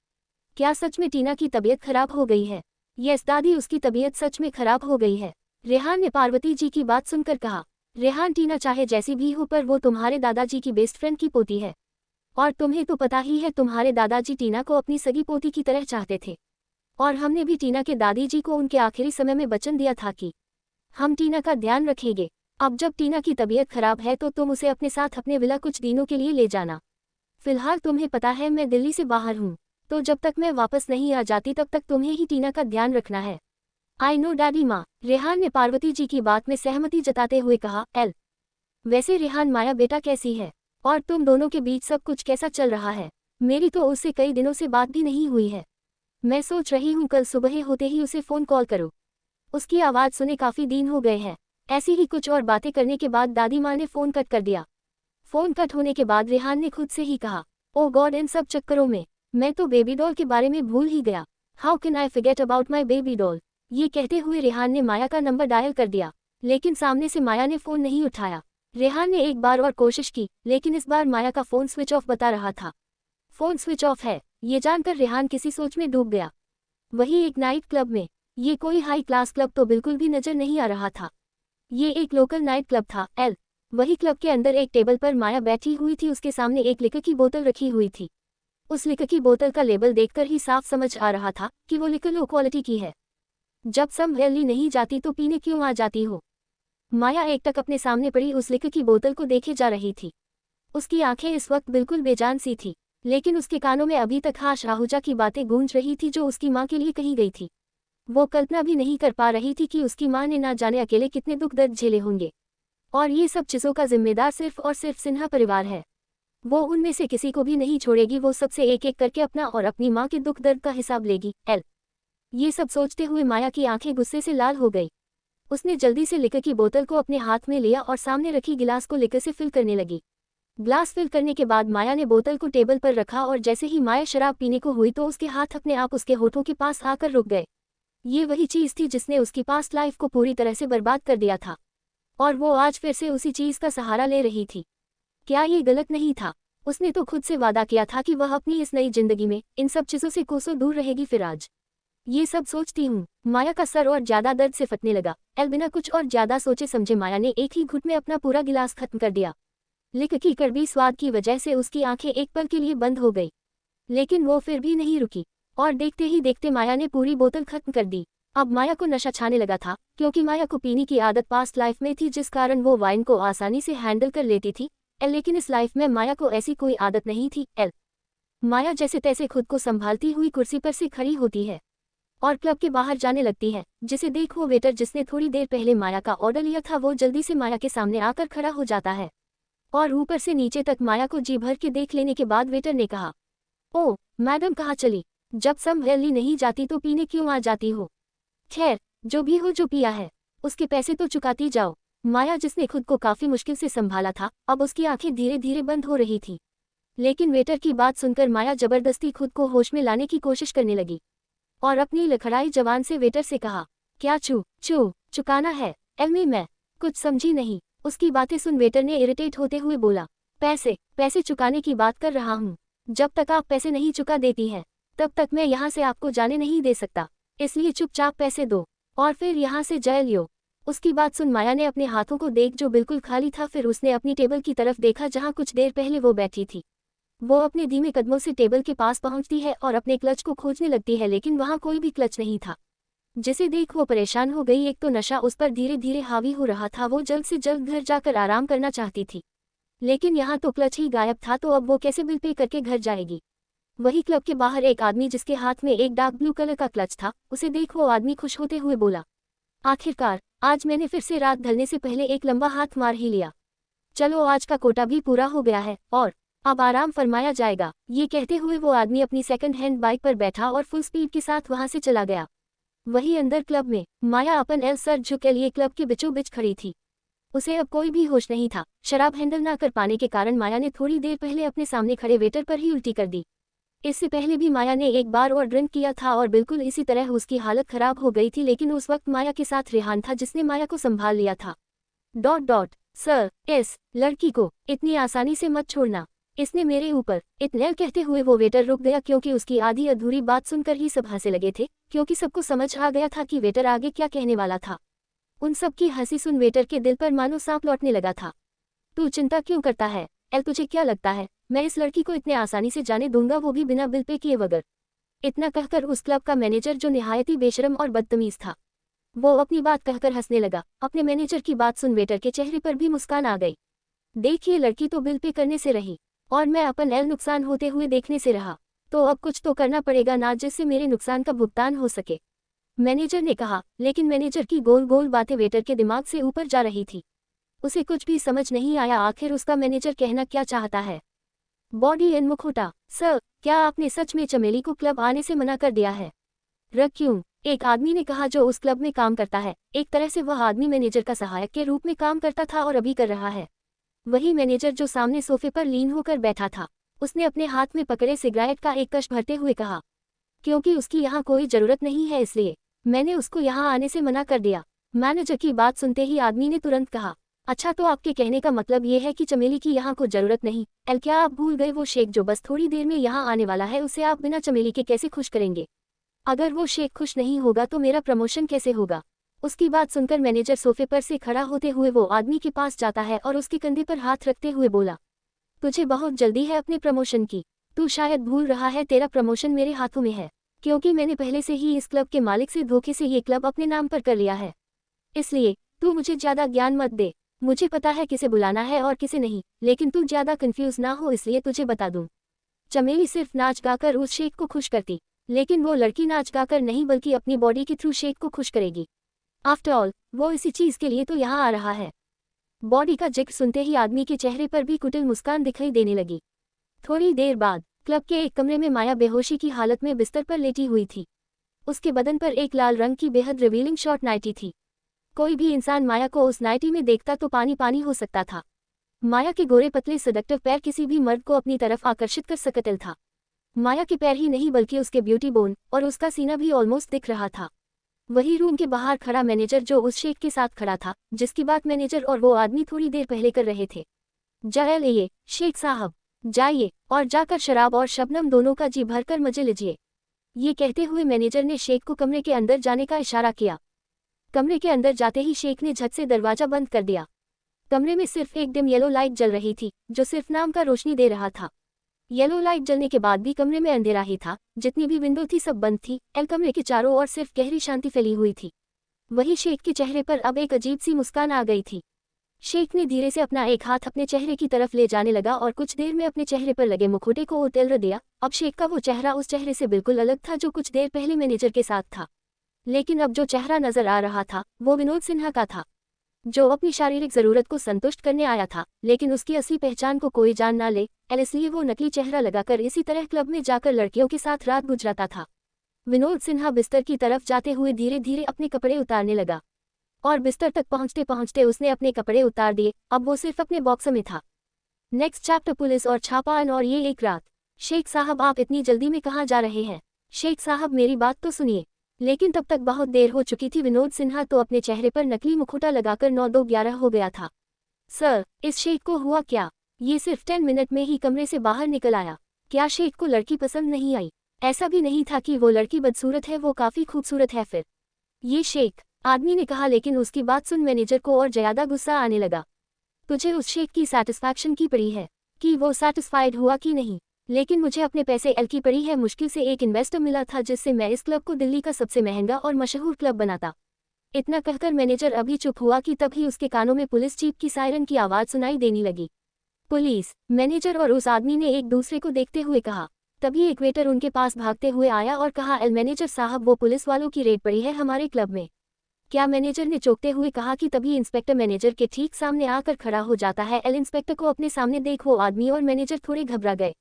क्या सच में टीना की तबीयत खराब हो गई है? यस दादी, उसकी तबीयत सच में खराब हो गई है, रेहान ने पार्वती जी की बात सुनकर कहा। रेहान, टीना चाहे जैसी भी हो पर वो तुम्हारे दादाजी की बेस्ट फ्रेंड की पोती है, और तुम्हें तो पता ही है तुम्हारे दादाजी टीना को अपनी सगी पोती की तरह चाहते थे। और हमने भी टीना के दादी जी को उनके आखिरी समय में वचन दिया था कि हम टीना का ध्यान रखेंगे। अब जब टीना की तबीयत खराब है तो तुम उसे अपने साथ अपने विला कुछ दिनों के लिए ले जाना। फिलहाल तुम्हें पता है मैं दिल्ली से बाहर हूँ, तो जब तक मैं वापस नहीं आ जाती तब तक तुम्हें ही टीना का ध्यान रखना है। आई नो डैडी माँ, रेहान ने पार्वती जी की बात में सहमति जताते हुए कहा। वैसे रेहान, माया बेटा कैसी है? और तुम दोनों के बीच सब कुछ कैसा चल रहा है? मेरी तो उससे कई दिनों से बात भी नहीं हुई है। मैं सोच रही हूँ कल सुबह होते ही उसे फ़ोन कॉल करो। उसकी आवाज़ सुने काफ़ी दिन हो गए हैं। ऐसी ही कुछ और बातें करने के बाद दादी माँ ने फ़ोन कट कर दिया। फ़ोन कट होने के बाद रेहान ने खुद से ही कहा, ओ गॉड, इन सब चक्करों में मैं तो बेबी डॉल के बारे में भूल ही गया। How can I forget about my baby doll? ये कहते हुए रेहान ने माया का नंबर डायल कर दिया, लेकिन सामने से माया ने फ़ोन नहीं उठाया। रेहान ने एक बार और कोशिश की, लेकिन इस बार माया का फ़ोन स्विच ऑफ बता रहा था। फ़ोन स्विच ऑफ है, ये जानकर रेहान किसी सोच में डूब गया। वही एक नाइट क्लब में। ये कोई हाई क्लास क्लब तो बिल्कुल भी नजर नहीं आ रहा था, ये एक लोकल नाइट क्लब था। वही क्लब के अंदर एक टेबल पर माया बैठी हुई थी, उसके सामने एक लिकर की बोतल रखी हुई थी। उस लिकर की बोतल का लेबल देखकर ही साफ समझ आ रहा था कि वो लिकर लो क्वालिटी की है। जब सम वैली नहीं जाती तो पीने क्यों आ जाती हो? माया एकटक अपने सामने पड़ी उस लिकर की बोतल को देखे जा रही थी। उसकी आंखें इस वक्त बिल्कुल बेजान सी थी, लेकिन उसके कानों में अभी तक हाश आहूजा की बातें गूंज रही थी जो उसकी माँ के लिए कही गई थी। वो कल्पना भी नहीं कर पा रही थी कि उसकी माँ ने ना जाने अकेले कितने दुख दर्द झेले होंगे। और ये सब चीज़ों का जिम्मेदार सिर्फ और सिर्फ सिन्हा परिवार है। वो उनमें से किसी को भी नहीं छोड़ेगी, वो सबसे एक एक करके अपना और अपनी माँ के दुख दर्द का हिसाब लेगी। ये सब सोचते हुए माया की आंखें गुस्से से लाल हो गई। उसने जल्दी से लिकर की बोतल को अपने हाथ में लिया और सामने रखी गिलास को लिकर से फिल करने लगी। ग्लास फिल करने के बाद माया ने बोतल को टेबल पर रखा और जैसे ही माया शराब पीने को हुई तो उसके हाथ अपने आप उसके होठों के पास आकर रुक गए। ये वही चीज़ थी जिसने उसकी पास्ट लाइफ को पूरी तरह से बर्बाद कर दिया था, और वो आज फिर से उसी चीज़ का सहारा ले रही थी। क्या ये गलत नहीं था? उसने तो खुद से वादा किया था कि वह अपनी इस नई जिंदगी में इन सब चीज़ों से कोसों दूर रहेगी। फिर आज ये सब सोचती हूँ। माया का सर और ज़्यादा दर्द से फटने लगा। बिना कुछ और ज़्यादा सोचे समझे माया ने एक ही घुट में अपना पूरा गिलास खत्म कर दिया। लिक की कड़वी स्वाद की वजह से उसकी आंखें एक पल के लिए बंद हो गई, लेकिन वो फिर भी नहीं रुकी और देखते ही देखते माया ने पूरी बोतल खत्म कर दी। अब माया को नशा छाने लगा था, क्योंकि माया को पीने की आदत पास्ट लाइफ में थी, जिस कारण वो वाइन को आसानी से हैंडल कर लेती थी। लेकिन इस लाइफ में माया को ऐसी कोई आदत नहीं थी। माया जैसे तैसे खुद को संभालती हुई कुर्सी पर से खड़ी होती है और क्लब के बाहर जाने लगती है, जिसे देख वो वेटर जिसने थोड़ी देर पहले माया का ऑर्डर लिया था वो जल्दी से माया के सामने आकर खड़ा हो जाता है और ऊपर से नीचे तक माया को जी भर के देख लेने के बाद वेटर ने कहा, ओ मैडम कहाँ चली? जब संभली नहीं जाती तो पीने क्यों आ जाती हो? खैर जो भी हो, जो पिया है उसके पैसे तो चुकाती जाओ। माया जिसने खुद को काफी मुश्किल से संभाला था, अब उसकी आंखें धीरे धीरे बंद हो रही थी। लेकिन वेटर की बात सुनकर माया जबरदस्ती खुद को होश में लाने की कोशिश करने लगी और अपनी लखड़ाई जबान से वेटर से कहा, क्या चुकाना है? एलमी मैं कुछ समझी नहीं। उसकी बातें सुन वेटर ने इरिटेट होते हुए बोला, पैसे चुकाने की बात कर रहा हूँ। जब तक आप पैसे नहीं चुका देती हैं तब तक मैं यहाँ से आपको जाने नहीं दे सकता, इसलिए चुपचाप पैसे दो और फिर यहाँ से जा लियो। उसकी बात सुन माया ने अपने हाथों को देख जो बिल्कुल खाली था, फिर उसने अपनी टेबल की तरफ देखा जहाँ कुछ देर पहले वो बैठी थी। वो अपने धीमे कदमों से टेबल के पास पहुंचती है और अपने क्लच को खोजने लगती है, लेकिन वहां कोई भी क्लच नहीं था, जिसे देख वो परेशान हो गई। एक तो नशा उस पर धीरे धीरे हावी हो रहा था, वो जल्द से जल्द घर जाकर आराम करना चाहती थी, लेकिन यहाँ तो क्लच ही गायब था, तो अब वो कैसे बिल पे करके घर जाएगी? वही क्लब के बाहर एक आदमी जिसके हाथ में एक डार्क ब्लू कलर का क्लच था, उसे देख वो आदमी खुश होते हुए बोला, आखिरकार आज मैंने फिर से रात ढलने से पहले एक लंबा हाथ मार ही लिया। चलो आज का कोटा भी पूरा हो गया है और अब आराम फरमाया जाएगा। ये कहते हुए वो आदमी अपनी सेकंड हैंड बाइक पर बैठा और फुल स्पीड के साथ वहां से चला गया। वही अंदर क्लब में माया अपन एल सर झुके लिए क्लब के बीचों बीच खड़ी थी। उसे अब कोई भी होश नहीं था। शराब हैंडल ना कर पाने के कारण माया ने थोड़ी देर पहले अपने सामने खड़े वेटर पर ही उल्टी कर दी। इससे पहले भी माया ने एक बार और ड्रिंक किया था और बिल्कुल इसी तरह उसकी हालत खराब हो गई थी, लेकिन उस वक्त माया के साथ रेहान था जिसने माया को संभाल लिया था। सर इस लड़की को इतनी आसानी से मत छोड़ना, इसने मेरे ऊपर इतने कहते हुए वो वेटर रुक गया, क्योंकि उसकी आधी अधूरी बात सुनकर ही सब हंसने लगे थे, क्योंकि सबको समझ आ गया था कि वेटर आगे क्या कहने वाला था। उन सब की हंसी सुन वेटर के दिल पर मानो सांप लौटने लगा था। तू चिंता क्यों करता है एल? तुझे क्या लगता है मैं इस लड़की को इतने आसानी से जाने दूंगा, वो भी बिना बिल पे किए बगैर? इतना कहकर उस क्लब का मैनेजर जो निहायत ही बेशरम और बदतमीज था, वो अपनी बात कहकर हंसने लगा। अपने मैनेजर की बात सुन वेटर के चेहरे पर भी मुस्कान आ गई। देखिए लड़की तो बिल पे करने से रही और मैं अपन एल नुकसान होते हुए देखने से रहा, तो अब कुछ तो करना पड़ेगा ना, जिससे मेरे नुकसान का भुगतान हो सके, मैनेजर ने कहा। लेकिन मैनेजर की गोल गोल बातें वेटर के दिमाग से ऊपर जा रही थी। उसे कुछ भी समझ नहीं आया आखिर उसका मैनेजर कहना क्या चाहता है। बॉडी एंड मुखौटा, सर क्या आपने सच में चमेली को क्लब आने से मना कर दिया है? क्यों? एक आदमी ने कहा जो उस क्लब में काम करता है। एक तरह से वह आदमी मैनेजर का सहायक के रूप में काम करता था और अभी कर रहा है। वही मैनेजर जो सामने सोफे पर लीन होकर बैठा था, उसने अपने हाथ में पकड़े सिगरेट का एक कश भरते हुए कहा, क्योंकि उसकी यहाँ कोई जरूरत नहीं है इसलिए मैंने उसको यहाँ आने से मना कर दिया। मैनेजर की बात सुनते ही आदमी ने तुरंत कहा, अच्छा तो आपके कहने का मतलब ये है कि चमेली की यहाँ को जरूरत नहीं? एल क्या आप भूल गए वो शेख जो बस थोड़ी देर में यहाँ आने वाला है, उसे आप बिना चमेली के कैसे खुश करेंगे? अगर वो शेख खुश नहीं होगा तो मेरा प्रमोशन कैसे होगा? उसकी बात सुनकर मैनेजर सोफे पर से खड़ा होते हुए वो आदमी के पास जाता है और उसके कंधे पर हाथ रखते हुए बोला, तुझे बहुत जल्दी है अपने प्रमोशन की। तू शायद भूल रहा है तेरा प्रमोशन मेरे हाथों में है, क्योंकि मैंने पहले से ही इस क्लब के मालिक से धोखे से ये क्लब अपने नाम पर कर लिया है। इसलिए तू मुझे ज्यादा ज्ञान मत दे। मुझे पता है किसे बुलाना है और किसे नहीं, लेकिन तू ज्यादा कंफ्यूज ना हो इसलिए तुझे बता दूं। चमेली सिर्फ नाच गाकर उस शेख को खुश करती, लेकिन वो लड़की नाच गाकर नहीं बल्कि अपनी बॉडी के थ्रू शेख को खुश करेगी। आफ्टर ऑल वो इसी चीज के लिए तो यहाँ आ रहा है। बॉडी का जिक्र सुनते ही आदमी के चेहरे पर भी कुटिल मुस्कान दिखाई देने लगी। थोड़ी देर बाद क्लब के एक कमरे में माया बेहोशी की हालत में बिस्तर पर लेटी हुई थी। उसके बदन पर एक लाल रंग की बेहद रिवीलिंग शॉर्ट नाइटी थी। कोई भी इंसान माया को उस नाइटी में देखता तो पानी पानी हो सकता था। माया के गोरे पतले सदक्टिव पैर किसी भी मर्द को अपनी तरफ आकर्षित कर सकते था। माया के पैर ही नहीं बल्कि उसके ब्यूटी बोन और उसका सीना भी ऑलमोस्ट दिख रहा था। वही रूम के बाहर खड़ा मैनेजर जो उस शेख के साथ खड़ा था, जिसकी बात मैनेजर और वो आदमी थोड़ी देर पहले कर रहे थे। जाइए शेख साहब, जाइए और जाकर शराब और शबनम दोनों का जी भरकर मजे लीजिए। ये कहते हुए मैनेजर ने शेख को कमरे के अंदर जाने का इशारा किया। कमरे के अंदर जाते ही शेख ने झट से दरवाजा बंद कर दिया। कमरे में सिर्फ एक डिम येलो लाइट जल रही थी, जो सिर्फ नाम का रोशनी दे रहा था। येलो लाइट जलने के बाद भी कमरे में अंधेरा ही था। जितनी भी विंडो थी सब बंद थी। एल कमरे के चारों ओर सिर्फ गहरी शांति फैली हुई थी। वही शेख के चेहरे पर अब एक अजीब सी मुस्कान आ गई थी। शेख ने धीरे से अपना एक हाथ अपने चेहरे की तरफ ले जाने लगा और कुछ देर में अपने चेहरे पर लगे मुखौटे को उतर दिया। अब शेख का वो चेहरा उस चेहरे से बिल्कुल अलग था जो कुछ देर पहले मैनेजर के साथ था। लेकिन अब जो चेहरा नजर आ रहा था वो विनोद सिन्हा का था, जो अपनी शारीरिक जरूरत को संतुष्ट करने आया था, लेकिन उसकी असली पहचान को कोई जान ना ले, इसलिए वो नकली चेहरा लगाकर इसी तरह क्लब में जाकर लड़कियों के साथ रात गुजराता था। विनोद सिन्हा बिस्तर की तरफ जाते हुए धीरे धीरे अपने कपड़े उतारने लगा और बिस्तर तक पहुंचते पहुंचते उसने अपने कपड़े उतार दिए। अब वो सिर्फ अपने बॉक्सर में था। नेक्स्ट चैप्टर पुलिस और छापा और ये एक रात। शेख साहब, आप इतनी जल्दी में कहाँ जा रहे हैं? शेख साहब, मेरी बात तो सुनिए। लेकिन तब तक बहुत देर हो चुकी थी। विनोद सिन्हा तो अपने चेहरे पर नकली मुखौटा लगाकर 9-2-11 हो गया था। सर, इस शेख को हुआ क्या? ये सिर्फ 10 मिनट में ही कमरे से बाहर निकल आया। क्या शेख को लड़की पसंद नहीं आई? ऐसा भी नहीं था कि वो लड़की बदसूरत है, वो काफी खूबसूरत है। फिर ये शेख, आदमी ने कहा, लेकिन उसकी बात सुन मैनेजर को और ज्यादा गुस्सा आने लगा। तुझे उस शेख की सैटिस्फैक्शन की पड़ी है कि वो सेटिस्फाइड हुआ कि नहीं? लेकिन मुझे अपने पैसे एल की पड़ी है। मुश्किल से एक इन्वेस्टर मिला था जिससे मैं इस क्लब को दिल्ली का सबसे महंगा और मशहूर क्लब बनाता। इतना कहकर मैनेजर अभी चुप हुआ कि तभी उसके कानों में पुलिस जीप की सायरन की आवाज सुनाई देने लगी। पुलिस, मैनेजर और उस आदमी ने एक दूसरे को देखते हुए कहा। तभी एक वेटर उनके पास भागते हुए आया और कहा, एल मैनेजर साहब, वो पुलिस वालों की रेड पड़ी है हमारे क्लब में। क्या? मैनेजर ने चौंकते हुए कहा कि तभी इंस्पेक्टर मैनेजर के ठीक सामने आकर खड़ा हो जाता है। एल इंस्पेक्टर को अपने सामने देख वो आदमी और मैनेजर थोड़े घबरा गए।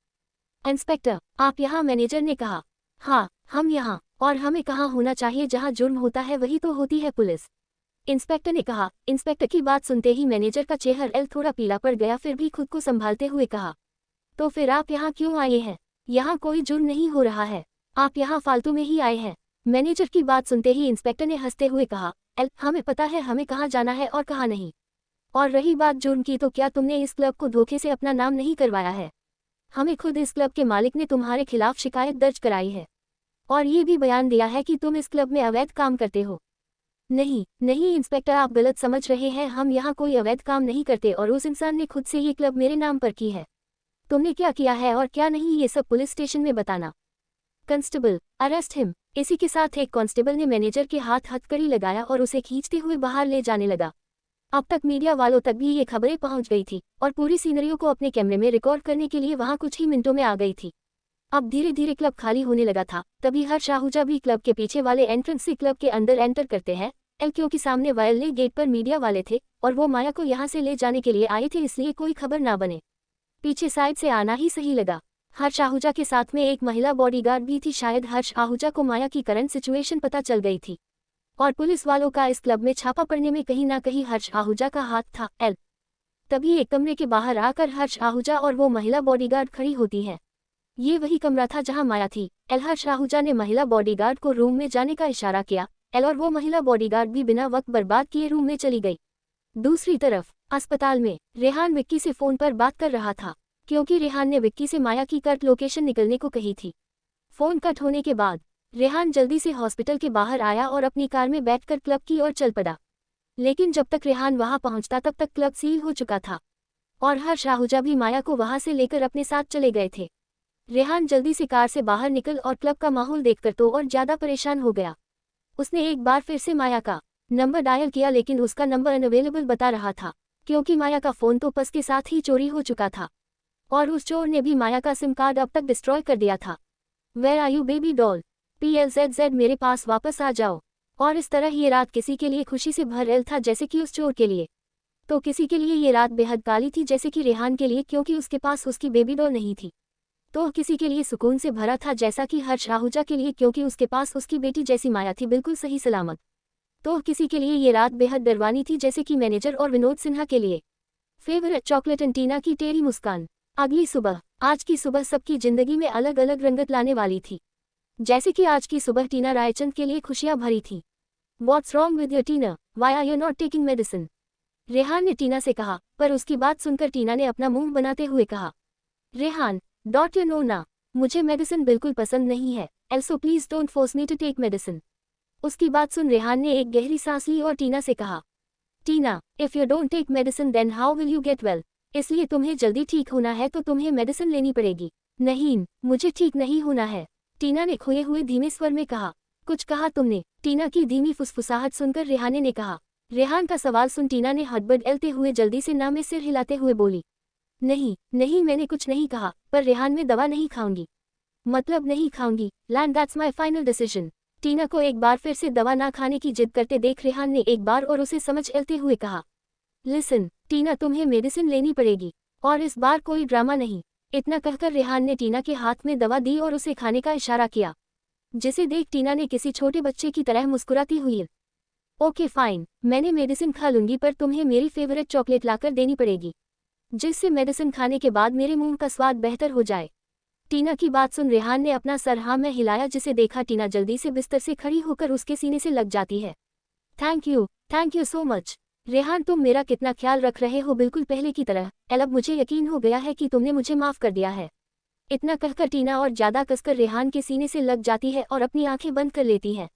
इंस्पेक्टर, आप यहाँ? मैनेजर ने कहा। हाँ, हम यहाँ। और हमें कहाँ होना चाहिए? जहाँ जुर्म होता है वही तो होती है पुलिस, इंस्पेक्टर ने कहा। इंस्पेक्टर की बात सुनते ही मैनेजर का चेहरा थोड़ा पीला पड़ गया, फिर भी खुद को संभालते हुए कहा, तो फिर आप यहाँ क्यों आए हैं? यहाँ कोई जुर्म नहीं हो रहा है, आप यहाँ फालतू में ही आए हैं। मैनेजर की बात सुनते ही इंस्पेक्टर ने हंसते हुए कहा, एल, हमें पता है हमें कहाँ जाना है और कहाँ नहीं। और रही बात जुर्म की, तो क्या तुमने इस क्लब को धोखे से अपना नाम नहीं करवाया है? हमें खुद इस क्लब के मालिक ने तुम्हारे खिलाफ शिकायत दर्ज कराई है और ये भी बयान दिया है कि तुम इस क्लब में अवैध काम करते हो। नहीं नहीं इंस्पेक्टर, आप गलत समझ रहे हैं। हम यहाँ कोई अवैध काम नहीं करते और उस इंसान ने खुद से ये क्लब मेरे नाम पर की है। तुमने क्या किया है और क्या नहीं, ये सब पुलिस स्टेशन में बताना। Constable, arrest him. इसी के साथ एक कांस्टेबल ने मैनेजर के हाथ हथकड़ी लगाया और उसे खींचते हुए बाहर ले जाने लगा। अब तक मीडिया वालों तक भी ये खबरें पहुंच गई थी और पूरी सीनरियों को अपने कैमरे में रिकॉर्ड करने के लिए वहां कुछ ही मिनटों में आ गई थी। अब धीरे धीरे क्लब खाली होने लगा था। तभी हर्ष आहूजा भी क्लब के पीछे वाले एंट्रेंस से क्लब के अंदर एंटर करते हैं। एल, क्योंकि सामने वाले गेट पर मीडिया वाले थे और वो माया को यहाँ से ले जाने के लिए आए थे, इसलिए कोई खबर ना बने। पीछे साइड से आना ही सही लगा। हर्ष आहूजा के साथ में एक महिला बॉडीगार्ड भी थी। शायद हर्ष आहूजा को माया की करंट सिचुएशन पता चल गई थी और पुलिस वालों का इस क्लब में छापा पड़ने में कहीं ना कहीं हर्ष आहूजा का हाथ था। एल, तभी एक कमरे के बाहर आकर हर्ष आहूजा और वो महिला बॉडीगार्ड खड़ी होती है। ये वही कमरा था जहां माया थी। एल, हर्ष आहूजा ने महिला बॉडीगार्ड को रूम में जाने का इशारा किया। एल और वो महिला बॉडीगार्ड भी बिना वक्त बर्बाद किए रूम में चली गई। दूसरी तरफ अस्पताल में रेहान विक्की से फोन पर बात कर रहा था, क्योंकि रेहान ने विक्की से माया की कट लोकेशन निकलने को कही थी। फोन कट होने के बाद रेहान जल्दी से हॉस्पिटल के बाहर आया और अपनी कार में बैठकर क्लब की ओर चल पड़ा। लेकिन जब तक रेहान वहां पहुंचता तब तक क्लब सील हो चुका था और हर्ष आहूजा भी माया को वहां से लेकर अपने साथ चले गए थे। रेहान जल्दी से कार से बाहर निकल और क्लब का माहौल देखकर तो और ज्यादा परेशान हो गया। उसने एक बार फिर से माया का नंबर डायल किया, लेकिन उसका नंबर अनअवेलेबल बता रहा था, क्योंकि माया का फोन तो पर्स के साथ ही चोरी हो चुका था और उस चोर ने भी माया का सिम कार्ड अब तक डिस्ट्रॉय कर दिया था। Where are you baby doll, PLZZ, मेरे पास वापस आ जाओ। और इस तरह ये रात किसी के लिए खुशी से भरल था जैसे कि उस चोर के लिए, तो किसी के लिए ये रात बेहद काली थी जैसे कि रेहान के लिए, क्योंकि उसके पास उसकी बेबी डॉल नहीं थी। तो किसी के लिए सुकून से भरा था जैसा कि हर्ष आहूजा के लिए, क्योंकि उसके पास उसकी बेटी जैसी माया थी बिल्कुल सही सलामत। तो किसी के लिए ये रात बेहद डरवानी थी जैसे कि मैनेजर और विनोद सिन्हा के लिए। फेवरेट चॉकलेट एंड टीना की टेढ़ी मुस्कान। अगली सुबह, आज की सुबह सबकी जिंदगी में अलग अलग रंगत लाने वाली थी। जैसे कि आज की सुबह टीना रायचंद के लिए खुशियां भरी थी। What's wrong with your Tina? Why are you not taking medicine? Rehan ने टीना से कहा, पर उसकी बात सुनकर टीना ने अपना मुंह बनाते हुए कहा, रेहान, डॉट यू नो ना, मुझे मेडिसिन बिल्कुल पसंद नहीं है। Also please don't force me to take medicine. उसकी बात सुन रेहान ने एक गहरी सांस ली और टीना से कहा, Tina, if you don't take medicine then how will you get well? इसलिए तुम्हें जल्दी ठीक होना है तो तुम्हें मेडिसिन लेनी पड़ेगी। नहीं, मुझे ठीक नहीं होना है, टीना ने खोए हुए धीमे स्वर में कहा। कुछ कहा तुमने? टीना की धीमी फुसफुसाहट सुनकर रेहाने ने कहा, रेहान का सवाल सुन टीना ने हड़बड़ाते हुए जल्दी से ना में सिर हिलाते हुए बोली, नहीं नहीं, मैंने कुछ नहीं कहा, पर रेहान मैं दवा नहीं खाऊंगी। मतलब नहीं खाऊंगी, and that's my final decision. Tina को एक बार फिर से दवा ना खाने की जिद करते देख रेहान ने एक बार और उसे समझाते हुए कहा, लिसन टीना, तुम्हें मेडिसिन लेनी पड़ेगी, और इस बार कोई ड्रामा नहीं। इतना कहकर रेहान ने टीना के हाथ में दवा दी और उसे खाने का इशारा किया, जिसे देख टीना ने किसी छोटे बच्चे की तरह मुस्कुराती हुई, ओके फाइन, मैंने मेडिसिन खा लूंगी, पर तुम्हें मेरी फेवरेट चॉकलेट लाकर देनी पड़ेगी, जिससे मेडिसिन खाने के बाद मेरे मुंह का स्वाद बेहतर हो जाए। टीना की बात सुन रेहान ने अपना सर हाँ में हिलाया, जिसे देखा टीना जल्दी से बिस्तर से खड़ी होकर उसके सीने से लग जाती है। Thank you so much Rehan, तुम मेरा कितना ख्याल रख रहे हो, बिल्कुल पहले की तरह। अब मुझे यकीन हो गया है कि तुमने मुझे माफ कर दिया है। इतना कहकर टीना और ज्यादा कसकर रेहान के सीने से लग जाती है और अपनी आंखें बंद कर लेती है।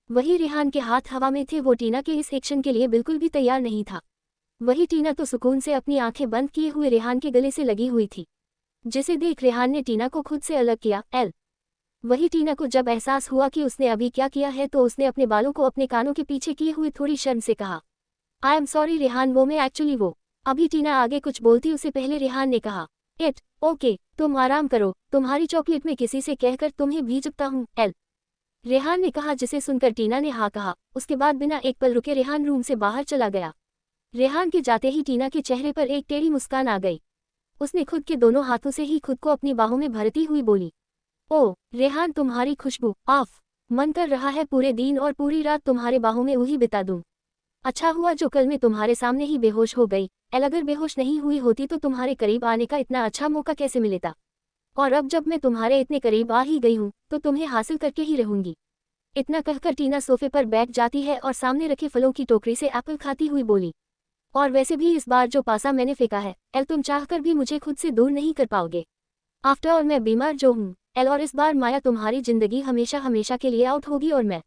वही रेहान के हाथ हवा में थे, वो टीना के इस एक्शन के लिए बिल्कुल भी तैयार नहीं था। वही टीना तो सुकून से अपनी आंखें बंद किए हुए रेहान के गले से लगी हुई थी, जिसे देख रेहान ने टीना को खुद से अलग किया। वही टीना को जब एहसास हुआ कि उसने अभी क्या किया है, तो उसने अपने बालों को अपने कानों के पीछे किए हुए थोड़ी शर्म से कहा, आई एम सॉरी रेहान, वो मैं एक्चुअली वो। अभी टीना आगे कुछ बोलती उससे पहले रेहान ने कहा, ओके, तुम आराम करो, तुम्हारी चॉकलेट में किसी से कहकर तुम्हें भी चुपता हूँ। रेहान ने कहा, जिसे सुनकर टीना ने हाँ कहा। उसके बाद बिना एक पल रुके रेहान रूम से बाहर चला गया। रेहान के जाते ही टीना के चेहरे पर एक टेढ़ी मुस्कान आ गई। उसने खुद के दोनों हाथों से ही खुद को अपनी बाहों में भरती हुई बोली, ओ रेहान, तुम्हारी खुशबू आफ, मन कर रहा है पूरे दिन और पूरी रात तुम्हारे बाहों में वही बिता दूं। अच्छा हुआ जो कल मैं तुम्हारे सामने ही बेहोश हो गई। अगर बेहोश नहीं हुई होती तो तुम्हारे करीब आने का इतना अच्छा मौका कैसे मिलेता। और अब जब मैं तुम्हारे इतने करीब आ ही गई हूँ तो तुम्हें हासिल करके ही रहूंगी। इतना कहकर टीना सोफे पर बैठ जाती है और सामने रखे फलों की टोकरी से एप्पल खाती हुई बोली, और वैसे भी इस बार जो पासा मैंने फेंका है, तुम चाहकर भी मुझे खुद से दूर नहीं कर पाओगे। आफ्टर ऑल मैं बीमार जो हूँ, और इस बार माया तुम्हारी जिंदगी हमेशा हमेशा के लिए आउट होगी। और मैं,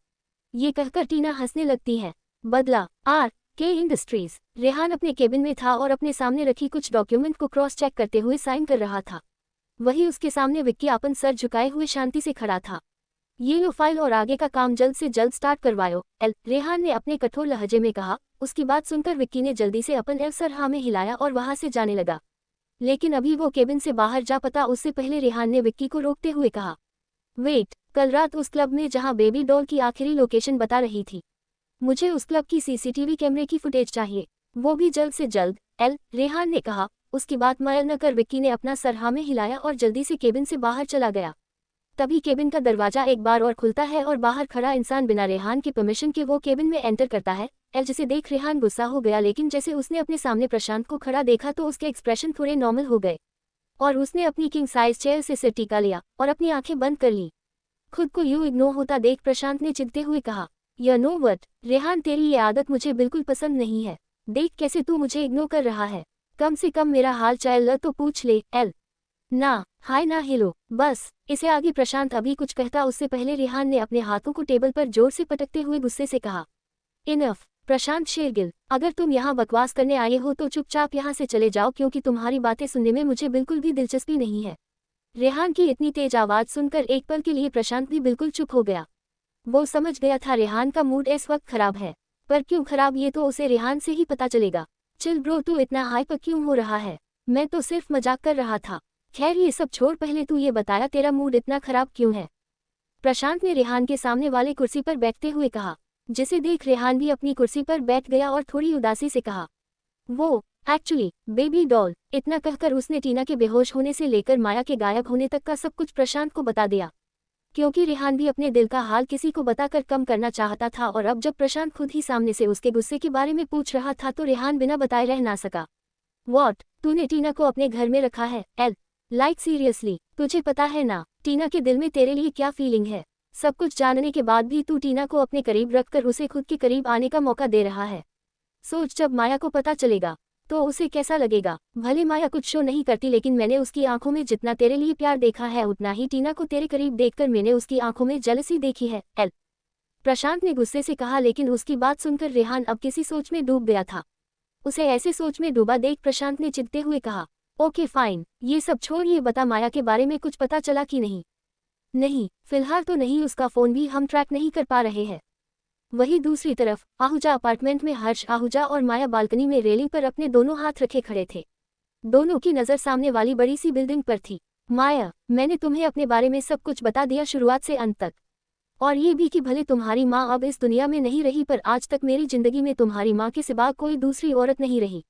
ये कहकर टीना हंसने लगती है। बदला RK इंडस्ट्रीज। रेहान अपने केबिन में था और अपने सामने रखी कुछ डॉक्यूमेंट को क्रॉस चेक करते हुए साइन कर रहा था। वही उसके सामने विक्की अपन सर झुकाए हुए शांति से खड़ा था। ये लो फाइल और आगे का काम जल्द से जल्द स्टार्ट करवाओ। रेहान ने अपने कठोर लहजे में कहा। उसकी बात सुनकर विक्की ने जल्दी से अपन सर हाँ में हिलाया और वहां से जाने लगा। लेकिन अभी वो केबिन से बाहर जा पता उससे पहले रेहान ने विक्की को रोकते हुए कहा, वेट, कल रात उस क्लब में जहां बेबी डॉल की आखिरी लोकेशन बता रही थी, मुझे उस क्लब की CCTV कैमरे की फुटेज चाहिए, वो भी जल्द से जल्द। रेहान ने कहा। उसकी बात मायल न कर विक्की ने अपना सर हाँ में हिलाया और जल्दी से केबिन से बाहर चला गया। तभी केबिन का दरवाजा एक बार और खुलता है और बाहर खड़ा इंसान बिना रेहान के परमिशन के वो केबिन में एंटर करता है। जिसे देख रेहान गुस्सा हो गया, लेकिन जैसे उसने अपने सामने प्रशांत को खड़ा देखा तो उसके एक्सप्रेशन थोड़े नॉर्मल हो गए और उसने अपनी किंग साइज चेयर से सिर टिका लिया और अपनी आंखें बंद कर ली। खुद को यूं इग्नोर होता देख प्रशांत ने चिढ़ते हुए कहा, यू नो व्हाट रेहान, तेरी ये आदत मुझे बिल्कुल पसंद नहीं है। देख कैसे तू मुझे इग्नोर कर रहा है, कम से कम मेरा हाल चाल तो पूछ ले। ना हाय ना हेलो, बस। इसे आगे प्रशांत अभी कुछ कहता उससे पहले रेहान ने अपने हाथों को टेबल पर जोर से पटकते हुए गुस्से से कहा, इनफ। प्रशांत शेरगिल, अगर तुम यहाँ बकवास करने आए हो तो चुपचाप यहाँ से चले जाओ, क्योंकि तुम्हारी बातें सुनने में मुझे बिल्कुल भी दिलचस्पी नहीं है। रेहान की इतनी तेज आवाज सुनकर एक पल के लिए प्रशांत भी बिल्कुल चुप हो गया। वो समझ गया था रेहान का मूड इस वक्त खराब है, पर क्यों खराब ये तो उसे रेहान से ही पता चलेगा। चिल ब्रो, तू इतना हाइपर क्यों हो रहा है, मैं तो सिर्फ मजाक कर रहा था। खैर ये सब छोड़, पहले तू ये बताया तेरा मूड इतना खराब क्यों है। प्रशांत ने रेहान के सामने वाले कुर्सी पर बैठते हुए कहा, जिसे देख रेहान भी अपनी कुर्सी पर बैठ गया और थोड़ी उदासी से कहा, वो एक्चुअली बेबी डॉल। इतना कहकर उसने टीना के बेहोश होने से लेकर माया के गायब होने तक का सब कुछ प्रशांत को बता दिया, क्योंकि रेहान भी अपने दिल का हाल किसी को बताकर कम करना चाहता था। और अब जब प्रशांत खुद ही सामने से उसके गुस्से के बारे में पूछ रहा था तो रेहान बिना बताए रह ना सका। व्हाट, तूने टीना को अपने घर में रखा है? लाइक सीरियसली, तुझे पता है ना टीना के दिल में तेरे लिए क्या फीलिंग है? सब कुछ जानने के बाद भी तू टीना को अपने करीब रखकर उसे खुद के करीब आने का मौका दे रहा है। सोच, जब माया को पता चलेगा तो उसे कैसा लगेगा। भले माया कुछ शो नहीं करती, लेकिन मैंने उसकी आंखों में जितना तेरे लिए प्यार देखा है उतना ही टीना को तेरे करीब देखकर मैंने उसकी आंखों में जेलसी देखी है। प्रशांत ने गुस्से से कहा, लेकिन उसकी बात सुनकर रेहान अब किसी सोच में डूब गया था। उसे ऐसे सोच में डूबा देख प्रशांत ने चिढ़ते हुए कहा, ओके फाइन, ये सब छोड़, ये बता माया के बारे में कुछ पता चला कि नहीं? नहीं, फिलहाल तो नहीं, उसका फोन भी हम ट्रैक नहीं कर पा रहे हैं। वहीं दूसरी तरफ आहूजा अपार्टमेंट में हर्ष आहूजा और माया बालकनी में रेलिंग पर अपने दोनों हाथ रखे खड़े थे। दोनों की नज़र सामने वाली बड़ी सी बिल्डिंग पर थी। माया, मैंने तुम्हें अपने बारे में सब कुछ बता दिया, शुरुआत से अंत तक। और ये भी कि भले तुम्हारी माँ अब इस दुनिया में नहीं रही, पर आज तक मेरी जिंदगी में तुम्हारी माँ के सिवा कोई दूसरी औरत नहीं रही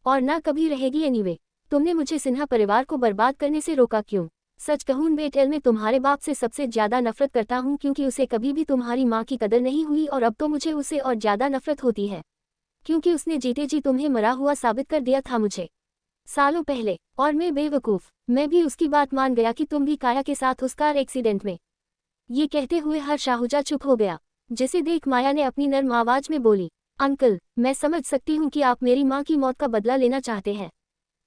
और ना कभी रहेगी। एनीवे, तुमने मुझे सिन्हा परिवार को बर्बाद करने से रोका क्यों? सच कहूं बेटेल, मैं तुम्हारे बाप से सबसे ज्यादा नफरत करता हूं, क्योंकि उसे कभी भी तुम्हारी माँ की कदर नहीं हुई और अब तो मुझे उसे और ज्यादा नफरत होती है, क्योंकि उसने जीते जी तुम्हें मरा हुआ साबित कर दिया था मुझे सालों पहले। और मैं बेवकूफ़, मैं भी उसकी बात मान गया कि तुम भी काया के साथ उस कार एक्सीडेंट में। ये कहते हुए हर्ष आहूजा चुप हो गया, जिसे देख माया ने अपनी नर्म आवाज में बोली, अंकल, मैं समझ सकती हूँ कि आप मेरी माँ की मौत का बदला लेना चाहते हैं,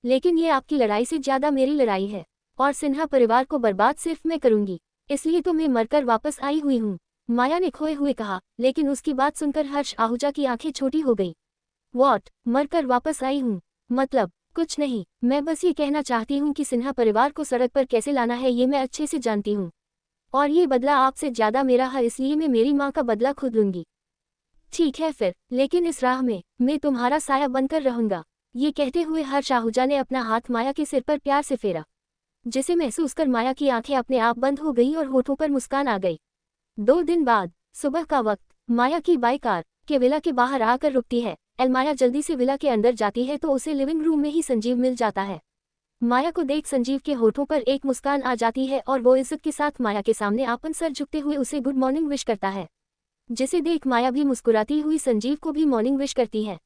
लेकिन ये आपकी लड़ाई से ज्यादा मेरी लड़ाई है और सिन्हा परिवार को बर्बाद सिर्फ मैं करूंगी, इसलिए तो मैं मरकर वापस आई हुई हूँ, माया ने खोए हुए कहा। लेकिन उसकी बात सुनकर हर्ष आहूजा की आंखें छोटी हो गई। वॉट, मरकर वापस आई हूँ? मतलब? कुछ नहीं, मैं बस ये कहना चाहती हूँ कि सिन्हा परिवार को सड़क पर कैसे लाना है ये मैं अच्छे से जानती हूँ, और ये बदला आपसे ज्यादा मेरा है, इसलिए मैं मेरी माँ का बदला खुद लूंगी। ठीक है फिर, लेकिन इस राह में मैं तुम्हारा साया बनकर रहूंगा। ये कहते हुए हर्ष आहूजा ने अपना हाथ माया के सिर पर प्यार से फेरा, जिसे महसूस कर माया की आंखें अपने आप बंद हो गईं और होठों पर मुस्कान आ गई। 2 दिन बाद सुबह का वक्त, माया की बाइक कार के विला के बाहर आकर रुकती है। माया जल्दी से विला के अंदर जाती है तो उसे लिविंग रूम में ही संजीव मिल जाता है। माया को देख संजीव के होठों पर एक मुस्कान आ जाती है और वो इज्जत के साथ माया के सामने आपन सर झुकते हुए उसे गुड मॉर्निंग विश करता है, जिसे देख माया भी मुस्कुराती हुई संजीव को भी मॉर्निंग विश करती है।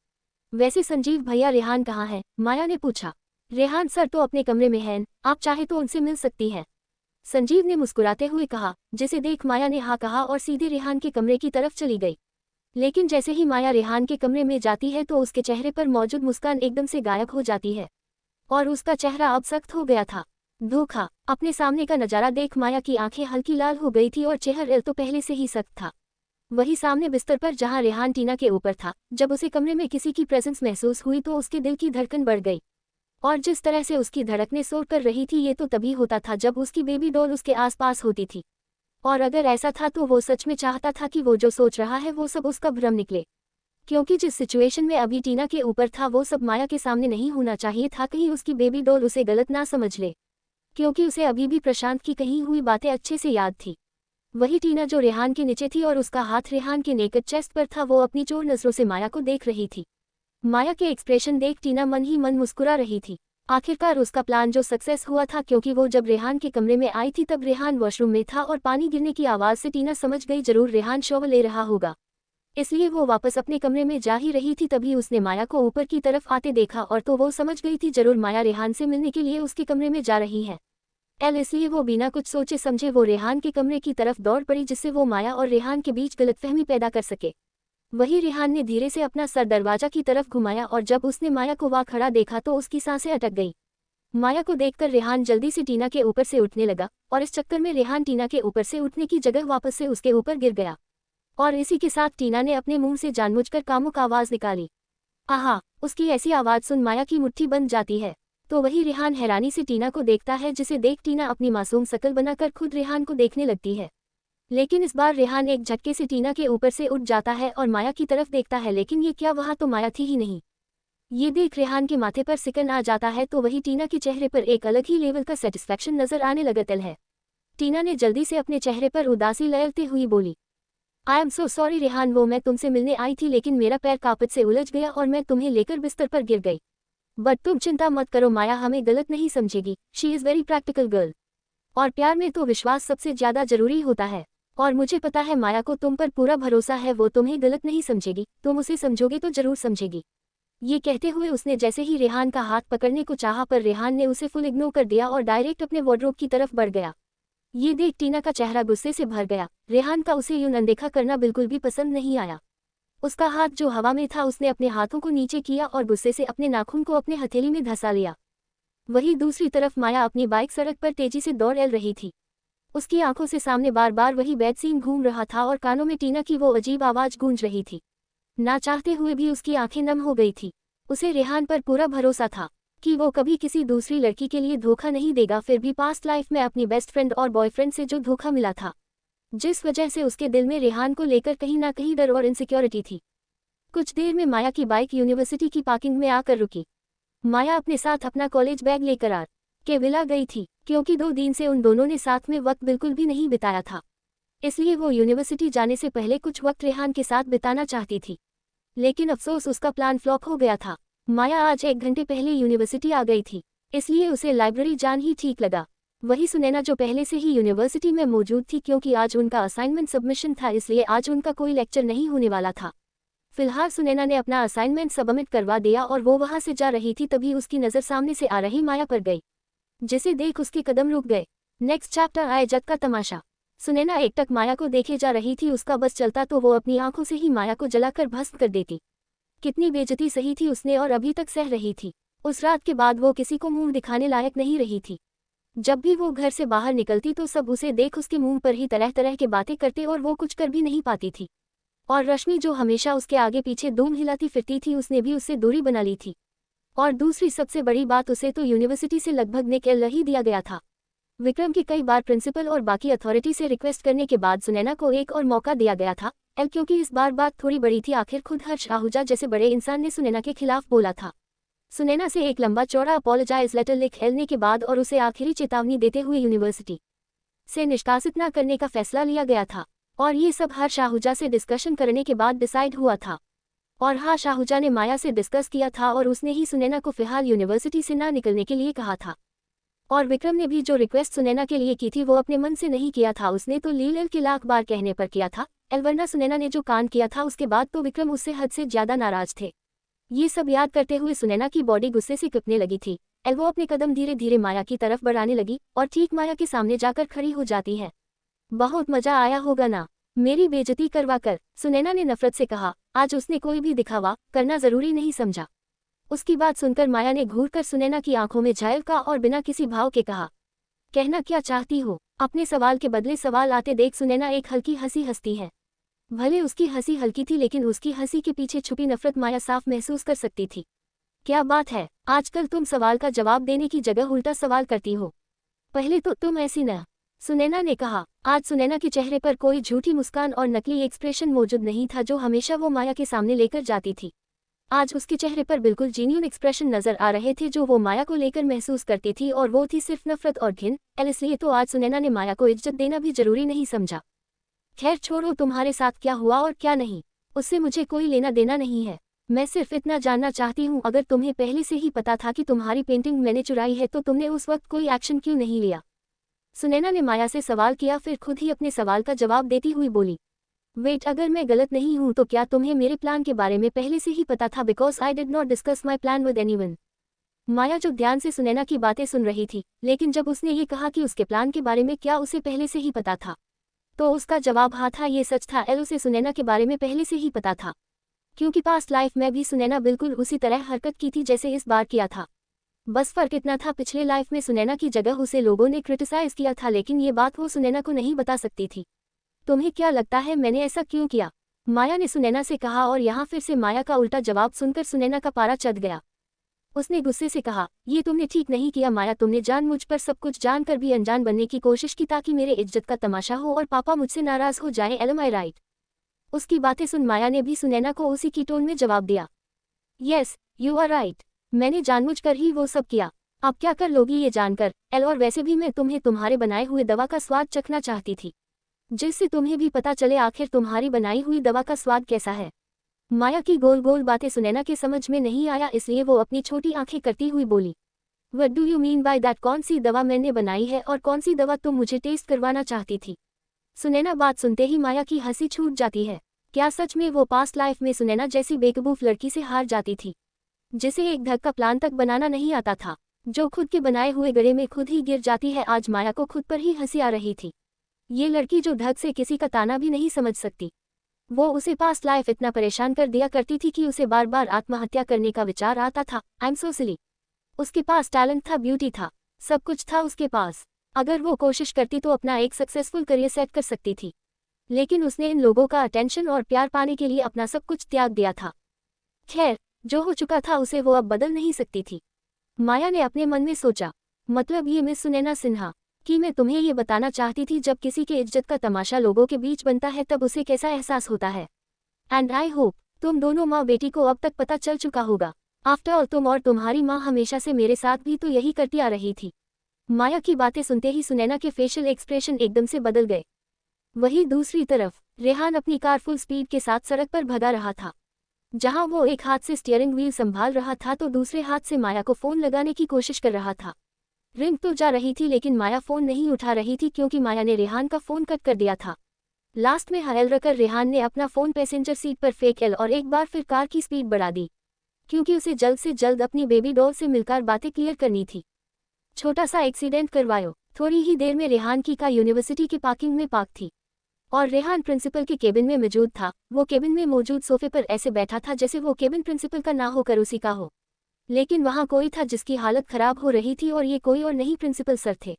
वैसे संजीव भैया रेहान कहाँ है? माया ने पूछा। रेहान सर तो अपने कमरे में हैं, आप चाहे तो उनसे मिल सकती हैं, संजीव ने मुस्कुराते हुए कहा, जिसे देख माया ने हाँ कहा और सीधे रेहान के कमरे की तरफ चली गई। लेकिन जैसे ही माया रेहान के कमरे में जाती है तो उसके चेहरे पर मौजूद मुस्कान एकदम से गायब हो जाती है और उसका चेहरा अब सख्त हो गया था। धोखा। अपने सामने का नजारा देख माया की आंखें हल्की लाल हो गई थी और चेहरा तो पहले से ही सख्त था। वही सामने बिस्तर पर जहां रेहान टीना के ऊपर था, जब उसे कमरे में किसी की प्रेजेंस महसूस हुई तो उसके दिल की धड़कन बढ़ गई, और जिस तरह से उसकी धड़कनें शोर कर रही थी ये तो तभी होता था जब उसकी बेबी डॉल उसके आसपास होती थी। और अगर ऐसा था तो वो सच में चाहता था कि वो जो सोच रहा है वो सब उसका भ्रम निकले, क्योंकि जिस सिचुएशन में अभी टीना के ऊपर था वो सब माया के सामने नहीं होना चाहिए था, कहीं उसकी बेबी डॉल उसे गलत ना समझ ले, क्योंकि उसे अभी भी प्रशांत की कही हुई बातें अच्छे से याद थी। वही टीना जो रेहान के नीचे थी और उसका हाथ रेहान के नेकेड चेस्ट पर था, वो अपनी चोर नजरों से माया को देख रही थी। माया के एक्सप्रेशन देख टीना मन ही मन मुस्कुरा रही थी। आखिरकार उसका प्लान जो सक्सेस हुआ था, क्योंकि वो जब रेहान के कमरे में आई थी तब रेहान वॉशरूम में था और पानी गिरने की आवाज से टीना समझ गई जरूर रेहान शॉवर ले रहा होगा, इसलिए वो वापस अपने कमरे में जा ही रही थी तभी उसने माया को ऊपर की तरफ आते देखा, और तो वो समझ गई थी जरूर माया रेहान से मिलने के लिए उसके कमरे में जा रही है। इसलिए वो बिना कुछ सोचे समझे वो रेहान के कमरे की तरफ दौड़ पड़ी, जिससे वो माया और रेहान के बीच गलतफहमी पैदा कर सके। वही रेहान ने धीरे से अपना सर दरवाजा की तरफ घुमाया और जब उसने माया को वहां खड़ा देखा तो उसकी सांसें अटक गई। माया को देखकर रेहान जल्दी से टीना के ऊपर से उठने लगा और इस चक्कर में रेहान टीना के ऊपर से उठने की जगह वापस से उसके ऊपर गिर गया, और इसी के साथ टीना ने अपने मुंह से जानबूझकर कामुक आवाज निकाली। आहा! उसकी ऐसी आवाज सुन माया की मुट्ठी बंद जाती है। तो वही रेहान हैरानी से टीना को देखता है, जिसे देख टीना अपनी मासूम शकल बनाकर खुद रेहान को देखने लगती है। लेकिन इस बार रेहान एक झटके से टीना के ऊपर से उठ जाता है और माया की तरफ देखता है, लेकिन ये क्या, वहां तो माया थी ही नहीं। ये देख रेहान के माथे पर सिकन आ जाता है तो वही टीना के चेहरे पर एक अलग ही लेवल का सेटिस्फैक्शन नजर आने लगता है। टीना ने जल्दी से अपने चेहरे पर उदासी लहरते हुई बोली, I am so sorry Rehan, वो मैं तुमसे मिलने आई थी लेकिन मेरा पैर कार्पेट से उलझ गया और मैं तुम्हें लेकर बिस्तर पर गिर गई। बट तुम चिंता मत करो, माया हमें गलत नहीं समझेगी, she is very practical girl, और प्यार में तो विश्वास सबसे ज्यादा जरूरी होता है, और मुझे पता है माया को तुम पर पूरा भरोसा है, वो तुम्हें गलत नहीं समझेगी, तुम उसे समझोगे तो जरूर समझेगी। ये कहते हुए उसने जैसे ही रेहान का हाथ पकड़ने को चाहा पर रेहान ने उसे फुल इग्नोर कर दिया और डायरेक्ट अपने वार्डरोब की तरफ बढ़ गया। ये देख टीना का चेहरा गुस्से से भर गया। रेहान का उसे यूं अनदेखा करना बिल्कुल भी पसंद नहीं आया। उसका हाथ जो हवा में था उसने अपने हाथों को नीचे किया और गुस्से से अपने नाखून को अपने हथेली में धंसा लिया। वहीं दूसरी तरफ माया अपनी बाइक सड़क पर तेजी से दौड़ रही थी। उसकी आंखों से सामने बार बार वही बैड सीन घूम रहा था और कानों में टीना की वो अजीब आवाज गूंज रही थी। ना चाहते हुए भी उसकी आंखें नम हो गई थी। उसे रेहान पर पूरा भरोसा था कि वो कभी किसी दूसरी लड़की के लिए धोखा नहीं देगा, फिर भी पास्ट लाइफ में अपनी बेस्ट फ्रेंड और बॉयफ्रेंड से जो धोखा मिला था जिस वजह से उसके दिल में रेहान को लेकर कहीं ना कहीं डर और इनसिक्योरिटी थी। कुछ देर में माया की बाइक यूनिवर्सिटी की पार्किंग में आकर रुकी। माया अपने साथ अपना कॉलेज बैग लेकर आर के विला गई थी, क्योंकि 2 दिन से उन दोनों ने साथ में वक्त बिल्कुल भी नहीं बिताया था। इसलिए वो यूनिवर्सिटी जाने से पहले कुछ वक्त रेहान के साथ बिताना चाहती थी। लेकिन अफसोस उसका प्लान फ्लॉप हो गया था। माया आज 1 घंटे पहले यूनिवर्सिटी आ गई थी, इसलिए उसे लाइब्रेरी जान ही ठीक लगा। वही सुनैना जो पहले से ही यूनिवर्सिटी में मौजूद थी, क्योंकि आज उनका असाइनमेंट सबमिशन था, इसलिए आज उनका कोई लेक्चर नहीं होने वाला था। फिलहाल सुनैना ने अपना असाइनमेंट सबमिट करवा दिया और वो वहां से जा रही थी, तभी उसकी नज़र सामने से आ रही माया पर गई, जिसे देख उसके कदम रुक गए। नेक्स्ट चैप्टर आए जग का तमाशा। सुनैना एकटक माया को देखे जा रही थी। उसका बस चलता तो वो अपनी आंखों से ही माया को जलाकर भस्म कर देती। कितनी बेइज्जती सही थी उसने और अभी तक सह रही थी। उस रात के बाद वो किसी को मुंह दिखाने लायक नहीं रही थी। जब भी वो घर से बाहर निकलती तो सब उसे देख उसके मुंह पर ही तरह तरह के बातें करते और वो कुछ कर भी नहीं पाती थी। और रश्मि जो हमेशा उसके आगे पीछे दूम हिलाती फिरती थी, उसने भी उससे दूरी बना ली थी। और दूसरी सबसे बड़ी बात, उसे तो यूनिवर्सिटी से लगभग निकल ही दिया गया था। विक्रम की कई बार प्रिंसिपल और बाकी अथॉरिटी से रिक्वेस्ट करने के बाद सुनैना को एक और मौका दिया गया था, क्योंकि इस बार बात थोड़ी बड़ी थी। आखिर खुद हर्ष आहूजा जैसे बड़े इंसान ने सुनैना के खिलाफ बोला था। सुनैना से एक लंबा चौड़ा अपॉलोजाइज लेटर लिखने के बाद और उसे आखिरी चेतावनी देते हुए यूनिवर्सिटी से निष्कासित न करने का फैसला लिया गया था। और ये सब हर्ष आहूजा से डिस्कशन करने के बाद डिसाइड हुआ था। और हर्ष आहूजा ने माया से डिस्कस किया था और उसने ही सुनैना को फिलहाल यूनिवर्सिटी से ना निकलने के लिए कहा था। और विक्रम ने भी जो रिक्वेस्ट सुनैना के लिए की थी वो अपने मन से नहीं किया था, उसने तो लील के लाख बार कहने पर किया था। वरना सुनैना ने जो कांड किया था उसके बाद तो विक्रम उससे हद से ज्यादा नाराज थे। ये सब याद करते हुए सुनैना की बॉडी गुस्से से कांपने लगी थी। वो अपने कदम धीरे धीरे माया की तरफ बढ़ाने लगी और ठीक माया के सामने जाकर खड़ी हो जाती है। बहुत मजा आया होगा ना मेरी बेइज्जती करवा कर, सुनैना ने नफरत से कहा। आज उसने कोई भी दिखावा करना जरूरी नहीं समझा। उसकी बात सुनकर माया ने घूरकर सुनैना की आंखों में झलका और बिना किसी भाव के कहा, कहना क्या चाहती हो? अपने सवाल के बदले सवाल आते देख सुनैना एक हल्की हंसी हंसती है। भले उसकी हंसी हल्की थी, लेकिन उसकी हंसी के पीछे छुपी नफरत माया साफ महसूस कर सकती थी। क्या बात है, आजकल तुम सवाल का जवाब देने की जगह उल्टा सवाल करती हो। पहले तो तुम ऐसी न, सुनैना ने कहा। आज सुनैना के चेहरे पर कोई झूठी मुस्कान और नकली एक्सप्रेशन मौजूद नहीं था जो हमेशा वो माया के सामने लेकर जाती थी। आज उसके चेहरे पर बिल्कुल जेन्युइन एक्सप्रेशन नजर आ रहे थे जो वो माया को लेकर महसूस करती थी, और वो थी सिर्फ नफरत और घिन। इसलिए तो आज सुनैना ने माया को इज्जत देना भी जरूरी नहीं समझा। खैर छोड़ो, तुम्हारे साथ क्या हुआ और क्या नहीं, उससे मुझे कोई लेना देना नहीं है। मैं सिर्फ इतना जानना चाहती हूँ, अगर तुम्हें पहले से ही पता था कि तुम्हारी पेंटिंग मैंने चुराई है तो तुमने उस वक्त कोई एक्शन क्यों नहीं लिया? सुनैना ने माया से सवाल किया, फिर खुद ही अपने सवाल का जवाब देती हुई बोली, वेट, अगर मैं गलत नहीं हूं तो क्या तुम्हें मेरे प्लान के बारे में पहले से ही पता था? Because I did not discuss my plan with anyone. Maya जो ध्यान से सुनैना की बातें सुन रही थी, लेकिन जब उसने ये कहा कि उसके प्लान के बारे में क्या उसे पहले से ही पता था, तो उसका जवाब हाँ था, ये सच था। उसे सुनैना के बारे में पहले से ही पता था, क्योंकि पास्ट लाइफ में भी सुनैना बिल्कुल उसी तरह हरकत की थी जैसे इस बार किया था। बस फर्क इतना था, पिछले लाइफ में सुनैना की जगह उसे लोगों ने क्रिटिसाइज किया था, लेकिन ये बात वो सुनैना को नहीं बता सकती थी। तुम्हें क्या लगता है मैंने ऐसा क्यों किया? माया ने सुनैना से कहा, और यहाँ फिर से माया का उल्टा जवाब सुनकर सुनैना का पारा चढ़ गया। उसने गुस्से से कहा, ये तुमने ठीक नहीं किया माया, तुमने जानबूझ कर सब कुछ जानकर भी अनजान बनने की कोशिश की ताकि मेरे इज्जत का तमाशा हो और पापा मुझसे नाराज हो जाए। एम आई राइट? उसकी बातें सुन माया ने भी सुनैना को उसी की टोन में जवाब दिया, यस यू आर राइट, मैंने जानबूझकर ही वो सब किया। अब क्या कर लोगी ये जानकर? और वैसे भी मैं तुम्हें तुम्हारे बनाए हुए दवा का स्वाद चखना चाहती थी, जिससे तुम्हें भी पता चले आखिर तुम्हारी बनाई हुई दवा का स्वाद कैसा है। माया की गोल गोल बातें सुनैना के समझ में नहीं आया, इसलिए वो अपनी छोटी आंखें करती हुई बोली, what do you mean by that? कौन सी दवा मैंने बनाई है और कौन सी दवा तुम मुझे टेस्ट करवाना चाहती थी? सुनैना बात सुनते ही माया की हंसी छूट जाती है। क्या सच में वो पास्ट लाइफ में सुनैना जैसी बेवकूफ लड़की से हार जाती थी, जिसे एक ढंग का प्लान तक बनाना नहीं आता था, जो खुद के बनाए हुए गड्ढे में खुद ही गिर जाती है? आज माया को खुद पर ही हंसी आ रही थी। ये लड़की जो ढंग से किसी का ताना भी नहीं समझ सकती। वो उसे पास्ट लाइफ इतना परेशान कर दिया करती थी कि उसे बार बार आत्महत्या करने का विचार आता था। आई एम सो सिली। उसके पास टैलेंट था, ब्यूटी था, सब कुछ था उसके पास। अगर वो कोशिश करती तो अपना एक सक्सेसफुल करियर सेट कर सकती थी, लेकिन उसने इन लोगों का अटेंशन और प्यार पाने के लिए अपना सब कुछ त्याग दिया था। खैर, जो हो चुका था उसे वो अब बदल नहीं सकती थी। माया ने अपने मन में सोचा, मतलब ये मिस सुनैना सिन्हा कि मैं तुम्हें ये बताना चाहती थी जब किसी के इज्जत का तमाशा लोगों के बीच बनता है तब उसे कैसा एहसास होता है। एंड आई होप तुम दोनों माँ बेटी को अब तक पता चल चुका होगा। आफ्टर ऑल तुम और तुम्हारी माँ हमेशा से मेरे साथ भी तो यही करती आ रही थी। माया की बातें सुनते ही सुनैना के फेशियल एक्सप्रेशन एकदम से बदल गए। वहीं दूसरी तरफ रेहान अपनी कार फुल स्पीड के साथ सड़क पर भगा रहा था। जहां वो एक हाथ से स्टीयरिंग व्हील संभाल रहा था तो दूसरे हाथ से माया को फोन लगाने की कोशिश कर रहा था। रिंग तो जा रही थी लेकिन माया फोन नहीं उठा रही थी क्योंकि माया ने रेहान का फोन कट कर दिया था। लास्ट में हयल रखकर रेहान ने अपना फोन पैसेंजर सीट पर फेंक और एक बार फिर कार की स्पीड बढ़ा दी क्योंकि उसे जल्द से जल्द अपनी बेबी डॉल से मिलकर बातें क्लियर करनी थी। छोटा सा एक्सीडेंट करवायो। थोड़ी ही देर में रेहान की कार यूनिवर्सिटी के पार्किंग में पार्क थी और रेहान प्रिंसिपल के केबिन में मौजूद था। वो केबिन में मौजूद सोफे पर ऐसे बैठा था जैसे वो केबिन प्रिंसिपल का ना होकर उसी का हो, लेकिन वहां कोई था जिसकी हालत खराब हो रही थी और ये कोई और नहीं प्रिंसिपल सर थे,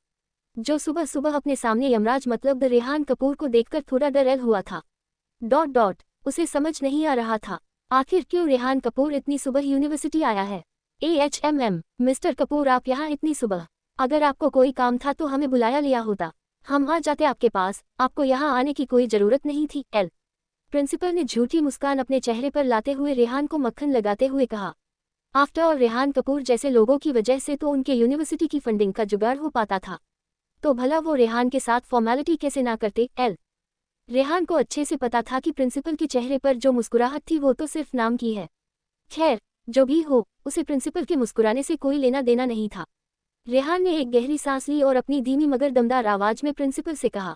जो सुबह सुबह अपने सामने यमराज मतलब द रेहान कपूर को देखकर थोड़ा डरैल हुआ था। उसे समझ नहीं आ रहा था आखिर क्यों रेहान कपूर इतनी सुबह यूनिवर्सिटी आया है। मिस्टर कपूर आप यहाँ इतनी सुबह? अगर आपको कोई काम था तो हमें बुलाया लिया होता, हम आ जाते आपके पास, आपको यहाँ आने की कोई जरूरत नहीं थी। प्रिंसिपल ने झूठी मुस्कान अपने चेहरे पर लाते हुए रेहान को मक्खन लगाते हुए कहा। आफ्टर ऑल रेहान कपूर जैसे लोगों की वजह से तो उनके यूनिवर्सिटी की फंडिंग का जुगाड़ हो पाता था, तो भला वो रेहान के साथ फॉर्मेलिटी कैसे ना करते। रेहान को अच्छे से पता था कि प्रिंसिपल के चेहरे पर जो मुस्कुराहट थी वो तो सिर्फ नाम की है। खैर जो भी हो, उसे प्रिंसिपल के मुस्कुराने से कोई लेना देना नहीं था। रेहान ने एक गहरी सांस ली और अपनी धीमी मगर दमदार आवाज में प्रिंसिपल से कहा,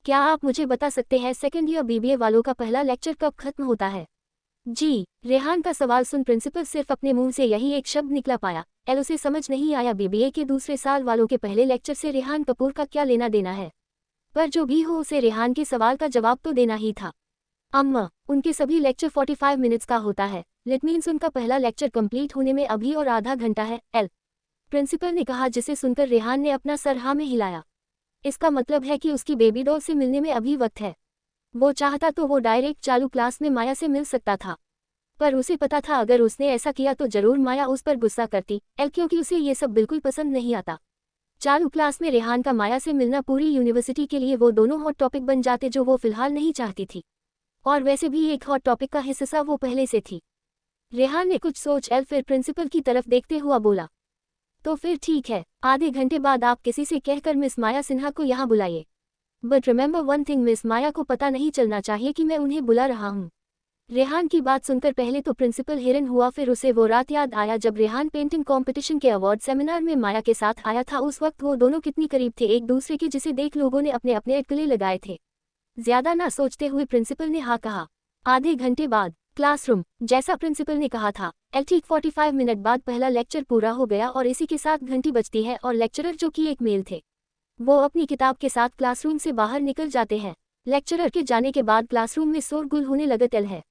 क्या आप मुझे बता सकते हैं सेकेंड ईयर बीबीए वालों का पहला लेक्चर कब खत्म होता है? जी। रेहान का सवाल सुन प्रिंसिपल सिर्फ अपने मुंह से यही एक शब्द निकला पाया। उसे समझ नहीं आया बीबीए के दूसरे साल वालों के पहले लेक्चर से रेहान कपूर का क्या लेना देना है, पर जो भी हो उसे रेहान के सवाल का जवाब तो देना ही था। अम्मा, उनके सभी लेक्चर 45 मिनट्स का होता है, इट मीन्स उनका पहला लेक्चर कंप्लीट होने में अभी और आधा घंटा है। प्रिंसिपल ने कहा, जिसे सुनकर रेहान ने अपना सर हाँ में हिलाया। इसका मतलब है कि उसकी बेबी डॉल से मिलने में अभी वक्त है। वो चाहता तो वो डायरेक्ट चालू क्लास में माया से मिल सकता था, पर उसे पता था अगर उसने ऐसा किया तो जरूर माया उस पर गुस्सा करती, क्योंकि उसे ये सब बिल्कुल पसंद नहीं आता। चालू क्लास में रेहान का माया से मिलना पूरी यूनिवर्सिटी के लिए वो दोनों हॉट टॉपिक बन जाते जो वो फिलहाल नहीं चाहती थी, और वैसे भी एक हॉट टॉपिक का हिस्सा वो पहले से थी। रेहान ने कुछ सोच फिर प्रिंसिपल की तरफ देखते हुआ बोला, तो फिर ठीक है, आधे घंटे बाद आप किसी से कहकर मिस माया सिन्हा को यहाँ बुलाइए। But remember one thing, miss Maya को पता नहीं चलना चाहिए कि मैं उन्हें बुला रहा हूँ। रेहान की बात सुनकर पहले तो प्रिंसिपल हैरान हुआ, फिर उसे वो रात याद आया जब रेहान पेंटिंग कंपटीशन के अवार्ड सेमिनार में माया के साथ आया था। उस वक्त वो दोनों कितनी करीब थे एक दूसरे के, जिसे देख लोगों ने अपने अपने अटकले लगाए थे। ज्यादा ना सोचते हुए प्रिंसिपल ने हाँ कहा। आधे घंटे बाद क्लासरूम, जैसा प्रिंसिपल ने कहा था, ठीक 45 मिनट बाद पहला लेक्चर पूरा हो गया और इसी के साथ घंटी बजती है और लेक्चरर, जो कि एक मेल थे, वो अपनी किताब के साथ क्लासरूम से बाहर निकल जाते हैं। लेक्चरर के जाने के बाद क्लासरूम में शोरगुल होने लगता है,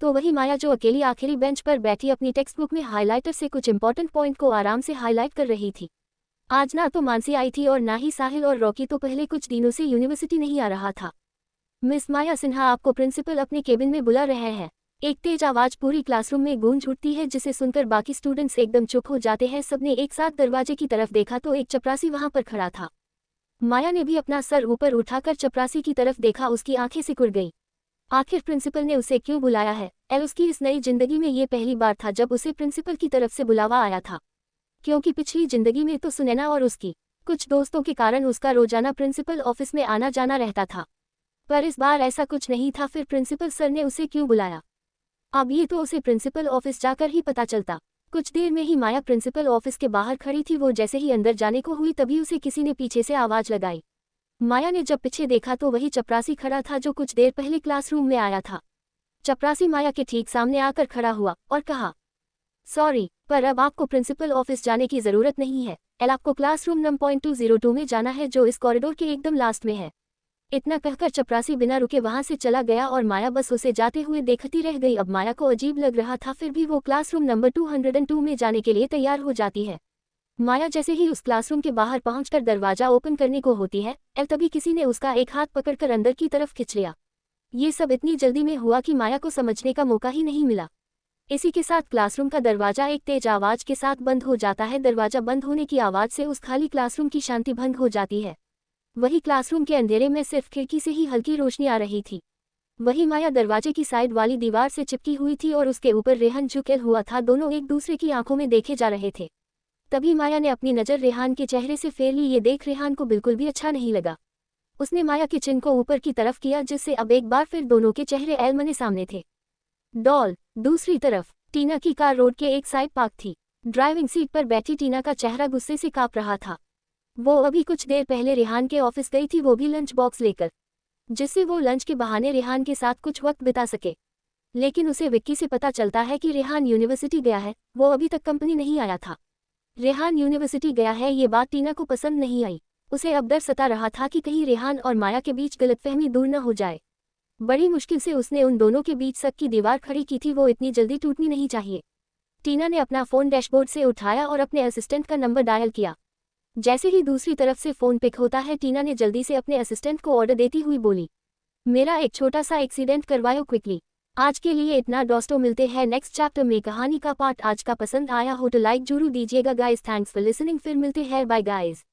तो वही माया जो अकेली आखिरी बेंच पर बैठी अपनी टेक्स्ट बुक में हाइलाइटर से कुछ इंपॉर्टेंट पॉइंट को आराम से हाईलाइट कर रही थी। आज ना तो मानसी आई थी और ना ही साहिल, और रॉकी तो पहले कुछ दिनों से यूनिवर्सिटी नहीं आ रहा था। मिस माया सिन्हा, आपको प्रिंसिपल अपने केबिन में बुला रहे हैं। एक तेज आवाज पूरी क्लासरूम में गूंज उठती है, जिसे सुनकर बाकी स्टूडेंट्स एकदम चुप हो जाते हैं। सबने एक साथ दरवाजे की तरफ देखा तो एक चपरासी वहां पर खड़ा था। माया ने भी अपना सर ऊपर उठाकर चपरासी की तरफ देखा, उसकी आंखें सिकुड़ गई। आखिर प्रिंसिपल ने उसे क्यों बुलाया है? उसकी इस नई जिंदगी में ये पहली बार था जब उसे प्रिंसिपल की तरफ से बुलावा आया था, क्योंकि पिछली जिंदगी में तो सुनैना और उसकी कुछ दोस्तों के कारण उसका रोजाना प्रिंसिपल ऑफिस में आना जाना रहता था, पर इस बार ऐसा कुछ नहीं था। फिर प्रिंसिपल सर ने उसे क्यों बुलाया, अब ये तो उसे प्रिंसिपल ऑफिस जाकर ही पता चलता। कुछ देर में ही माया प्रिंसिपल ऑफिस के बाहर खड़ी थी। वो जैसे ही अंदर जाने को हुई तभी उसे किसी ने पीछे से आवाज लगाई। माया ने जब पीछे देखा तो वही चपरासी खड़ा था जो कुछ देर पहले क्लासरूम में आया था। चपरासी माया के ठीक सामने आकर खड़ा हुआ और कहा, सॉरी, पर अब आपको प्रिंसिपल ऑफिस जाने की जरूरत नहीं है। आपको क्लासरूम नंबर 202 में जाना है, जो इस कॉरिडोर के एकदम लास्ट में है। इतना कहकर चपरासी बिना रुके वहां से चला गया और माया बस उसे जाते हुए देखती रह गई। अब माया को अजीब लग रहा था, फिर भी वो क्लासरूम नंबर 202 में जाने के लिए तैयार हो जाती है। माया जैसे ही उस क्लासरूम के बाहर पहुंचकर दरवाजा ओपन करने को होती है, तभी किसी ने उसका एक हाथ पकड़कर अंदर की तरफ खींच लिया। ये सब इतनी जल्दी में हुआ कि माया को समझने का मौका ही नहीं मिला। इसी के साथ क्लासरूम का दरवाजा एक तेज आवाज के साथ बंद हो जाता है। दरवाजा बंद होने की आवाज से उस खाली क्लासरूम की शांति भंग हो जाती है। वही क्लासरूम के अंधेरे में सिर्फ खिड़की से ही हल्की रोशनी आ रही थी। वही माया दरवाजे की साइड वाली दीवार से चिपकी हुई थी और उसके ऊपर रेहान झुके हुआ था। दोनों एक दूसरे की आंखों में देखे जा रहे थे। तभी माया ने अपनी नज़र रेहान के चेहरे से फेर ली। ये देख रेहान को बिल्कुल भी अच्छा नहीं लगा। उसने माया के चिन्ह को ऊपर की तरफ किया, जिससे अब एक बार फिर दोनों के चेहरे एलमने सामने थे। डॉल। दूसरी तरफ टीना की कार रोड के एक साइड पार्क थी। ड्राइविंग सीट पर बैठी टीना का चेहरा गुस्से से कांप रहा था। वो अभी कुछ देर पहले रेहान के ऑफिस गई थी, वो भी लंच बॉक्स लेकर, जिससे वो लंच के बहाने रेहान के साथ कुछ वक्त बिता सके। लेकिन उसे विक्की से पता चलता है कि रेहान यूनिवर्सिटी गया है। वो अभी तक कंपनी नहीं आया था। रेहान यूनिवर्सिटी गया है, ये बात टीना को पसंद नहीं आई। उसे अब डर सता रहा था कि कहीं रेहान और माया के बीच गलतफहमी दूर न हो जाए। बड़ी मुश्किल से उसने उन दोनों के बीच शक की दीवार खड़ी की थी, वो इतनी जल्दी टूटनी नहीं चाहिए। टीना ने अपना फ़ोन डैशबोर्ड से उठाया और अपने असिस्टेंट का नंबर डायल किया। जैसे ही दूसरी तरफ से फ़ोन पिक होता है, टीना ने जल्दी से अपने असिस्टेंट को ऑर्डर देती हुई बोली, मेरा एक छोटा सा एक्सीडेंट करवाओ क्विकली। आज के लिए इतना। दोस्तों मिलते हैं नेक्स्ट चैप्टर में। कहानी का पार्ट आज का पसंद आया हो तो लाइक जरूर दीजिएगा गाइस। Thanks for listening. फिर मिलते हैं, बाय गाइस।